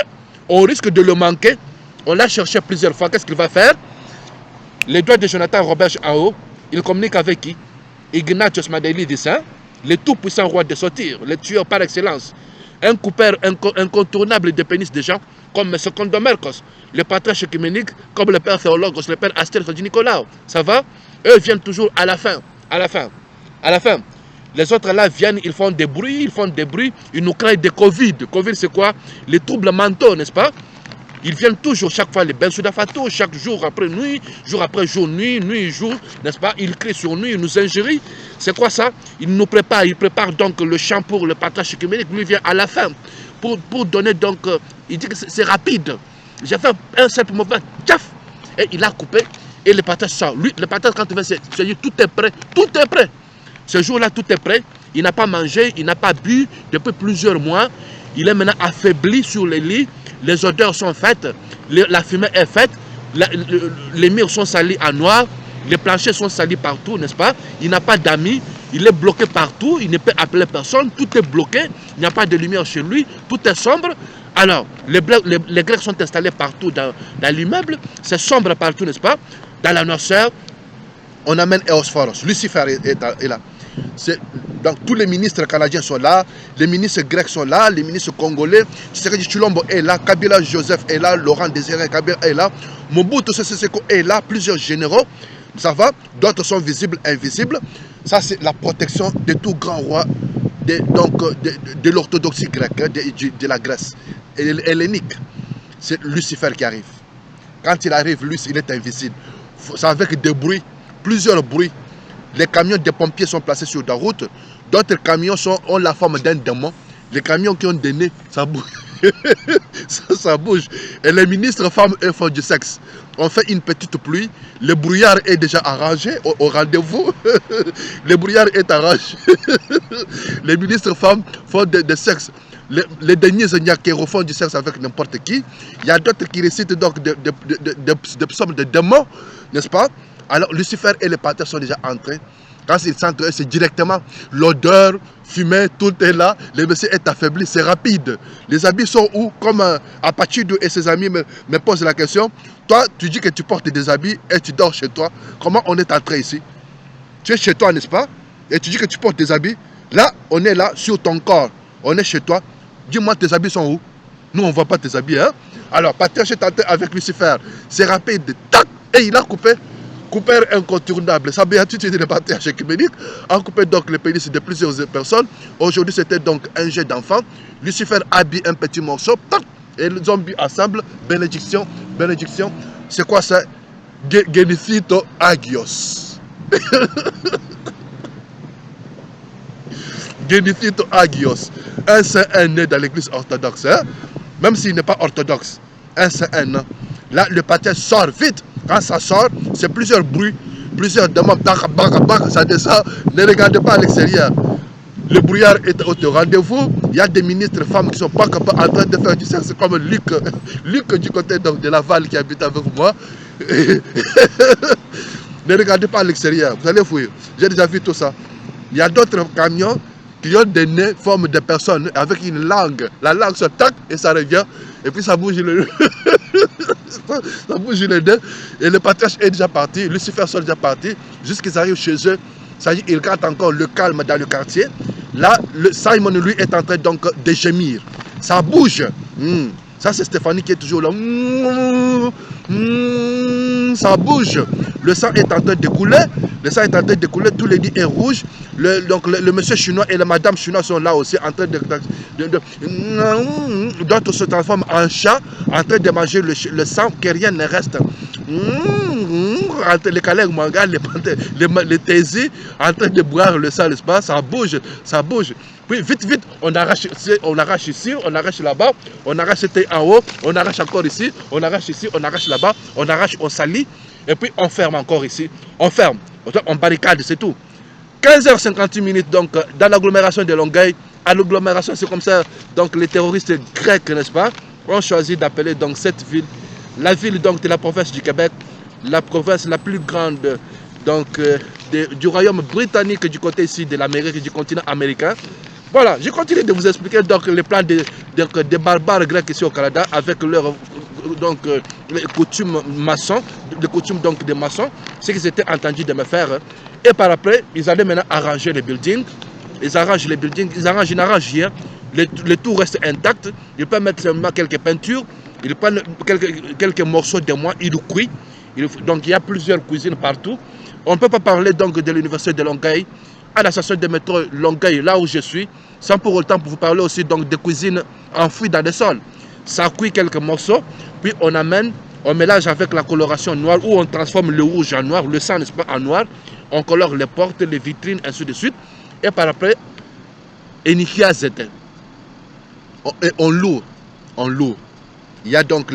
on risque de le manquer. On l'a cherché plusieurs fois, qu'est-ce qu'il va faire? Les doigts de Jonathan Robert en haut, il communique avec qui? Ignatius Madelidis, hein? Le tout-puissant roi de sortir, le tueur par excellence, un coupeur incontournable de pénis de gens, comme M. Condomercos, le patriarche œcuménique, comme le père Théologos, le père Astère de Nicolas. Ça va? Eux viennent toujours à la fin, à la fin, à la fin. Les autres là viennent, ils font des bruits, ils nous créent des Covid. Covid, c'est quoi? Les troubles mentaux, n'est-ce pas? Ils viennent toujours, chaque fois, les Bensoudafato, chaque jour après nuit, jour après jour, nuit, jour, n'est-ce pas? Ils crient sur nous, ils nous ingérient. C'est quoi ça? Ils nous préparent, ils préparent donc le champ pour le partage écuménique. Lui vient à la fin pour donner donc, il dit que c'est rapide. J'ai fait un simple mouvement, tchaf, et il a coupé, et le partage sort. Lui, le partage, quand il va se dire, tout est prêt, tout est prêt. Ce jour-là, tout est prêt. Il n'a pas mangé, il n'a pas bu depuis plusieurs mois. Il est maintenant affaibli sur les lits. Les odeurs sont faites, la fumée est faite, les murs sont salis en noir, les planchers sont salis partout, n'est-ce pas? Il n'a pas d'amis, il est bloqué partout, il ne peut appeler personne, tout est bloqué, il n'y a pas de lumière chez lui, tout est sombre. Alors, les Grecs sont installés partout dans l'immeuble, c'est sombre partout, n'est-ce pas? Dans la noirceur, on amène Eosphoros, Lucifer est là. Donc tous les ministres canadiens sont là, les ministres grecs sont là, les ministres congolais, Tshisekedi Tshilombo est là, Kabila Joseph est là, Laurent Désiré Kabila est là, Mobutu Sese Seko est là, plusieurs généraux, ça va, d'autres sont visibles, invisibles. Ça c'est la protection de tout grand roi de l'orthodoxie grecque, de la Grèce, hellénique. C'est Lucifer qui arrive. Quand il arrive, lui, il est invisible. C'est avec des bruits, plusieurs bruits. Les camions des pompiers sont placés sur la route. D'autres camions ont la forme d'un démon. Les camions qui ont des nez, ça bouge. ça bouge. Et les ministres femmes et font du sexe. On fait une petite pluie. Le brouillard est déjà arrangé au rendez-vous. Le brouillard est arrangé. Les ministres femmes font du sexe. Les derniers Zagnakéros font du sexe avec n'importe qui. Il y a d'autres qui récitent donc des psaumes de démons, n'est-ce pas? Alors Lucifer et les patères sont déjà entrés. Quand ils s'entrent, c'est directement l'odeur, fumée, tout est là. Le monsieur est affaibli, c'est rapide. Les habits sont où? Comme Apachido et ses amis me posent la question. Toi, tu dis que tu portes des habits et tu dors chez toi. Comment on est entré ici? Tu es chez toi, n'est-ce pas? Et tu dis que tu portes des habits. Là, on est là, sur ton corps. On est chez toi. Dis-moi, tes habits sont où? Nous, on ne voit pas tes habits, hein? Alors, Patriarche est entré avec Lucifer. C'est rapide. Tac! Et il a coupé. Coupeur incontournable. Sa béatitude de patriarche œcuménique a coupé donc le pénis de plusieurs personnes. Aujourd'hui, c'était donc un jet d'enfant. Lucifer habille un petit morceau. Tac! Et les zombies assemblent. Bénédiction. Bénédiction. C'est quoi ça? Genifito Agios. Genifito Agios. Un saint est né dans l'église orthodoxe. Hein? Même s'il n'est pas orthodoxe. Un saint est né. Là, le patriarche sort vite. Quand ça sort, c'est plusieurs bruits, plusieurs demandes, ça descend. Ne regardez pas à l'extérieur. Le brouillard est au rendez-vous. Il y a des ministres femmes qui sont pas capables en train de faire du sexe, comme Luc du côté donc, de Laval qui habite avec moi. Ne regardez pas à l'extérieur, vous allez fouiller. J'ai déjà vu tout ça. Il y a d'autres camions qui ont des nez, forme de personnes, avec une langue. La langue se tac et ça revient. Et puis ça bouge le... ça bouge le nez. Et le patriarche est déjà parti. Lucifer sont déjà partis. Jusqu'ils arrivent chez eux. Ça dit, ils gardent encore le calme dans le quartier. Là, Simon, lui, est en train donc de gémir. Ça bouge. Ça, c'est Stéphanie qui est toujours là. Ça bouge. Le sang est en train de couler. Le sang est en train de couler. Tout le lit est rouge. Donc, le monsieur chinois et la madame chinoise sont là aussi en train d'autres se transforment en chat, en train de manger le sang, que rien ne reste. Entre les Kaleng Manga, les Tézis, en train de boire le sang, n'est-ce pas? Ça bouge, ça bouge. Puis vite, vite, on arrache ici, on arrache là-bas, on arrache c'était en haut, on arrache encore ici, on arrache ici, on arrache là-bas, on arrache, on salit, et puis on ferme encore ici, on ferme, on barricade, c'est tout. 15h58 donc dans l'agglomération de Longueuil. À l'agglomération, c'est comme ça, donc les terroristes grecs, n'est-ce pas, ont choisi d'appeler donc cette ville, la ville donc de la province du Québec, la province la plus grande donc du royaume britannique du côté ici de l'Amérique, du continent américain. Voilà, je continue de vous expliquer donc les plans des barbares grecs ici au Canada avec leurs donc les coutumes maçons, les coutumes donc des maçons, ce qu'ils étaient entendus de me faire. Et par après, ils allaient maintenant arranger les buildings. Ils arrangent les buildings, ils n'arrangent rien. Le tout reste intact. Ils peuvent mettre seulement quelques peintures. Ils prennent quelques morceaux de moi, ils cuisent. Donc il y a plusieurs cuisines partout. On ne peut pas parler donc de l'université de Longueuil à la station de métro Longueuil, là où je suis, sans pour autant vous parler aussi donc de cuisine enfouie dans le sol. Ça cuit quelques morceaux, puis on amène, on mélange avec la coloration noire, où on transforme le rouge en noir, le sang n'est-ce pas en noir, on colore les portes, les vitrines, ainsi de suite, et par après, et on loue, on loue. Il y a donc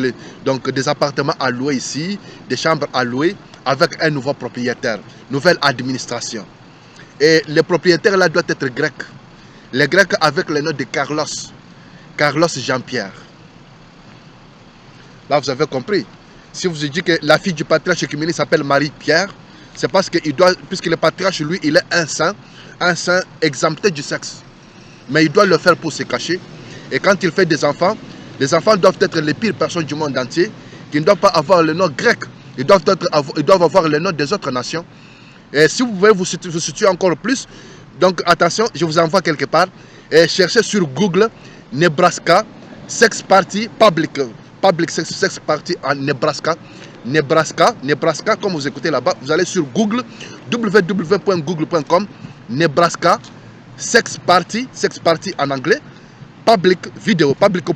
des appartements à louer ici, des chambres à louer, avec un nouveau propriétaire, nouvelle administration. Et le propriétaire là doit être grec. Les Grecs avec le nom de Carlos. Carlos Jean-Pierre. Là vous avez compris. Si vous dites que la fille du patriarche œcuménique s'appelle Marie-Pierre, c'est parce qu'il doit, puisque le patriarche lui, il est un saint exempté du sexe. Mais il doit le faire pour se cacher. Et quand il fait des enfants, les enfants doivent être les pires personnes du monde entier, qui ne doivent pas avoir le nom grec. Ils doivent avoir le nom des autres nations. Et si vous pouvez vous situer encore plus, donc attention, je vous envoie quelque part, et cherchez sur Google Nebraska Sex Party Public Sex Party en Nebraska, comme vous écoutez là-bas, vous allez sur Google, www.google.com, Nebraska Sex Party en anglais, public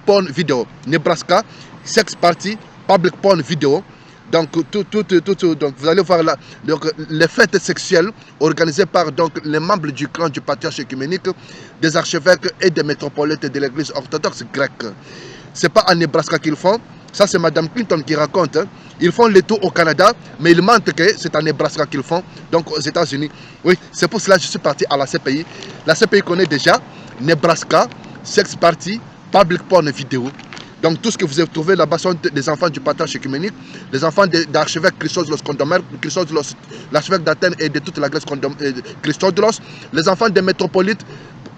porn vidéo, Nebraska Sex Party public porn vidéo. Donc, donc vous allez voir là, donc, les fêtes sexuelles organisées par donc, les membres du clan du patriarche œcuménique, des archevêques et des métropolites de l'église orthodoxe grecque. Ce n'est pas en Nebraska qu'ils font, ça c'est Mme Clinton qui raconte. Hein. Ils font le tour au Canada, mais ils mentent que c'est en Nebraska qu'ils font, donc aux États-Unis. Oui, c'est pour cela que je suis parti à la CPI. La CPI connaît déjà Nebraska, Sex Party, Public Porn Vidéo. Donc tout ce que vous avez trouvé là-bas sont des enfants du patriarche œcuménique, des enfants d'archevêque Christodolos Condomère, l'archevêque d'Athènes et de toute la Grèce Christodolos, les enfants des métropolites.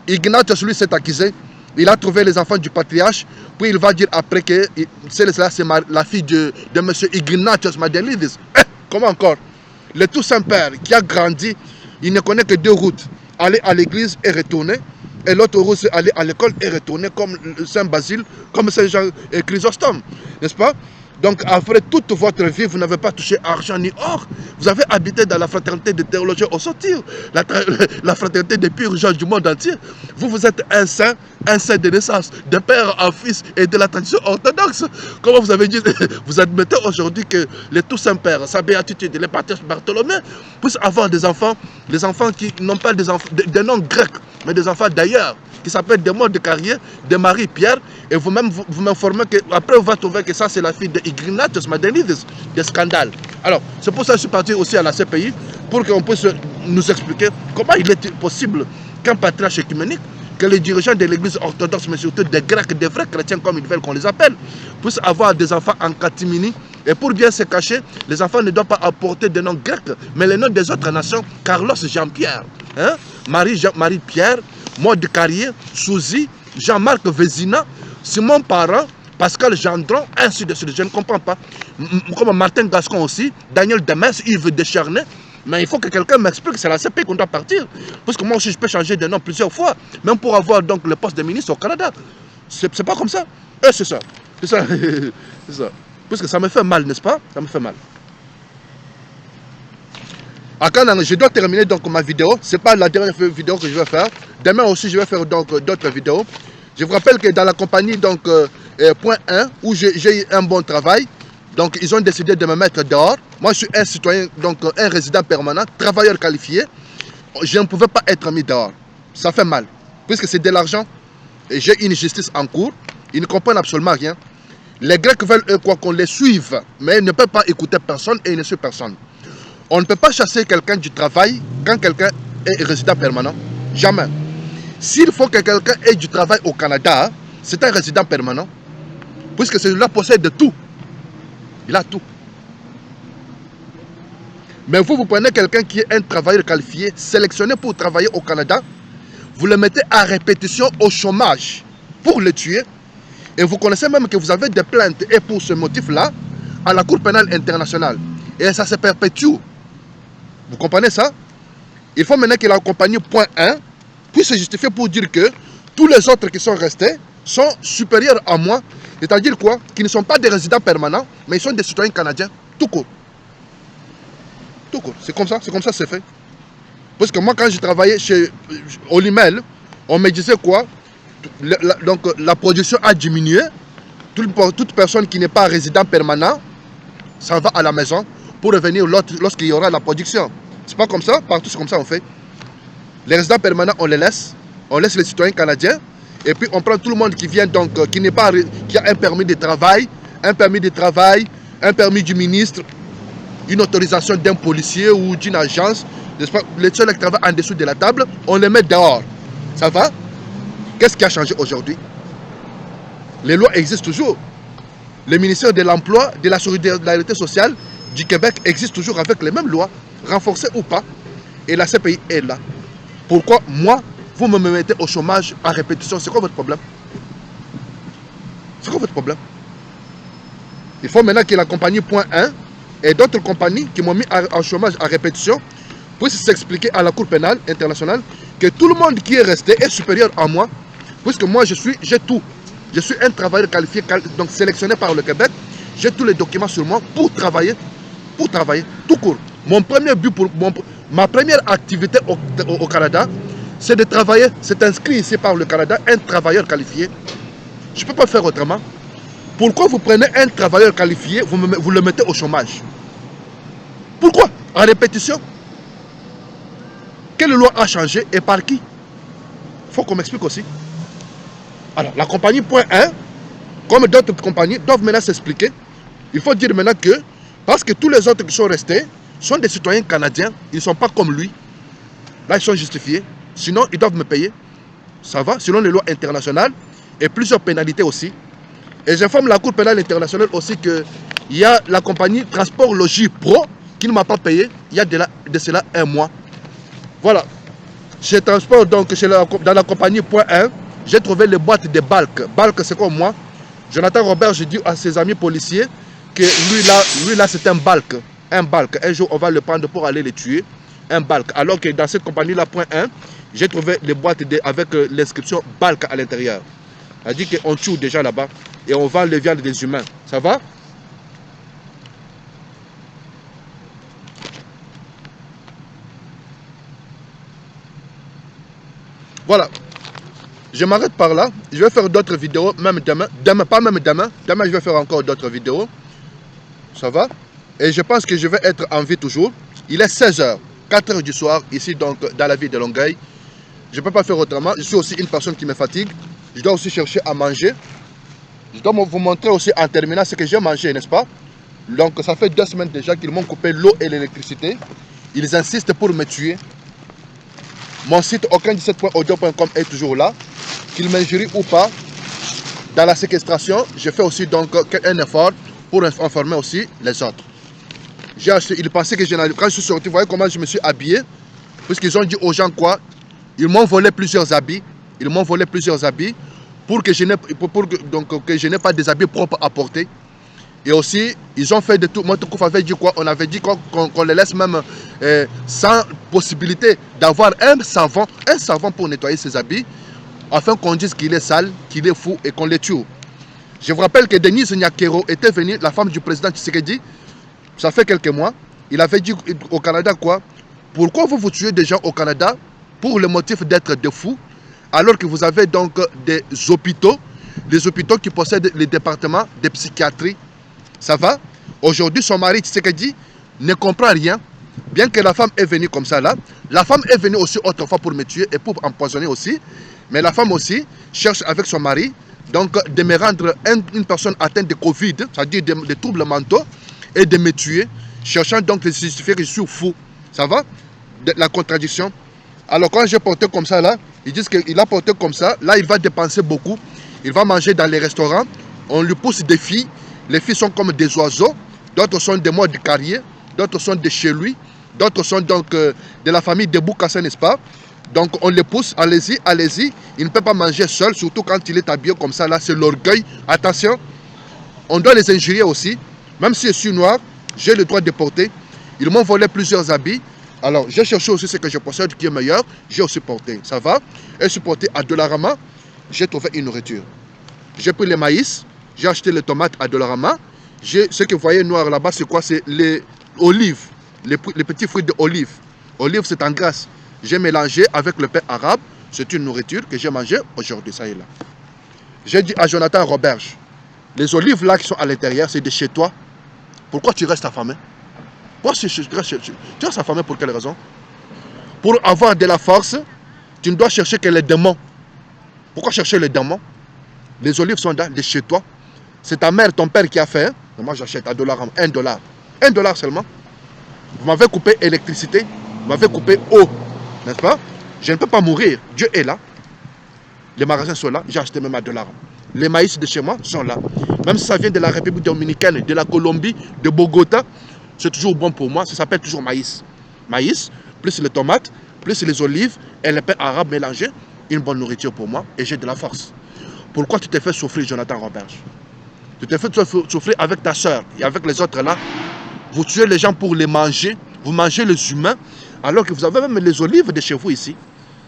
Ignatius lui s'est accusé, il a trouvé les enfants du patriarche, puis il va dire après que c'est la fille de M. Ignatius Madelidis. Comment encore? Le tout Saint-Père qui a grandi, il ne connaît que deux routes, aller à l'église et retourner. Et l'autre route, c'est aller à l'école et retourner comme Saint-Basile, comme Saint-Jean et Chrysostome. N'est-ce pas? Donc, après toute votre vie, vous n'avez pas touché argent ni or. Vous avez habité dans la fraternité des théologiens au sortir, la fraternité des purs gens du monde entier. Vous êtes un saint de naissance, de père en fils et de la tradition orthodoxe. Comment vous avez dit, vous admettez aujourd'hui que le tout Saint-Père, sa béatitude, le patriarche Bartholomé, puissent avoir des enfants qui n'ont pas des noms grecs, mais des enfants d'ailleurs, qui s'appellent des morts de carrière, de Marie-Pierre, et vous-même vous m'informez qu'après vous va trouver que ça c'est la fille de Ignatius Madelidis, des scandales. Alors, c'est pour ça que je suis parti aussi à la CPI, pour qu'on puisse nous expliquer comment il est possible qu'un patriarche œcuménique, que les dirigeants de l'église orthodoxe, mais surtout des Grecs, des vrais chrétiens comme ils veulent qu'on les appelle, puissent avoir des enfants en catimini. Et pour bien se cacher, les enfants ne doivent pas apporter des noms grecs, mais les noms des autres nations. Carlos Jean-Pierre, hein? Marie-Pierre, Maud de Carrier, Souzy, Jean-Marc Vézina, Simon Parent, Pascal Gendron, ainsi de suite. Je ne comprends pas. Comme Martin Gascon aussi, Daniel Demers, Yves Descharnais. Mais il faut que quelqu'un m'explique, c'est la CPI qu'on doit partir. Parce que moi aussi, je peux changer de nom plusieurs fois, même pour avoir donc le poste de ministre au Canada. C'est pas comme ça. Et c'est ça. C'est ça. C'est ça. Parce que ça me fait mal, n'est-ce pas? Ça me fait mal. Je dois terminer donc ma vidéo. Ce n'est pas la dernière vidéo que je vais faire. Demain aussi, je vais faire donc d'autres vidéos. Je vous rappelle que dans la compagnie donc, point 1, où j'ai eu un bon travail, donc ils ont décidé de me mettre dehors. Moi, je suis un citoyen, donc un résident permanent, travailleur qualifié. Je ne pouvais pas être mis dehors. Ça fait mal. Puisque c'est de l'argent. Et j'ai une justice en cours. Ils ne comprennent absolument rien. Les Grecs veulent, eux, quoi, qu'on les suive. Mais ils ne peuvent pas écouter personne et ils ne suivent personne. On ne peut pas chasser quelqu'un du travail quand quelqu'un est résident permanent. Jamais. S'il faut que quelqu'un ait du travail au Canada, c'est un résident permanent. Puisque celui-là possède tout. Il a tout. Mais vous prenez quelqu'un qui est un travailleur qualifié, sélectionné pour travailler au Canada, vous le mettez à répétition au chômage pour le tuer. Et vous connaissez même que vous avez des plaintes, et pour ce motif-là, à la Cour pénale internationale. Et ça se perpétue. Vous comprenez ça? Il faut maintenant que la compagnie point 1 puisse se justifier pour dire que tous les autres qui sont restés sont supérieurs à moi. C'est-à-dire quoi? Qu'ils ne sont pas des résidents permanents, mais ils sont des citoyens canadiens, tout court. Tout court. C'est comme ça que c'est fait. Parce que moi, quand je travaillais chez Olimel, on me disait quoi? Donc la production a diminué. Toute personne qui n'est pas résident permanent, ça va à la maison pour revenir lorsqu'il y aura la production. C'est pas comme ça, partout c'est comme ça on fait. Les résidents permanents, on laisse les citoyens canadiens, et puis on prend tout le monde qui vient donc, qui a un permis de travail, un permis du ministre, une autorisation d'un policier ou d'une agence, les seuls qui travaillent en dessous de la table, on les met dehors. Ça va? Qu'est-ce qui a changé aujourd'hui? Les lois existent toujours. Le ministère de l'Emploi, de la Solidarité sociale du Québec existe toujours avec les mêmes lois, renforcées ou pas. Et la CPI est là. Pourquoi moi, vous me mettez au chômage à répétition? C'est quoi votre problème? C'est quoi votre problème? Il faut maintenant que la compagnie point 1 et d'autres compagnies qui m'ont mis en chômage à répétition puissent s'expliquer à la Cour pénale internationale que tout le monde qui est resté est supérieur à moi, puisque moi j'ai tout. Je suis un travailleur qualifié, donc sélectionné par le Québec. J'ai tous les documents sur moi pour travailler, tout court. Mon premier but, ma première activité au Canada, c'est de travailler, c'est inscrit ici par le Canada, un travailleur qualifié. Je ne peux pas faire autrement. Pourquoi vous prenez un travailleur qualifié, vous le mettez au chômage? Pourquoi? En répétition? Quelle loi a changé et par qui? Il faut qu'on m'explique aussi. Alors, la compagnie point 1, comme d'autres compagnies, doivent maintenant s'expliquer. Il faut dire maintenant que, parce que tous les autres qui sont restés sont des citoyens canadiens, ils ne sont pas comme lui. Là, ils sont justifiés. Sinon, ils doivent me payer. Ça va, selon les lois internationales et plusieurs pénalités aussi. Et j'informe la Cour pénale internationale aussi qu'il y a la compagnie Transport Logis Pro qui ne m'a pas payé il y a de cela un mois. Voilà. Chez Transport, donc dans la compagnie point 1, j'ai trouvé les boîtes de Balk. Balk, c'est comme moi. Jonathan Robert, j'ai dit à ses amis policiers que lui là c'est un Balk. Un Balk. Un jour, on va le prendre pour aller le tuer. Un Balk. Alors que dans cette compagnie-là, point 1, j'ai trouvé les boîtes avec l'inscription Balk à l'intérieur. Elle dit qu'on tue déjà là-bas et on vend les viandes des humains. Ça va? Voilà. Je m'arrête par là. Je vais faire d'autres vidéos, même demain. Pas même demain. Demain, je vais faire encore d'autres vidéos. Ça va? Et je pense que je vais être en vie toujours. Il est 16h, 4h du soir, ici donc dans la ville de Longueuil. Je ne peux pas faire autrement. Je suis aussi une personne qui me fatigue. Je dois aussi chercher à manger. Je dois vous montrer aussi en terminant ce que j'ai mangé, n'est-ce pas? Donc ça fait 2 semaines déjà qu'ils m'ont coupé l'eau et l'électricité. Ils insistent pour me tuer. Mon site aucun17.audio.com est toujours là. Qu'ils m'injurient ou pas, dans la séquestration, je fais aussi donc un effort pour informer aussi les autres. Ils pensaient que quand je suis sorti, vous voyez comment je me suis habillé? Puisqu'ils ont dit aux gens quoi? Ils m'ont volé plusieurs habits. Ils m'ont volé plusieurs habits pour que je n'ai pas des habits propres à porter. Et aussi, ils ont fait de tout. Moi, avait dit quoi? On avait dit qu'on les laisse même sans possibilité d'avoir un savon pour nettoyer ses habits, afin qu'on dise qu'il est sale, qu'il est fou et qu'on les tue. Je vous rappelle que Denise Nyakero était venue, la femme du président Tshisekedi, ça fait quelques mois. Il avait dit au Canada quoi? Pourquoi vous tuez des gens au Canada pour le motif d'être des fous, alors que vous avez donc des hôpitaux, qui possèdent les départements de psychiatrie. Ça va? Aujourd'hui, son mari Tshisekedi ne comprend rien. Bien que la femme est venue comme ça là, la femme est venue aussi autrefois pour me tuer et pour empoisonner aussi. Mais la femme aussi cherche avec son mari donc de me rendre une personne atteinte de Covid, c'est-à-dire des troubles mentaux, et de me tuer, cherchant donc de justifier que je suis fou. Ça va? La contradiction. Alors quand j'ai porté comme ça là, ils disent qu'il a porté comme ça, là il va dépenser beaucoup, il va manger dans les restaurants, on lui pousse des filles, les filles sont comme des oiseaux, d'autres sont des mois de carrière, d'autres sont de chez lui, d'autres sont donc de la famille de Boukassa, n'est-ce pas? Donc on les pousse, allez-y, allez-y. Il ne peut pas manger seul, surtout quand il est habillé comme ça, là c'est l'orgueil. Attention, on doit les injurier aussi. Même si je suis noir, j'ai le droit de porter. Ils m'ont volé plusieurs habits. Alors j'ai cherché aussi ce que je possède qui est meilleur. J'ai aussi porté, ça va? Et je suis porté à Dollarama, j'ai trouvé une nourriture. J'ai pris les maïs, j'ai acheté les tomates à Dollarama. Ce que vous voyez noir là-bas, c'est quoi? C'est les olives, les petits fruits d'olive. Olive, c'est en graisse. J'ai mélangé avec le pain arabe. C'est une nourriture que j'ai mangée aujourd'hui, ça y est là. J'ai dit à Jonathan Roberge, les olives là qui sont à l'intérieur, c'est de chez toi. Pourquoi tu restes affamé? Pourquoi tu restes affamé pour quelle raison? Pour avoir de la force, tu ne dois chercher que les démons. Pourquoi chercher les démons? Les olives sont de chez toi. C'est ta mère, ton père qui a fait. Moi j'achète à $1. $1 seulement. Vous m'avez coupé électricité, vous m'avez coupé eau. N'est-ce pas? Je ne peux pas mourir. Dieu est là. Les magasins sont là. J'ai acheté même à $1. Les maïs de chez moi sont là. Même si ça vient de la République dominicaine, de la Colombie, de Bogota, c'est toujours bon pour moi. Ça s'appelle toujours maïs. Maïs, plus les tomates, plus les olives et le pain arabe mélangé. Une bonne nourriture pour moi et j'ai de la force. Pourquoi tu t'es fait souffrir, Jonathan Roberge? Tu t'es fait souffrir avec ta soeur et avec les autres là. Vous tuez les gens pour les manger. Vous mangez les humains. Alors que vous avez même les olives de chez vous ici.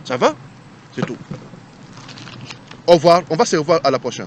Ça va? C'est tout. Au revoir. On va se revoir à la prochaine.